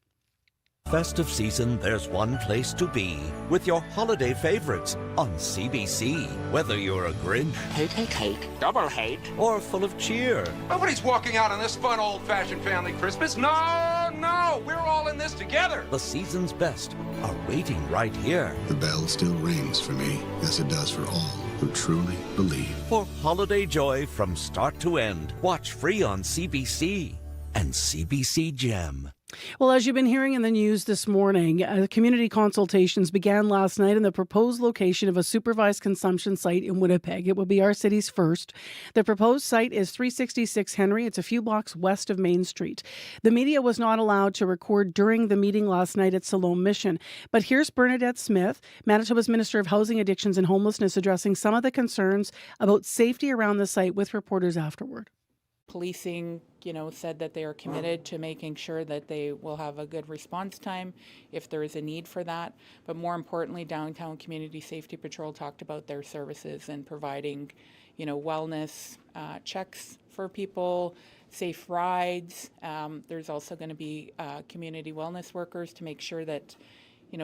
Festive season, there's one place to be with your holiday favorites on CBC. Whether you're a Grinch, hate, double hate, or full of cheer. Nobody's walking out on this fun old-fashioned family Christmas. No, we're all in this together. The season's best are waiting right here. The bell still rings for me, as it does for all who truly believe. For holiday joy from start to end, watch free on CBC and CBC Gem. Well, as you've been hearing in the news this morning, community consultations began last night in the proposed location of a supervised consumption site in Winnipeg. It will be our city's first. The proposed site is 366 Henry. It's a few blocks west of Main Street. The media was not allowed to record during the meeting last night at Siloam Mission. But here's Bernadette Smith, Manitoba's Minister of Housing, Addictions and Homelessness, addressing some of the concerns about safety around the site with reporters afterward. Policing, said that they are committed to making sure that they will have a good response time if there is a need for that. But more importantly, Downtown Community Safety Patrol talked about their services and providing, wellness checks for people, safe rides. There's also going to be community wellness workers to make sure that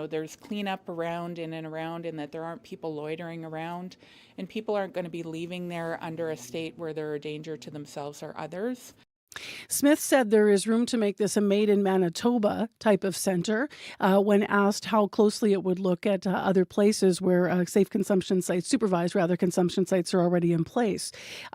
there's cleanup around and that there aren't people loitering around, and people aren't going to be leaving there under a state where they're a danger to themselves or others. Smith said there is room to make this a made in Manitoba type of centre when asked how closely it would look at other places where safe consumption sites, supervised consumption sites are already in place.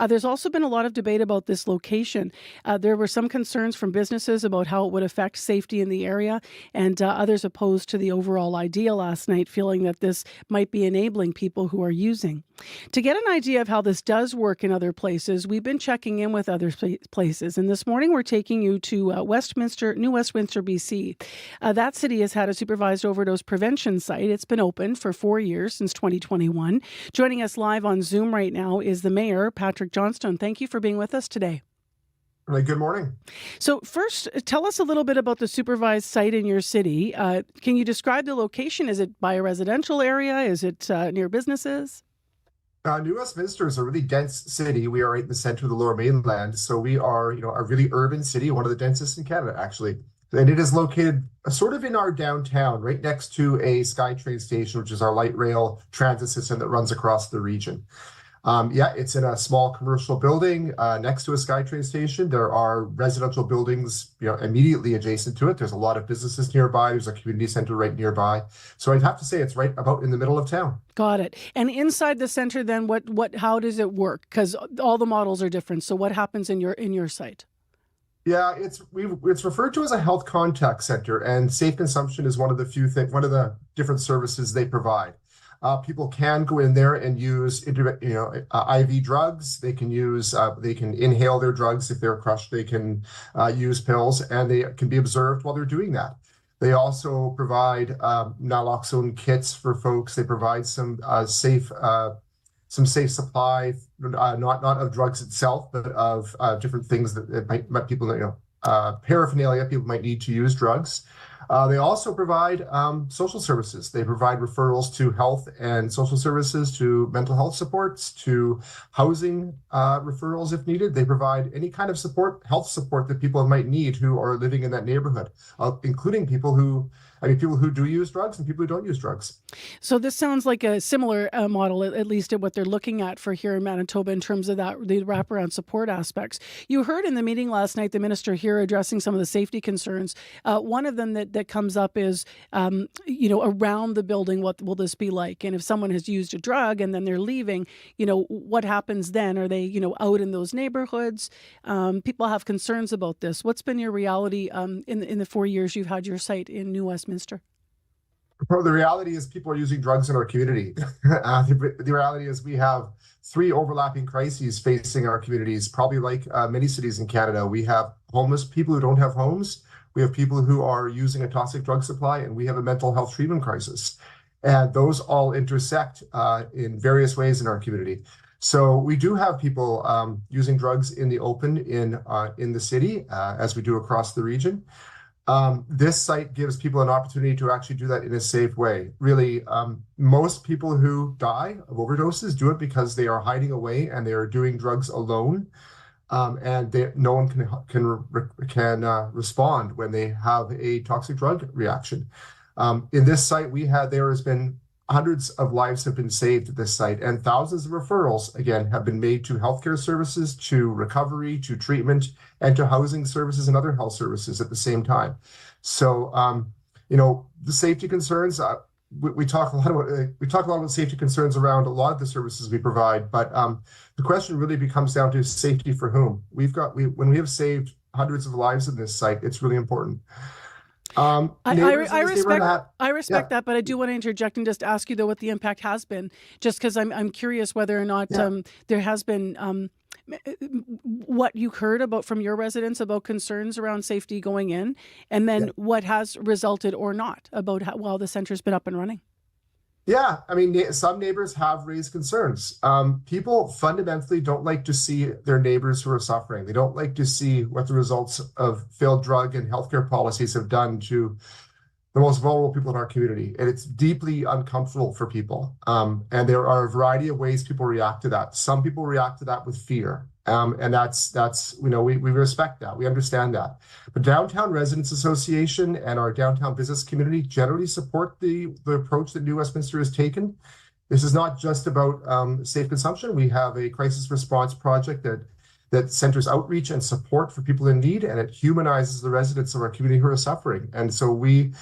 There's also been a lot of debate about this location. There were some concerns from businesses about how it would affect safety in the area, and others opposed to the overall idea last night, feeling that this might be enabling people who are using. To get an idea of how this does work in other places, we've been checking in with other places, and this morning we're taking you to New Westminster, BC. That city has had a supervised overdose prevention site. It's been open for 4 years, since 2021. Joining us live on Zoom right now is the mayor, Patrick Johnstone. Thank you for being with us today. Good morning. So first, tell us a little bit about the supervised site in your city. Can you describe the location? Is it by a residential area? Is it near businesses? New Westminster is a really dense city. We are right in the center of the Lower Mainland, so we are, a really urban city, one of the densest in Canada, actually. And it is located sort of in our downtown, right next to a SkyTrain station, which is our light rail transit system that runs across the region. It's in a small commercial building next to a SkyTrain station. There are residential buildings, immediately adjacent to it. There's a lot of businesses nearby. There's a community center right nearby. So I'd have to say it's right about in the middle of town. Got it. And inside the center, then, how does it work? Because all the models are different. So what happens in your site? Yeah, it's referred to as a health contact center, and safe consumption is one of the different services they provide. People can go in there and use, IV drugs. They can inhale their drugs if they're crushed. They can use pills, and they can be observed while they're doing that. They also provide naloxone kits for folks. They provide some safe supply, not of drugs itself, but of different things that might people paraphernalia people might need to use drugs. They also provide social services. They provide referrals to health and social services, to mental health supports, to housing referrals if needed. They provide any kind of support, health support that people might need who are living in that neighborhood, including people who do use drugs and people who don't use drugs. So this sounds like a similar model, at least at what they're looking at for here in Manitoba in terms of the wraparound support aspects. You heard in the meeting last night the minister here addressing some of the safety concerns. One of them that that comes up is, around the building, what will this be like? And if someone has used a drug and then they're leaving, what happens then? Are they, out in those neighborhoods? People have concerns about this. What's been your reality in the 4 years you've had your site in New Westminster? Well, the reality is people are using drugs in our community. The reality is we have 3 overlapping crises facing our communities, probably like many cities in Canada. We have homeless people who don't have homes. We have people who are using a toxic drug supply, and we have a mental health treatment crisis. And those all intersect in various ways in our community. So we do have people using drugs in the open in the city, as we do across the region. This site gives people an opportunity to actually do that in a safe way. Really, most people who die of overdoses do it because they are hiding away and they are doing drugs alone, and no one can respond when they have a toxic drug reaction. In this site, there has been hundreds of lives have been saved at this site, and thousands of referrals, again, have been made to healthcare services, to recovery, to treatment, and to housing services and other health services at the same time. So, the safety concerns, we talk a lot about safety concerns around a lot of the services we provide, but the question really becomes down to safety for whom. When we have saved hundreds of lives in this site, it's really important. I respect that, but I do want to interject and just ask you though what the impact has been, just because I'm curious whether or not there has been what you heard about from your residents about concerns around safety going in, and then what has resulted or not about while the center's been up and running. Yeah, I mean, some neighbors have raised concerns. People fundamentally don't like to see their neighbors who are suffering. They don't like to see what the results of failed drug and healthcare policies have done to the most vulnerable people in our community. And it's deeply uncomfortable for people. And there are a variety of ways people react to that. Some people react to that with fear. And that's we respect that. We understand that. But Downtown Residents Association and our downtown business community generally support the approach that New Westminster has taken. This is not just about safe consumption. We have a crisis response project that centers outreach and support for people in need, and it humanizes the residents of our community who are suffering. And so we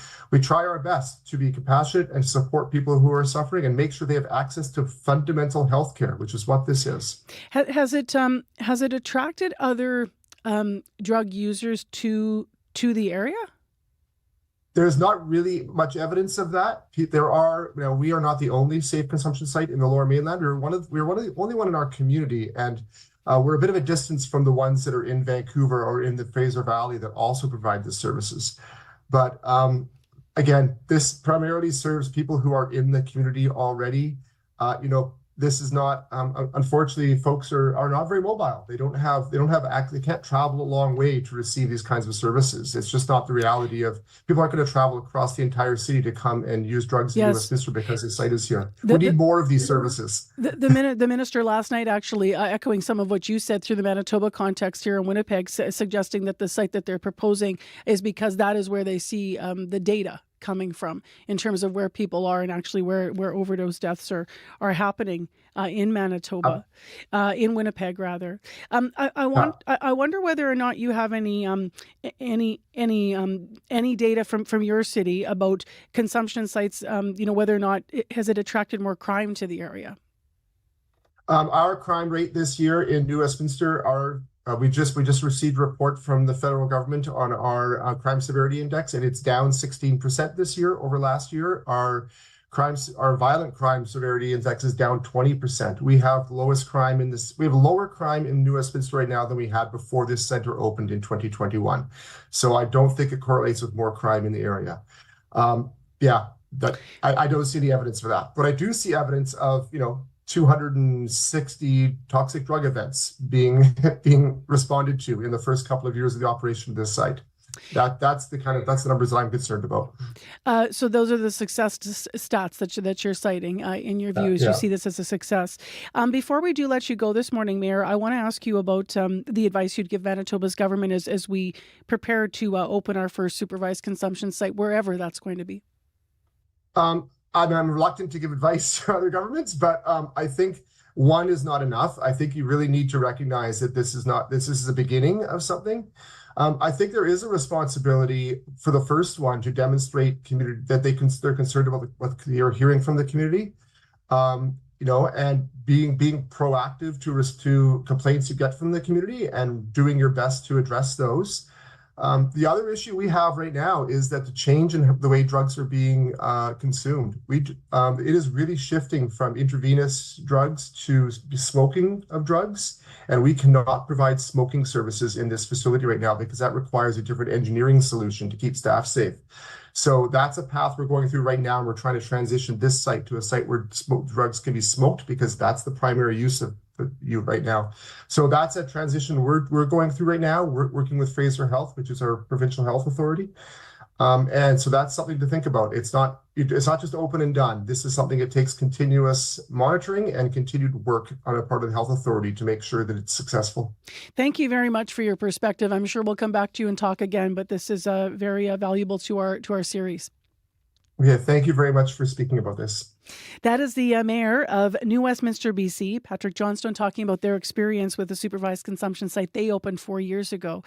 try our best to be compassionate and support people who are suffering and make sure they have access to fundamental health care, which is what this is. Has it attracted other drug users to the area? There's not really much evidence of that. There are, we are not the only safe consumption site in the Lower Mainland. We're one of the only one in our community, and we're a bit of a distance from the ones that are in Vancouver or in the Fraser Valley that also provide the services. But again, this primarily serves people who are in the community already. This is not, unfortunately, folks are not very mobile. They can't travel a long way to receive these kinds of services. It's just not the reality of people aren't going to travel across the entire city to come and use drugs in New Westminster because the site is here. We need more of these services. The minister last night actually echoing some of what you said through the Manitoba context here in Winnipeg, suggesting that the site that they're proposing is because that is where they see the data coming from in terms of where people are and actually where overdose deaths are happening in Manitoba, in Winnipeg rather. I wonder whether or not you have any data from your city about consumption sites. Whether or not has it attracted more crime to the area? Our crime rate this year in New Westminster we just received a report from the federal government on our crime severity index, and it's down 16% this year over last year. Our violent crime severity index is down 20%. We have lower crime in New Westminster right now than we had before this center opened in 2021. So I don't think it correlates with more crime in the area. I don't see any evidence for that, but I do see evidence of 260 toxic drug events being responded to in the first couple of years of the operation of this site. That's the numbers that I'm concerned about. So those are the success stats that you're citing in your views. You see this as a success. Before we do let you go this morning, Mayor, I want to ask you about the advice you'd give Manitoba's government as we prepare to open our first supervised consumption site, wherever that's going to be. I'm reluctant to give advice to other governments, but I think One is not enough. I think you really need to recognize that this is the beginning of something. I think there is a responsibility for the first one to demonstrate community that they're concerned about what you're hearing from the community, and being proactive to complaints you get from the community and doing your best to address those. The other issue we have right now is that the change in the way drugs are being consumed. It is really shifting from intravenous drugs to smoking of drugs, and we cannot provide smoking services in this facility right now because that requires a different engineering solution to keep staff safe. So that's a path we're going through right now, and we're trying to transition this site to a site where drugs can be smoked because that's the primary use of you right now. So that's a transition we're going through right now. We're working with Fraser Health, which is our provincial health authority. And so that's something to think about. It's not just open and done. This is something that takes continuous monitoring and continued work on a part of the health authority to make sure that it's successful. Thank you very much for your perspective. I'm sure we'll come back to you and talk again, but this is very valuable to our series. Yeah, thank you very much for speaking about this. That is the mayor of New Westminster, BC, Patrick Johnstone, talking about their experience with the supervised consumption site they opened 4 years ago.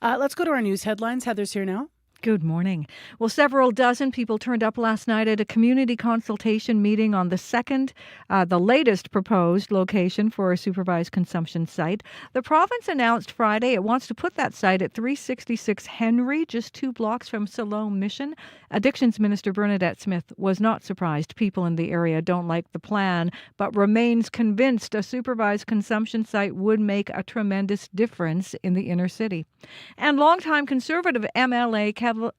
Let's go to our news headlines. Heather's here now. Good morning. Well, several dozen people turned up last night at a community consultation meeting on the latest proposed location for a supervised consumption site. The province announced Friday it wants to put that site at 366 Henry, just 2 blocks from Siloam Mission. Addictions Minister Bernadette Smith was not surprised people in the area don't like the plan, but remains convinced a supervised consumption site would make a tremendous difference in the inner city. And longtime Conservative MLA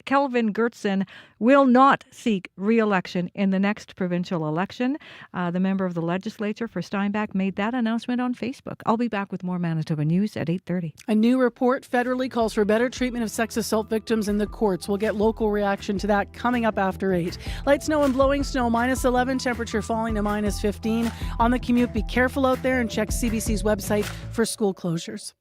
Kelvin Gertsen will not seek re-election in the next provincial election. The member of the legislature for Steinbach made that announcement on Facebook. I'll be back with more Manitoba News at 8:30. A new report federally calls for better treatment of sex assault victims in the courts. We'll get local reaction to that coming up after 8. Light snow and blowing snow, -11, temperature falling to -15. On the commute, be careful out there and check CBC's website for school closures.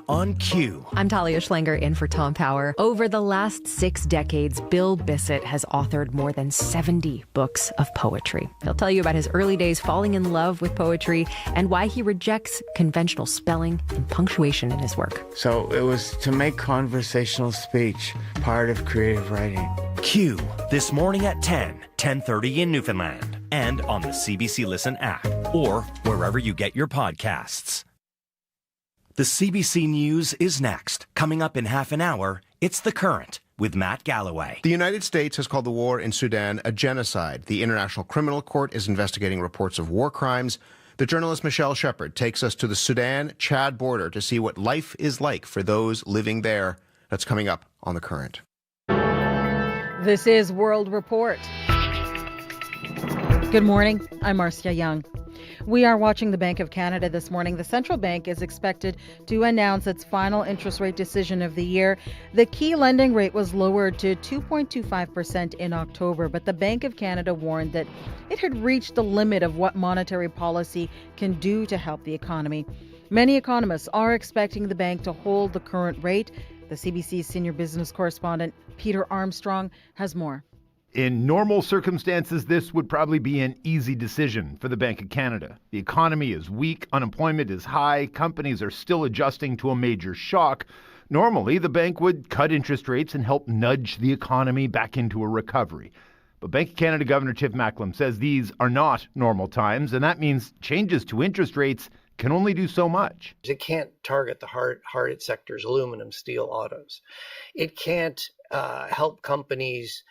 On Q. I'm Talia Schlanger in for Tom Power. Over the last 6 decades, Bill Bissett has authored more than 70 books of poetry. He'll tell you about his early days falling in love with poetry and why he rejects conventional spelling and punctuation in his work. So it was to make conversational speech part of creative writing. Q, this morning at 10:30 in Newfoundland, and on the CBC Listen app, or wherever you get your podcasts. The CBC News is next. Coming up in half an hour, it's The Current with Matt Galloway. The United States has called the war in Sudan a genocide. The International Criminal Court is investigating reports of war crimes. The journalist Michelle Shepard takes us to the Sudan-Chad border to see what life is like for those living there. That's coming up on The Current. This is World Report. Good morning. I'm Marcia Young. We are watching the Bank of Canada this morning. The central bank is expected to announce its final interest rate decision of the year. The key lending rate was lowered to 2.25% in October, but the Bank of Canada warned that it had reached the limit of what monetary policy can do to help the economy. Many economists are expecting the bank to hold the current rate. The CBC's senior business correspondent, Peter Armstrong, has more. In normal circumstances, this would probably be an easy decision for the Bank of Canada. The economy is weak, unemployment is high, companies are still adjusting to a major shock. Normally, the bank would cut interest rates and help nudge the economy back into a recovery. But Bank of Canada Governor Tiff Macklem says these are not normal times, and that means changes to interest rates can only do so much. It can't target the hard-hit sectors, aluminum, steel, autos. It can't help companies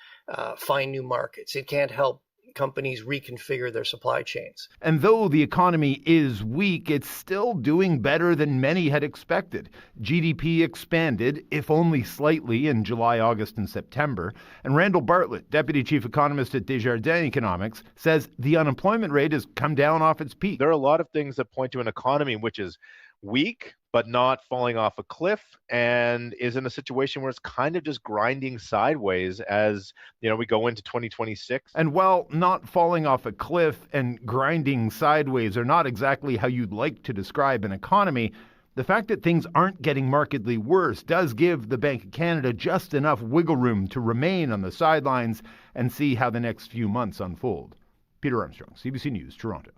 find new markets. It can't help companies reconfigure their supply chains. And though the economy is weak, it's still doing better than many had expected. GDP expanded, if only slightly, in July, August, and September. And Randall Bartlett, Deputy Chief Economist at Desjardins Economics, says the unemployment rate has come down off its peak. There are a lot of things that point to an economy which is weak, but not falling off a cliff, and is in a situation where it's kind of just grinding sideways as, we go into 2026. And while not falling off a cliff and grinding sideways are not exactly how you'd like to describe an economy, The fact that things aren't getting markedly worse does give the Bank of Canada just enough wiggle room to remain on the sidelines and see how the next few months unfold. Peter Armstrong, CBC News, Toronto.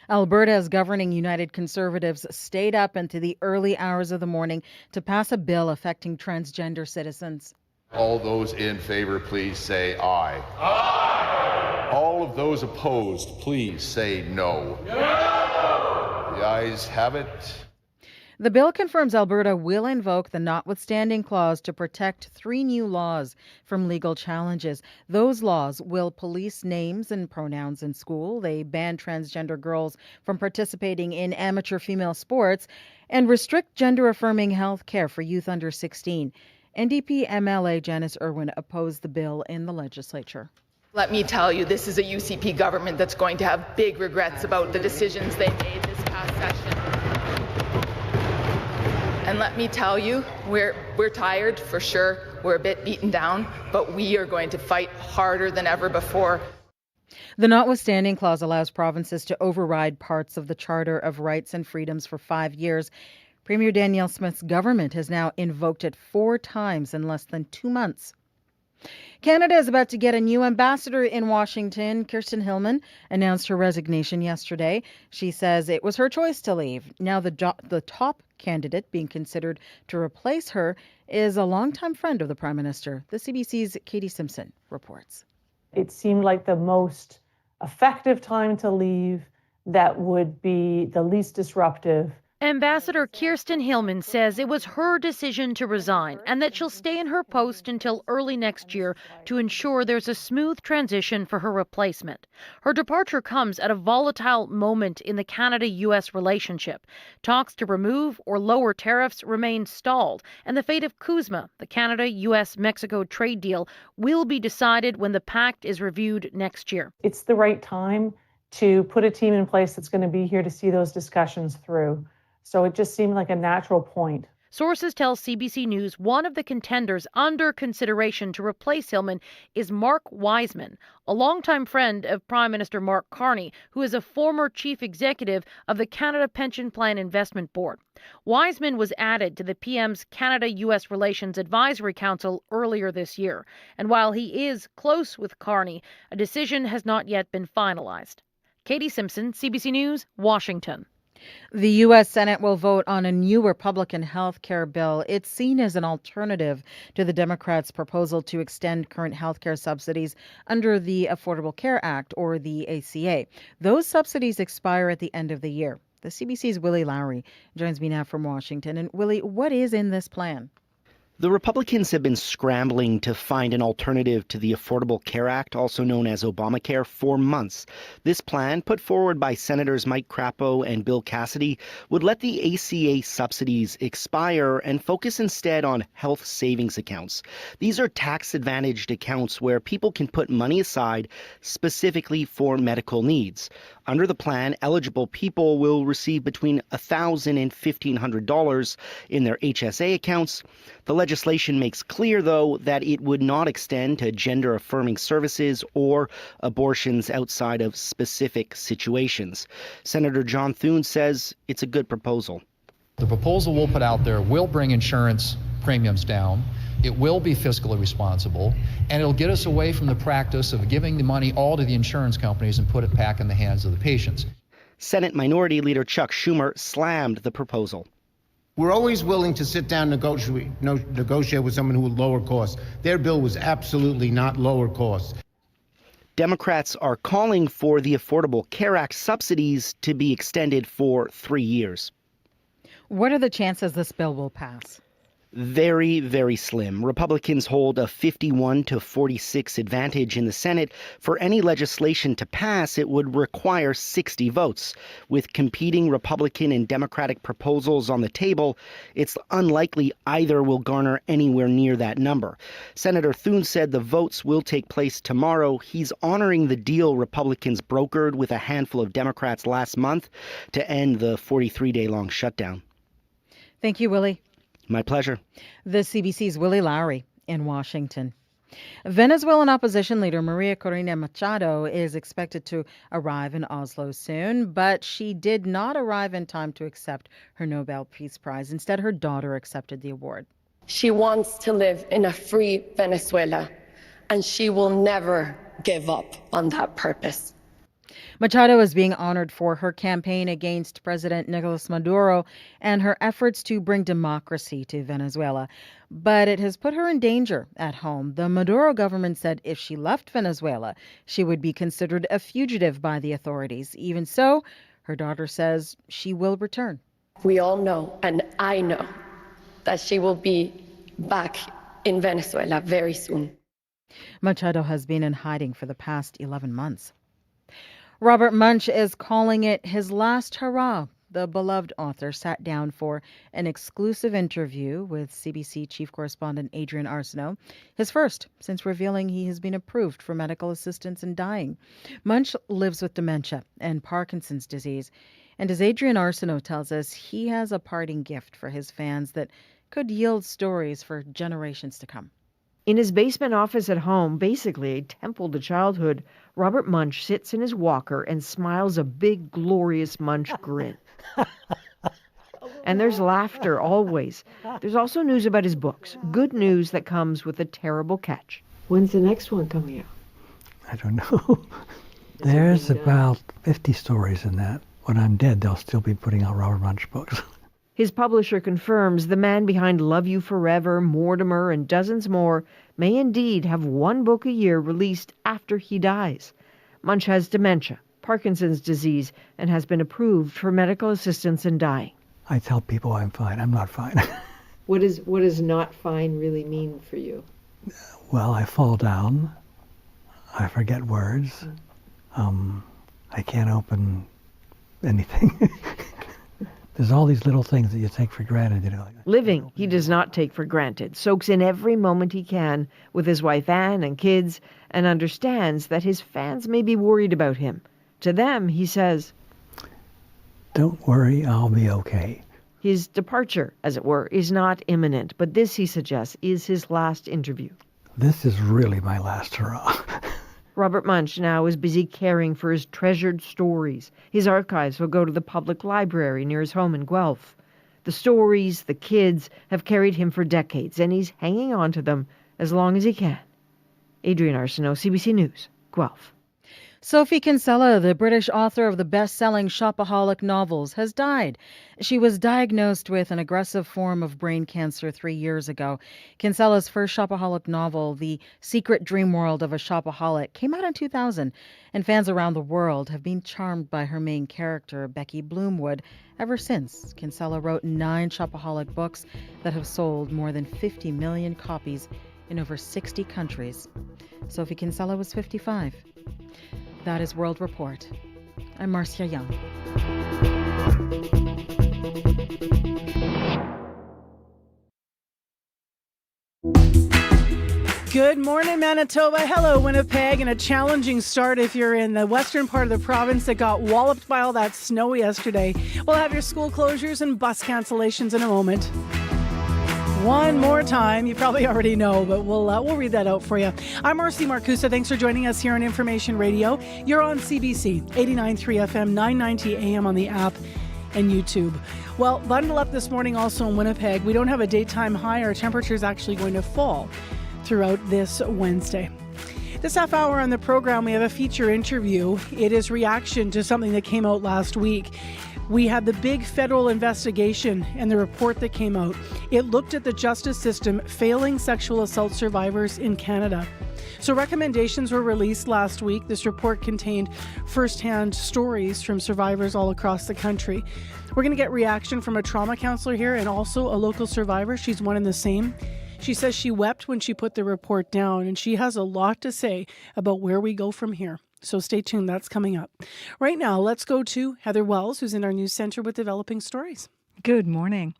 Alberta's governing United Conservatives stayed up into the early hours of the morning to pass a bill affecting transgender citizens. All those in favor, please say aye. Aye. All of those opposed, please say no. No. The ayes have it. The bill confirms Alberta will invoke the notwithstanding clause to protect 3 new laws from legal challenges. Those laws will police names and pronouns in school. They ban transgender girls from participating in amateur female sports and restrict gender-affirming health care for youth under 16. NDP MLA Janice Irwin opposed the bill in the legislature. Let me tell you, this is a UCP government that's going to have big regrets about the decisions they made this past session. And let me tell you, we're tired for sure. We're a bit beaten down, but we are going to fight harder than ever before. The notwithstanding clause allows provinces to override parts of the Charter of Rights and Freedoms for 5 years. Premier Danielle Smith's government has now invoked it 4 times in less than 2 months. Canada is about to get a new ambassador in Washington. Kirsten Hillman announced her resignation yesterday. She says it was her choice to leave. Now the top candidate being considered to replace her is a longtime friend of the Prime Minister. The CBC's Katie Simpson reports. It seemed like the most effective time to leave that would be the least disruptive. Ambassador Kirsten Hillman says it was her decision to resign and that she'll stay in her post until early next year to ensure there's a smooth transition for her replacement. Her departure comes at a volatile moment in the Canada-U.S. relationship. Talks to remove or lower tariffs remain stalled, and the fate of CUSMA, the Canada-U.S.-Mexico trade deal, will be decided when the pact is reviewed next year. It's the right time to put a team in place that's going to be here to see those discussions through. So it just seemed like a natural point. Sources tell CBC News one of the contenders under consideration to replace Hillman is Mark Wiseman, a longtime friend of Prime Minister Mark Carney, who is a former chief executive of the Canada Pension Plan Investment Board. Wiseman was added to the PM's Canada-U.S. Relations Advisory Council earlier this year. And while he is close with Carney, a decision has not yet been finalized. Katie Simpson, CBC News, Washington. The U.S. Senate will vote on a new Republican health care bill. It's seen as an alternative to the Democrats' proposal to extend current health care subsidies under the Affordable Care Act, or the ACA. Those subsidies expire at the end of the year. The CBC's Willie Lowry joins me now from Washington. And Willie, what is in this plan? The Republicans have been scrambling to find an alternative to the Affordable Care Act, also known as Obamacare, for months. This plan, put forward by Senators Mike Crapo and Bill Cassidy, would let the ACA subsidies expire and focus instead on health savings accounts. These are tax-advantaged accounts where people can put money aside specifically for medical needs. Under the plan, eligible people will receive between $1,000 and $1,500 in their HSA accounts. The legislation makes clear, though, that it would not extend to gender-affirming services or abortions outside of specific situations. Senator John Thune says it's a good proposal. The proposal we'll put out there will bring insurance premiums down. It will be fiscally responsible, and it'll get us away from the practice of giving the money all to the insurance companies and put it back in the hands of the patients. Senate Minority Leader Chuck Schumer slammed the proposal. We're always willing to sit down and negotiate with someone who will lower costs. Their bill was absolutely not lower costs. Democrats are calling for the Affordable Care Act subsidies to be extended for 3 years. What are the chances this bill will pass? Very, very slim. Republicans hold a 51-46 advantage in the Senate. For any legislation to pass, it would require 60 votes. With competing Republican and Democratic proposals on the table, it's unlikely either will garner anywhere near that number. Senator Thune said the votes will take place tomorrow. He's honoring the deal Republicans brokered with a handful of Democrats last month to end the 43-day-long shutdown. Thank you, Willie. My pleasure. The CBC's Willie Lowry in Washington. Venezuelan opposition leader Maria Corina Machado is expected to arrive in Oslo soon, but she did not arrive in time to accept her Nobel Peace Prize. Instead, her daughter accepted the award. She wants to live in a free Venezuela, and she will never give up on that purpose. Machado is being honored for her campaign against President Nicolas Maduro and her efforts to bring democracy to Venezuela. But it has put her in danger at home. The Maduro government said if she left Venezuela, she would be considered a fugitive by the authorities. Even so, her daughter says she will return. We all know, and I know, that she will be back in Venezuela very soon. Machado has been in hiding for the past 11 months. Robert Munch is calling it his last hurrah. The beloved author sat down for an exclusive interview with CBC chief correspondent Adrian Arsenault, his first since revealing he has been approved for medical assistance in dying. Munch lives with dementia and Parkinson's disease, and as Adrian Arsenault tells us, he has a parting gift for his fans that could yield stories for generations to come. In his basement office at home, basically a temple to childhood, Robert Munch sits in his walker and smiles a big, glorious Munch grin. And there's laughter always. There's also news about his books. Good news that comes with a terrible catch. When's the next one coming out? I don't know. There's about 50 stories in that. When I'm dead, they'll still be putting out Robert Munch books. His publisher confirms the man behind Love You Forever, Mortimer, and dozens more may indeed have one book a year released after he dies. Munch has dementia, Parkinson's disease, and has been approved for medical assistance in dying. I tell people I'm fine. I'm not fine. What does not fine really mean for you? Well, I fall down. I forget words. I can't open anything. There's all these little things that you take for granted, you know. Living, he does not take for granted, soaks in every moment he can with his wife Anne and kids, and understands that his fans may be worried about him. To them, he says, "Don't worry, I'll be okay." His departure, as it were, is not imminent, but this, he suggests, is his last interview. This is really my last hurrah. Robert Munch now is busy caring for his treasured stories. His archives will go to the public library near his home in Guelph. The stories, the kids, have carried him for decades, and he's hanging on to them as long as he can. Adrian Arsenault, CBC News, Guelph. Sophie Kinsella, the British author of the best-selling shopaholic novels, has died. She was diagnosed with an aggressive form of brain cancer 3 years ago. Kinsella's first shopaholic novel, The Secret Dream World of a Shopaholic, came out in 2000, and fans around the world have been charmed by her main character, Becky Bloomwood, ever since. Kinsella wrote 9 shopaholic books that have sold more than 50 million copies in over 60 countries. Sophie Kinsella was 55. That is World Report. I'm Marcia Young. Good morning, Manitoba. Hello, Winnipeg. And a challenging start if you're in the western part of the province that got walloped by all that snow yesterday. We'll have your school closures and bus cancellations in a moment. One more time. You probably already know, but we'll read that out for you. I'm Marcy Marcusa. Thanks for joining us here on Information Radio. You're on CBC 89.3 FM, 990 AM on the app and YouTube. Well, bundle up this morning also in Winnipeg. We don't have a daytime high. Our temperature is actually going to fall throughout this Wednesday. This half hour on the program, we have a feature interview. It is reaction to something that came out last week. We had the big federal investigation and the report that came out. It looked at the justice system failing sexual assault survivors in Canada. So recommendations were released last week. This report contained firsthand stories from survivors all across the country. We're going to get reaction from a trauma counselor here and also a local survivor. She's one and the same. She says she wept when she put the report down, and she has a lot to say about where we go from here. So stay tuned. That's coming up. Right now, let's go to Heather Wells, who's in our news center with developing stories. Good morning.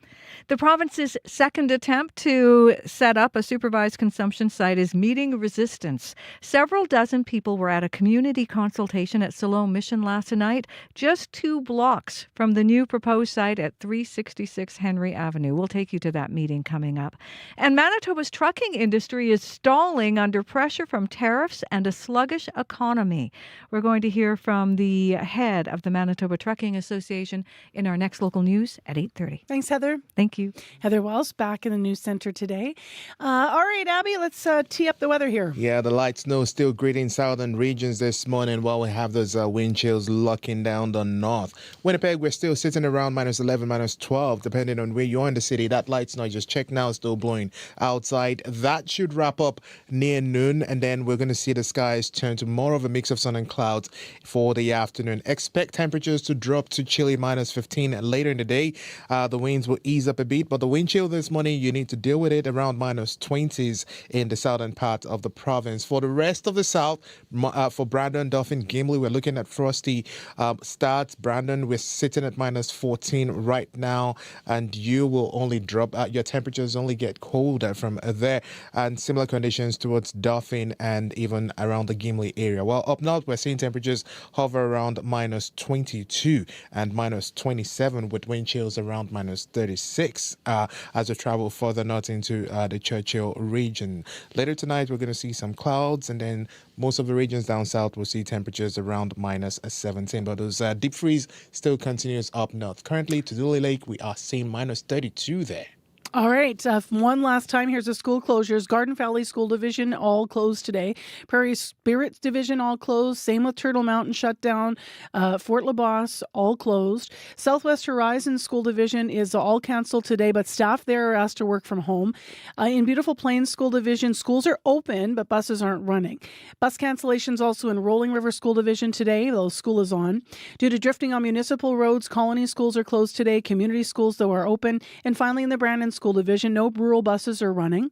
The province's second attempt to set up a supervised consumption site is meeting resistance. Several dozen people were at a community consultation at Siloam Mission last night, just 2 blocks from the new proposed site at 366 Henry Avenue. We'll take you to that meeting coming up. And Manitoba's trucking industry is stalling under pressure from tariffs and a sluggish economy. We're going to hear from the head of the Manitoba Trucking Association in our next local news at 8:30. Thanks, Heather. Thank you. Heather Wells back in the news center today. All right, Abby, let's tee up the weather here. Yeah, the light snow still greeting southern regions this morning while we have those wind chills locking down the north. Winnipeg, we're still sitting around -11, -12, depending on where you're in the city. That light snow, just check now, is still blowing outside. That should wrap up near noon, and then we're going to see the skies turn to more of a mix of sun and clouds for the afternoon. Expect temperatures to drop to chilly -15 later in the day. The winds will ease up a bit, but the wind chill this morning, you need to deal with it around -20s in the southern part of the province. For the rest of the south, for Brandon, Dauphin, Gimli, we're looking at frosty starts. Brandon, we're sitting at -14 right now, and you will only drop, your temperatures only get colder from there, and similar conditions towards Dauphin and even around the Gimli area. Well, up north, we're seeing temperatures hover around -22 and -27 with wind chills around -36 as we travel further north into the Churchill region. Later tonight, we're going to see some clouds, and then most of the regions down south will see temperatures around -17. But those deep freeze still continues up north. Currently, to Dooley Lake, we are seeing -32 there. All right. One last time, here's the school closures. Garden Valley School Division, all closed today. Prairie Spirits Division, all closed. Same with Turtle Mountain, shut down. Fort LaBosse, all closed. Southwest Horizon School Division is all canceled today, but staff there are asked to work from home. In Beautiful Plains School Division, schools are open, but buses aren't running. Bus cancellations also in Rolling River School Division today, though school is on. Due to drifting on municipal roads, colony schools are closed today. Community schools, though, are open. And finally, in the Brandon School Division, no rural buses are running.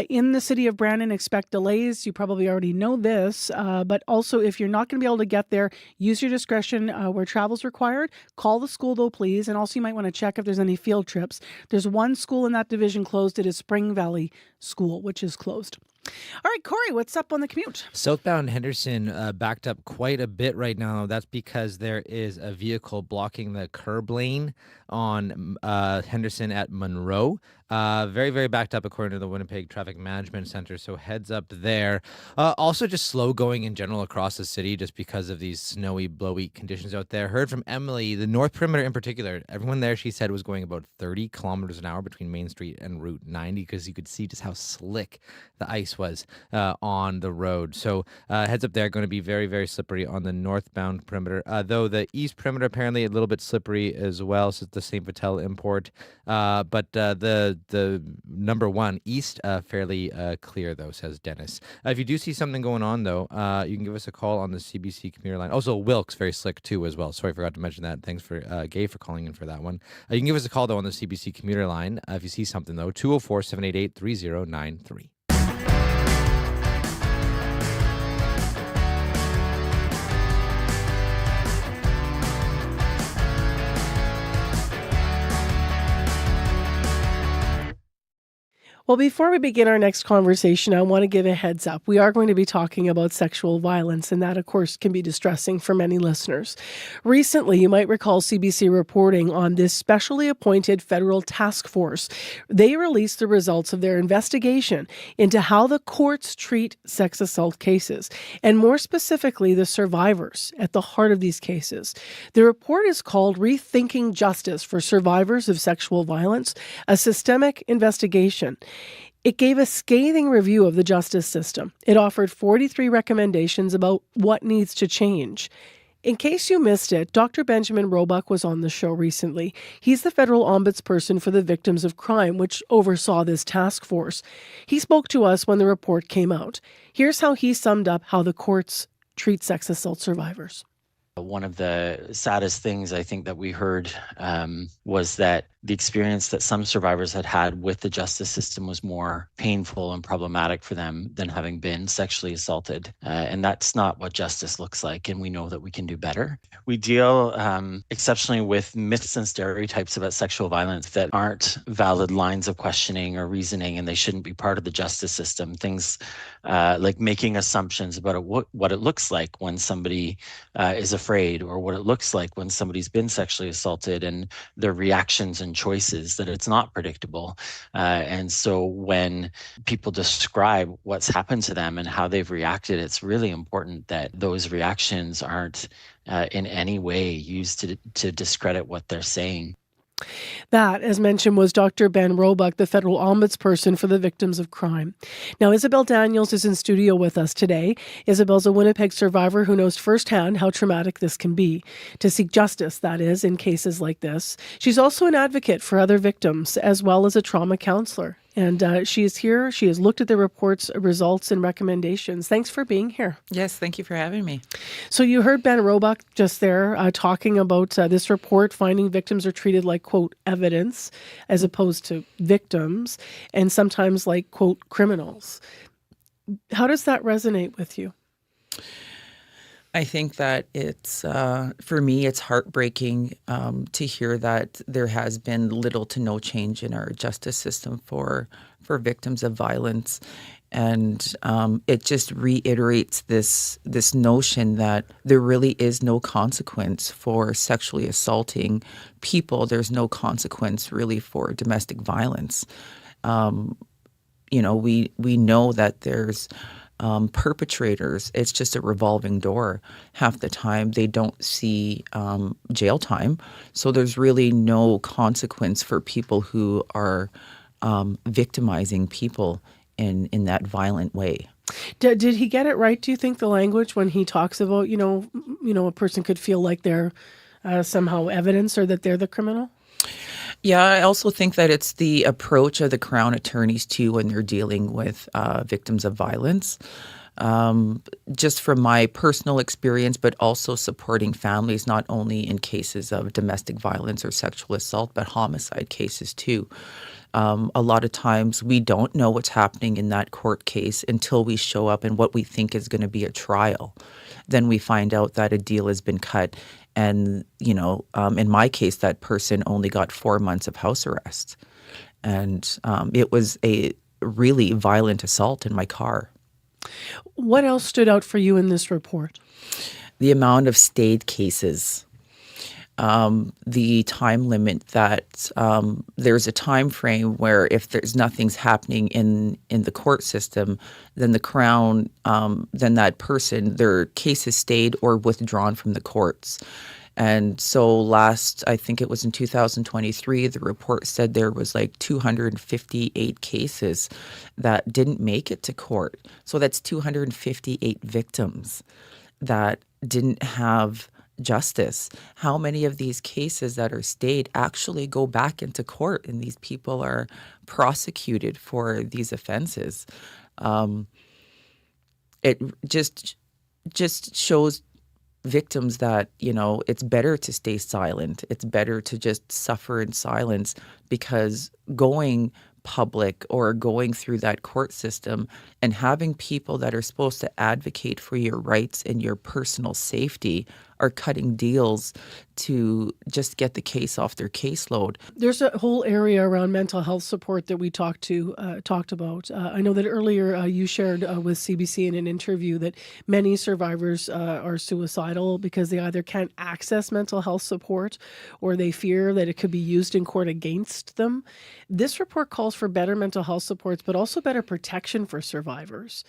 In the city of Brandon, expect delays. You probably already know this, but also if you're not going to be able to get there, use your discretion where travel is required. Call the school, though, please. And also you might want to check if there's any field trips. There's one school in that division closed. It is Spring Valley School, which is closed. All right, Corey, what's up on the commute? Southbound Henderson backed up quite a bit right now. That's because there is a vehicle blocking the curb lane on Henderson at Monroe. Very, very backed up according to the Winnipeg Traffic Management Center, so heads up there. Also just slow going in general across the city just because of these snowy, blowy conditions out there. Heard from Emily, the North Perimeter in particular, everyone there, she said, was going about 30 kilometers an hour between Main Street and Route 90 because you could see just how slick the ice was on the road. So heads up there, going to be very, very slippery on the northbound perimeter. Though the east perimeter apparently a little bit slippery as well, so it's the St. Vital import. But the number one east fairly clear though, says Dennis. If you do see something going on though, you can give us a call on the CBC commuter line. Also Wilkes very slick too as well. Sorry, I forgot to mention that. Thanks for Gay for calling in for that one. You can give us a call though on the CBC commuter line if you see something though. 204-788-3093. Well, before we begin our next conversation, I want to give a heads up. We are going to be talking about sexual violence, and that, of course, can be distressing for many listeners. Recently, you might recall CBC reporting on this specially appointed federal task force. They released the results of their investigation into how the courts treat sex assault cases, and more specifically, the survivors at the heart of these cases. The report is called Rethinking Justice for Survivors of Sexual Violence, a Systemic Investigation. It gave a scathing review of the justice system. It offered 43 recommendations about what needs to change. In case you missed it, Dr. Benjamin Roebuck was on the show recently. He's the federal ombudsperson for the victims of crime, which oversaw this task force. He spoke to us when the report came out. Here's how he summed up how the courts treat sex assault survivors. One of the saddest things I think that we heard was that the experience that some survivors had with the justice system was more painful and problematic for them than having been sexually assaulted. And that's not what justice looks like. And we know that we can do better. We deal exceptionally with myths and stereotypes about sexual violence that aren't valid lines of questioning or reasoning, and they shouldn't be part of the justice system. Things like making assumptions about what it looks like when somebody is afraid, or what it looks like when somebody's been sexually assaulted, and their reactions and choices, that it's not predictable. And so when people describe what's happened to them and how they've reacted, it's really important that those reactions aren't in any way used to discredit what they're saying. That, as mentioned, was Dr. Ben Roebuck, the federal ombudsperson for the victims of crime. Now, Isabel Daniels is in studio with us today. Isabel's a Winnipeg survivor who knows firsthand how traumatic this can be, to seek justice, that is, in cases like this. She's also an advocate for other victims, as well as a trauma counselor. And she is here. She has looked at the report's results and recommendations. Thanks for being here. Yes, thank you for having me. So you heard Ben Roebuck just there talking about this report, finding victims are treated like, quote, evidence, as opposed to victims, and sometimes like, quote, criminals. How does that resonate with you? I think that it's, for me, it's heartbreaking to hear that there has been little to no change in our justice system for victims of violence. And it just reiterates this notion that there really is no consequence for sexually assaulting people. There's no consequence really for domestic violence. We know that there's perpetrators. It's just a revolving door. Half the time they don't see jail time. So there's really no consequence for people who are victimizing people in that violent way. Did he get it right, do you think, the language when he talks about, a person could feel like they're somehow evidence, or that they're the criminal? Yeah, I also think that it's the approach of the Crown attorneys, too, when they're dealing with victims of violence. Just from my personal experience, but also supporting families, not only in cases of domestic violence or sexual assault, but homicide cases, too. A lot of times we don't know what's happening in that court case until we show up in what we think is going to be a trial. Then we find out that a deal has been cut. And, in my case, that person only got 4 months of house arrest. And it was a really violent assault in my car. What else stood out for you in this report? The amount of stayed cases. The time limit that there's a time frame where if there's nothing's happening in the court system, then the Crown, then that person, their case is stayed or withdrawn from the courts. And so I think it was in 2023, the report said there was like 258 cases that didn't make it to court. So that's 258 victims that didn't have justice. How many of these cases that are stayed actually go back into court and these people are prosecuted for these offenses? It just shows victims that, it's better to stay silent. It's better to just suffer in silence, because going public or going through that court system and having people that are supposed to advocate for your rights and your personal safety are cutting deals to just get the case off their caseload. There's a whole area around mental health support that we talked about. I know that earlier you shared with CBC in an interview that many survivors are suicidal because they either can't access mental health support or they fear that it could be used in court against them. This report calls for better mental health supports, but also better protection for survivors.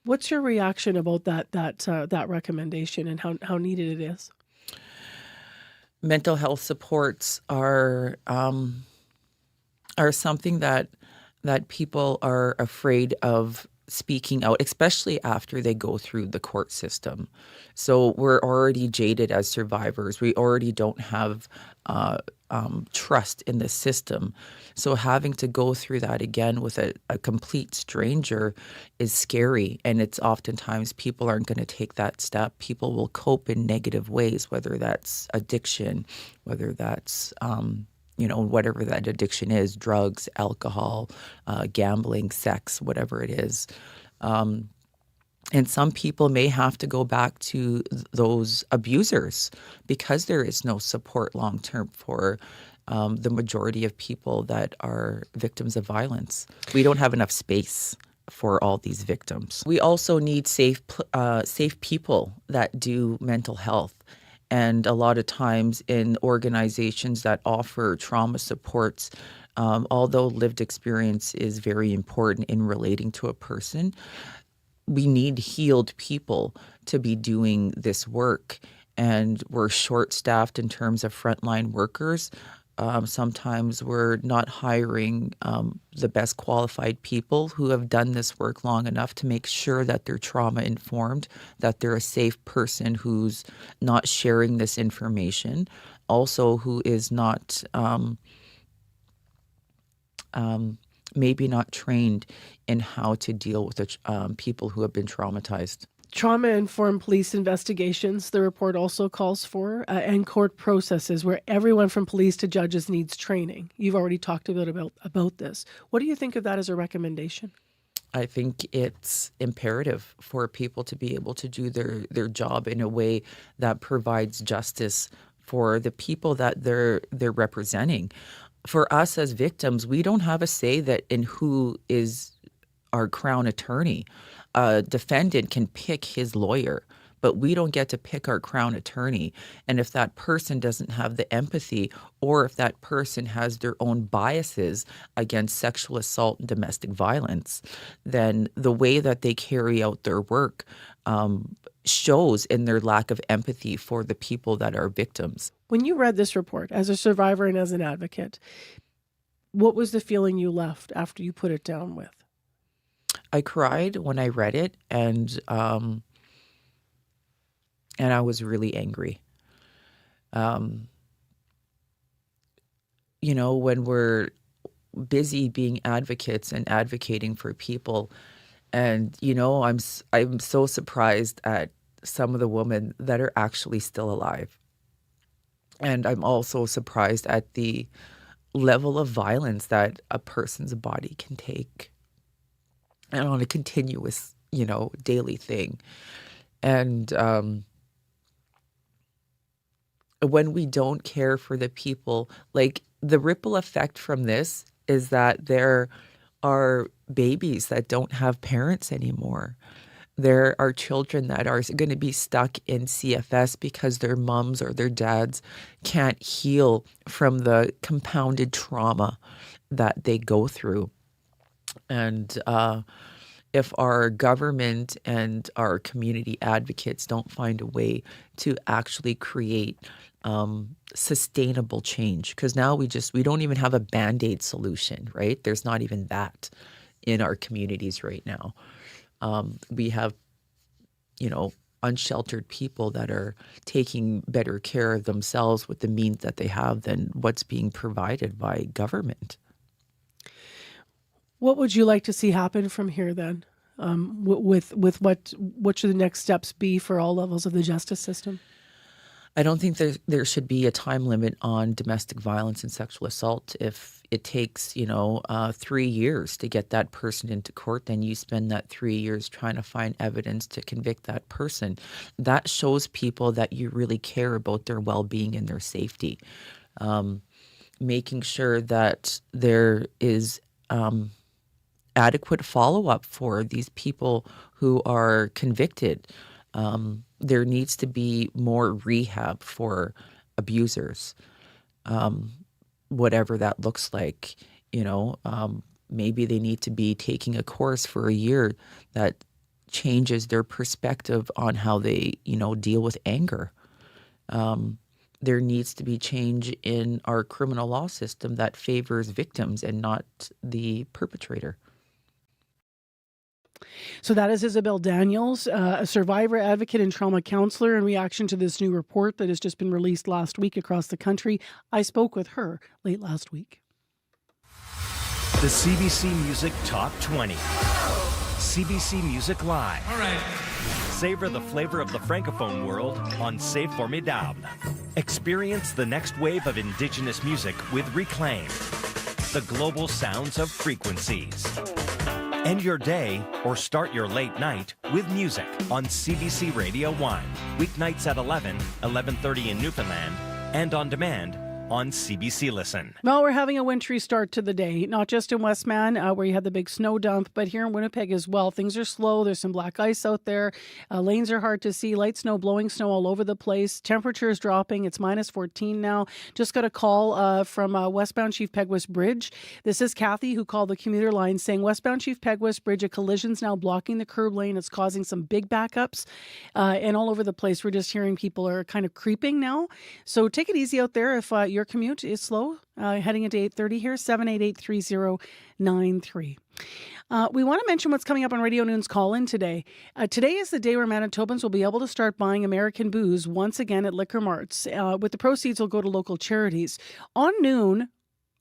What's your reaction about that recommendation and how needed it is? Mental health supports are something that people are afraid of speaking out, especially after they go through the court system. So we're already jaded as survivors. We already don't have trust in the system. So having to go through that again with a complete stranger is scary. And it's oftentimes people aren't going to take that step. People will cope in negative ways, whether that's addiction, whether that's, whatever that addiction is, drugs, alcohol, gambling, sex, whatever it is. And some people may have to go back to those abusers because there is no support long term for the majority of people that are victims of violence. We don't have enough space for all these victims. We also need safe people that do mental health. And a lot of times in organizations that offer trauma supports, although lived experience is very important in relating to a person, we need healed people to be doing this work. And we're short-staffed in terms of frontline workers. Sometimes we're not hiring the best qualified people who have done this work long enough to make sure that they're trauma-informed, that they're a safe person who's not sharing this information, also who is not maybe not trained in how to deal with people who have been traumatized. Trauma-informed police investigations, the report also calls for, and court processes where everyone from police to judges needs training. You've already talked a bit about this. What do you think of that as a recommendation? I think it's imperative for people to be able to do their job in a way that provides justice for the people that they're representing. For us as victims, we don't have a say in who is our Crown attorney. A defendant can pick his lawyer, but we don't get to pick our Crown attorney. And if that person doesn't have the empathy, or if that person has their own biases against sexual assault and domestic violence, then the way that they carry out their work shows in their lack of empathy for the people that are victims. When you read this report as a survivor and as an advocate, what was the feeling you left after you put it down with? I cried when I read it, and I was really angry. When we're busy being advocates and advocating for people, and I'm so surprised at some of the women that are actually still alive, and I'm also surprised at the level of violence that a person's body can take, and on a continuous, daily thing. And when we don't care for the people, like the ripple effect from this is that there are babies that don't have parents anymore. There are children that are going to be stuck in CFS because their moms or their dads can't heal from the compounded trauma that they go through. And if our government and our community advocates don't find a way to actually create sustainable change, because now we don't even have a Band-Aid solution, right? There's not even that in our communities right now. We have, unsheltered people that are taking better care of themselves with the means that they have than what's being provided by government. What would you like to see happen from here then? With what should the next steps be for all levels of the justice system? I don't think there should be a time limit on domestic violence and sexual assault. If it takes, 3 years to get that person into court, then you spend that 3 years trying to find evidence to convict that person. That shows people that you really care about their well-being and their safety. Making sure that there is adequate follow-up for these people who are convicted. There needs to be more rehab for abusers, whatever that looks like. Maybe they need to be taking a course for a year that changes their perspective on how they, deal with anger. There needs to be change in our criminal law system that favors victims and not the perpetrator. So that is Isabel Daniels, a survivor advocate and trauma counselor, in reaction to this new report that has just been released last week across the country. I spoke with her late last week. The CBC Music Top 20. CBC Music Live. All right. Savor the flavor of the Francophone world on C'est Formidable. Experience the next wave of Indigenous music with Reclaim. The global sounds of frequencies. End your day or start your late night with music on CBC Radio 1. Weeknights at 11, 11:30 in Newfoundland, and on demand on CBC Listen. Well, we're having a wintry start to the day, not just in Westman, where you had the big snow dump, but here in Winnipeg as well. Things are slow. There's some black ice out there. Lanes are hard to see. Light snow, blowing snow all over the place. Temperature is dropping. It's minus 14 now. Just got a call from westbound Chief Pegwest Bridge. This is Kathy, who called the commuter line, saying westbound Chief Pegwest Bridge, a collision's now blocking the curb lane. It's causing some big backups and all over the place. We're just hearing people are kind of creeping now. So take it easy out there if your commute is slow. Heading into 8:30 here, 788-3093. We want to mention what's coming up on Radio Noon's call-in today. Today is the day where Manitobans will be able to start buying American booze once again at liquor marts. With the proceeds, will go to local charities. On Noon,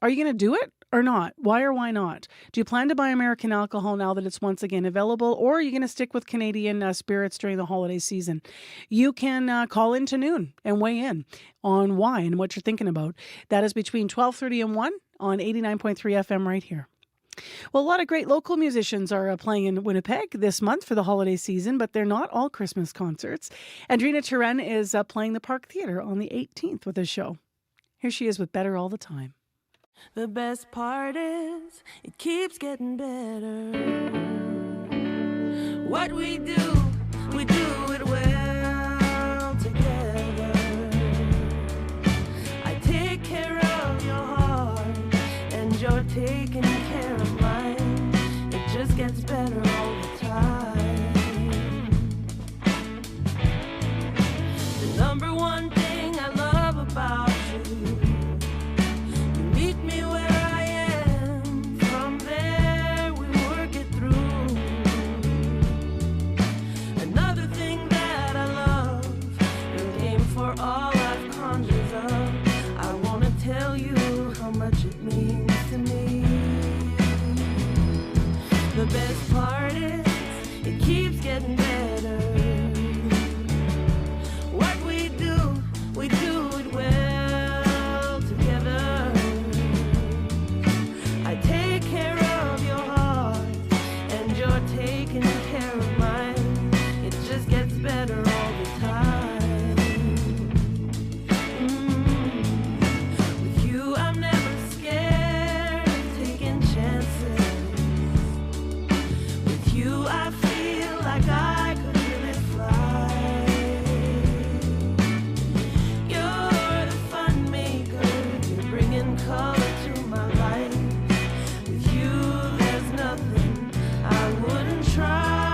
are you going to do it or not? Why or why not? Do you plan to buy American alcohol now that it's once again available, or are you going to stick with Canadian spirits during the holiday season? You can call in to Noon and weigh in on why and what you're thinking about. That is between 12:30 and 1 on 89.3 FM right here. Well, a lot of great local musicians are playing in Winnipeg this month for the holiday season, but they're not all Christmas concerts. Andrina Turen is playing the Park Theatre on the 18th with a show. Here she is with Better All the Time. The best part is it keeps getting better. What we do it well together. I take care of your heart and you're taking care of mine. It just gets better all the time. The number one thing I love about you, meet me where I am. From there we work it through. Another thing that I love, you're game for all I've conjured up. I wanna tell you how much it means to me. The best part is it keeps getting better. What we do it well together. I take care of your heart and you're taking care of mine. It just gets better all the time. With you I'm never scared of taking chances. With you I feel like I could really fly. You're the fun maker, you're bringing color to my life. With you there's nothing I wouldn't try.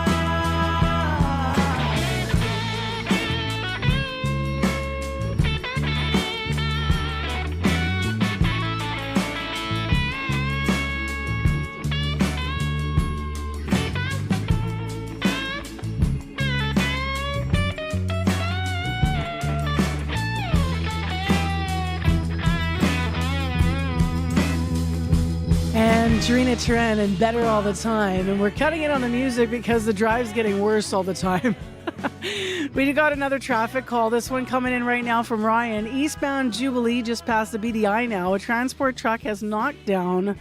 And Tarina Turen and Better All the Time. And we're cutting it on the music because the drive's getting worse all the time. We got another traffic call. This one coming in right now from Ryan. Eastbound Jubilee, just past the BDI now. A transport truck has knocked down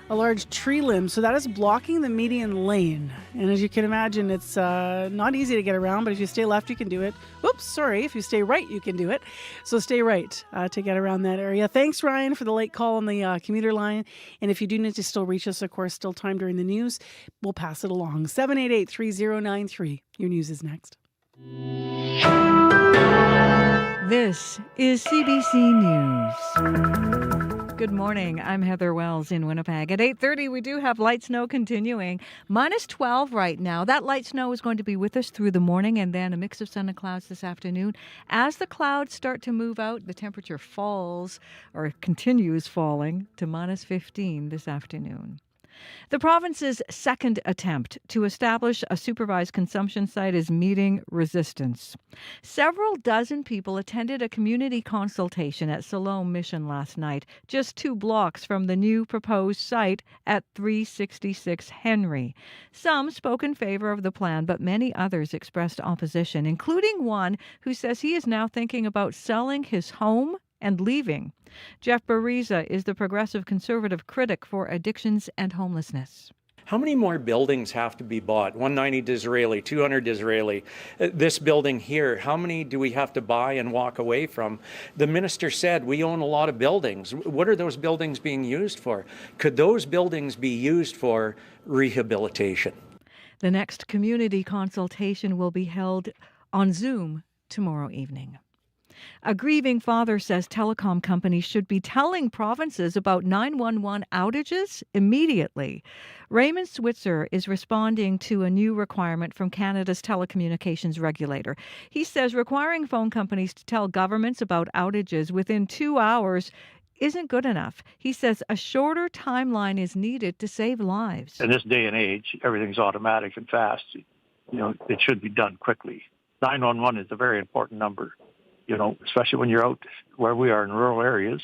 a large tree limb, so that is blocking the median lane. And as you can imagine, it's not easy to get around, but if you stay left, you can do it. Oops, sorry. If you stay right, you can do it. So stay right to get around that area. Thanks, Ryan, for the late call on the commuter line. And if you do need to still reach us, of course, still time during the news, we'll pass it along. 788-3093. Your news is next. This is CBC News. Good morning. I'm Heather Wells in Winnipeg. At 8:30, we do have light snow continuing. Minus 12 right now. That light snow is going to be with us through the morning and then a mix of sun and clouds this afternoon. As the clouds start to move out, the temperature falls or continues falling to minus 15 this afternoon. The province's second attempt to establish a supervised consumption site is meeting resistance. Several dozen people attended a community consultation at Siloam Mission last night, just 2 blocks from the new proposed site at 366 Henry. Some spoke in favor of the plan, but many others expressed opposition, including one who says he is now thinking about selling his home and leaving. Jeff Bariza is the progressive conservative critic for addictions and homelessness. How many more buildings have to be bought? 190 Disraeli, 200 Disraeli. This building here, how many do we have to buy and walk away from? The minister said we own a lot of buildings. What are those buildings being used for? Could those buildings be used for rehabilitation? The next community consultation will be held on Zoom tomorrow evening. A grieving father says telecom companies should be telling provinces about 911 outages immediately. Raymond Switzer is responding to a new requirement from Canada's telecommunications regulator. He says requiring phone companies to tell governments about outages within 2 hours isn't good enough. He says a shorter timeline is needed to save lives. In this day and age, everything's automatic and fast. It should be done quickly. 911 is a very important number. Especially when you're out where we are in rural areas,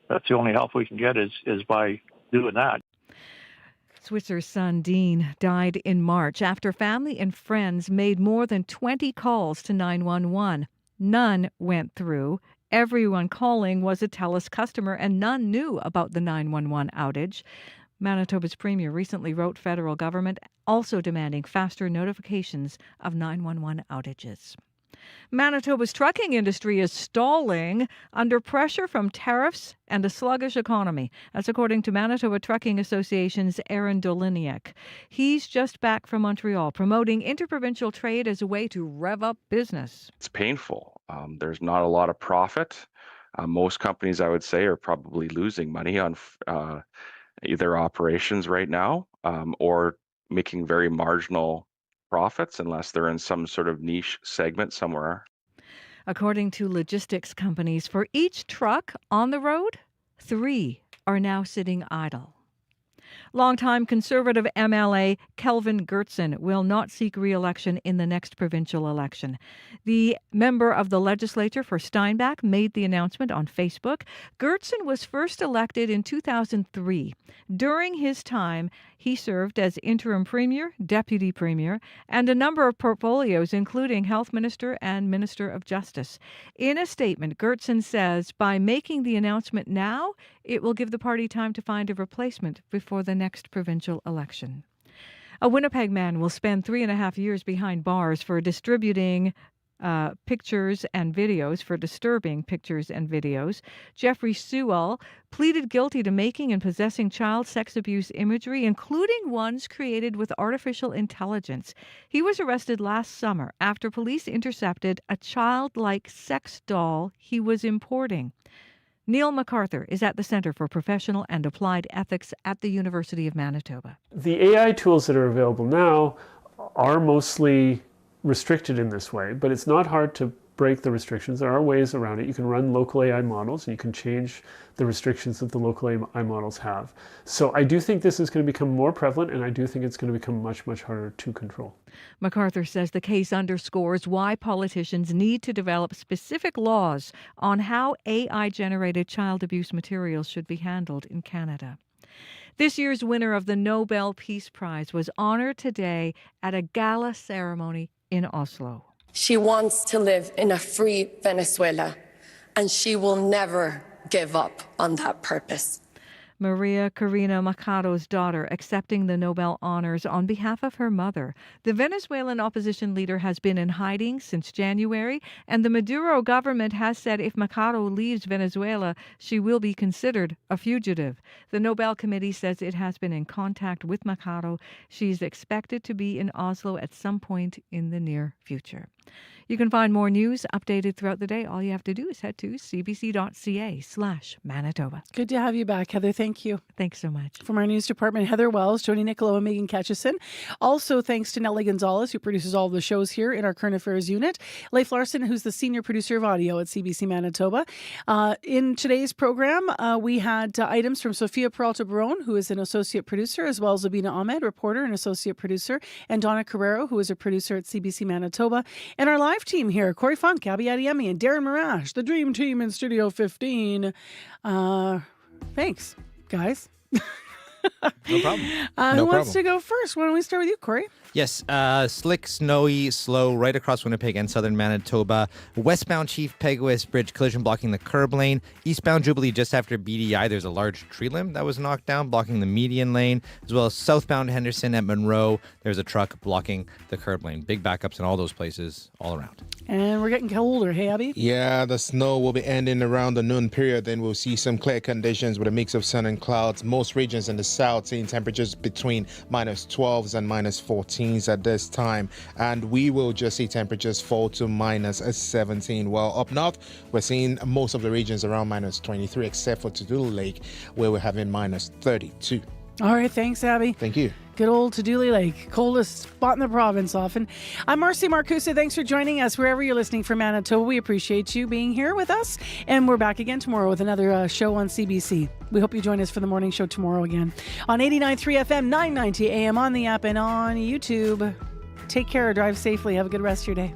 that's the only help we can get is by doing that. Switzer's son, Dean, died in March after family and friends made more than 20 calls to 911. None went through. Everyone calling was a TELUS customer, and none knew about the 911 outage. Manitoba's premier recently wrote federal government also demanding faster notifications of 911 outages. Manitoba's trucking industry is stalling under pressure from tariffs and a sluggish economy. That's according to Manitoba Trucking Association's Aaron Doliniak. He's just back from Montreal, promoting interprovincial trade as a way to rev up business. It's painful. There's not a lot of profit. Most companies, I would say, are probably losing money on either operations right now or making very marginal profits unless they're in some sort of niche segment somewhere. According to logistics companies, for each truck on the road, 3 are now sitting idle. Longtime Conservative MLA Kelvin Gertsen will not seek re-election in the next provincial election. The member of the legislature for Steinbach made the announcement on Facebook. Gertsen was first elected in 2003. During his time, he served as interim premier, deputy premier, and a number of portfolios, including health minister and minister of justice. In a statement, Gertsen says by making the announcement now, it will give the party time to find a replacement before the next provincial election. A Winnipeg man will spend 3.5 years behind bars for distributing pictures and videos, for disturbing pictures and videos. Jeffrey Sewell pleaded guilty to making and possessing child sex abuse imagery, including ones created with artificial intelligence. He was arrested last summer after police intercepted a childlike sex doll he was importing. Neil MacArthur is at the Centre for Professional and Applied Ethics at the University of Manitoba. The AI tools that are available now are mostly restricted in this way, but it's not hard to break the restrictions. There are ways around it. You can run local AI models and you can change the restrictions that the local AI models have. So I do think this is going to become more prevalent, and I do think it's going to become much, much harder to control. MacArthur says the case underscores why politicians need to develop specific laws on how AI-generated child abuse materials should be handled in Canada. This year's winner of the Nobel Peace Prize was honored today at a gala ceremony in Oslo. She wants to live in a free Venezuela, and she will never give up on that purpose. Maria Corina Machado's daughter accepting the Nobel honors on behalf of her mother. The Venezuelan opposition leader has been in hiding since January, and the Maduro government has said if Machado leaves Venezuela, she will be considered a fugitive. The Nobel Committee says it has been in contact with Machado. She is expected to be in Oslo at some point in the near future. You can find more news updated throughout the day. All you have to do is head to cbc.ca/Manitoba. Good to have you back, Heather. Thank you. Thanks so much. From our news department, Heather Wells, Jody Nicolo, and Megan Ketchison. Also, thanks to Nellie Gonzalez, who produces all of the shows here in our current affairs unit. Leif Larson, who's the senior producer of audio at CBC Manitoba. In today's program, we had items from Sophia Peralta-Barone, who is an associate producer, as well as Abina Ahmed, reporter and associate producer, and Donna Carrero, who is a producer at CBC Manitoba. And our live team here, Corey Funk, Abby Adiemi, and Darren Marash, the dream team in Studio 15. Thanks, guys. No problem. Who wants to go first? Why don't we start with you, Corey? Yes, slick, snowy, slow, right across Winnipeg and southern Manitoba. Westbound Chief Peguis Bridge collision blocking the curb lane. Eastbound Jubilee just after BDI, there's a large tree limb that was knocked down, blocking the median lane. As well as southbound Henderson at Monroe, there's a truck blocking the curb lane. Big backups in all those places all around. And we're getting colder. Hey, Abby? Yeah, the snow will be ending around the noon period. Then we'll see some clear conditions with a mix of sun and clouds. Most regions in the south seeing temperatures between -12s and -14s at this time. And we will just see temperatures fall to -17. Well, up north, we're seeing most of the regions around -23, except for Tudule Lake, where we're having -32. All right, thanks, Abby. Thank you. Good old Tudule Lake, coldest spot in the province often. I'm Marcy Marcusa. Thanks for joining us wherever you're listening from Manitoba. We appreciate you being here with us. And we're back again tomorrow with another show on CBC. We hope you join us for the morning show tomorrow again on 89.3 FM, 990 AM on the app and on YouTube. Take care. Drive safely. Have a good rest of your day.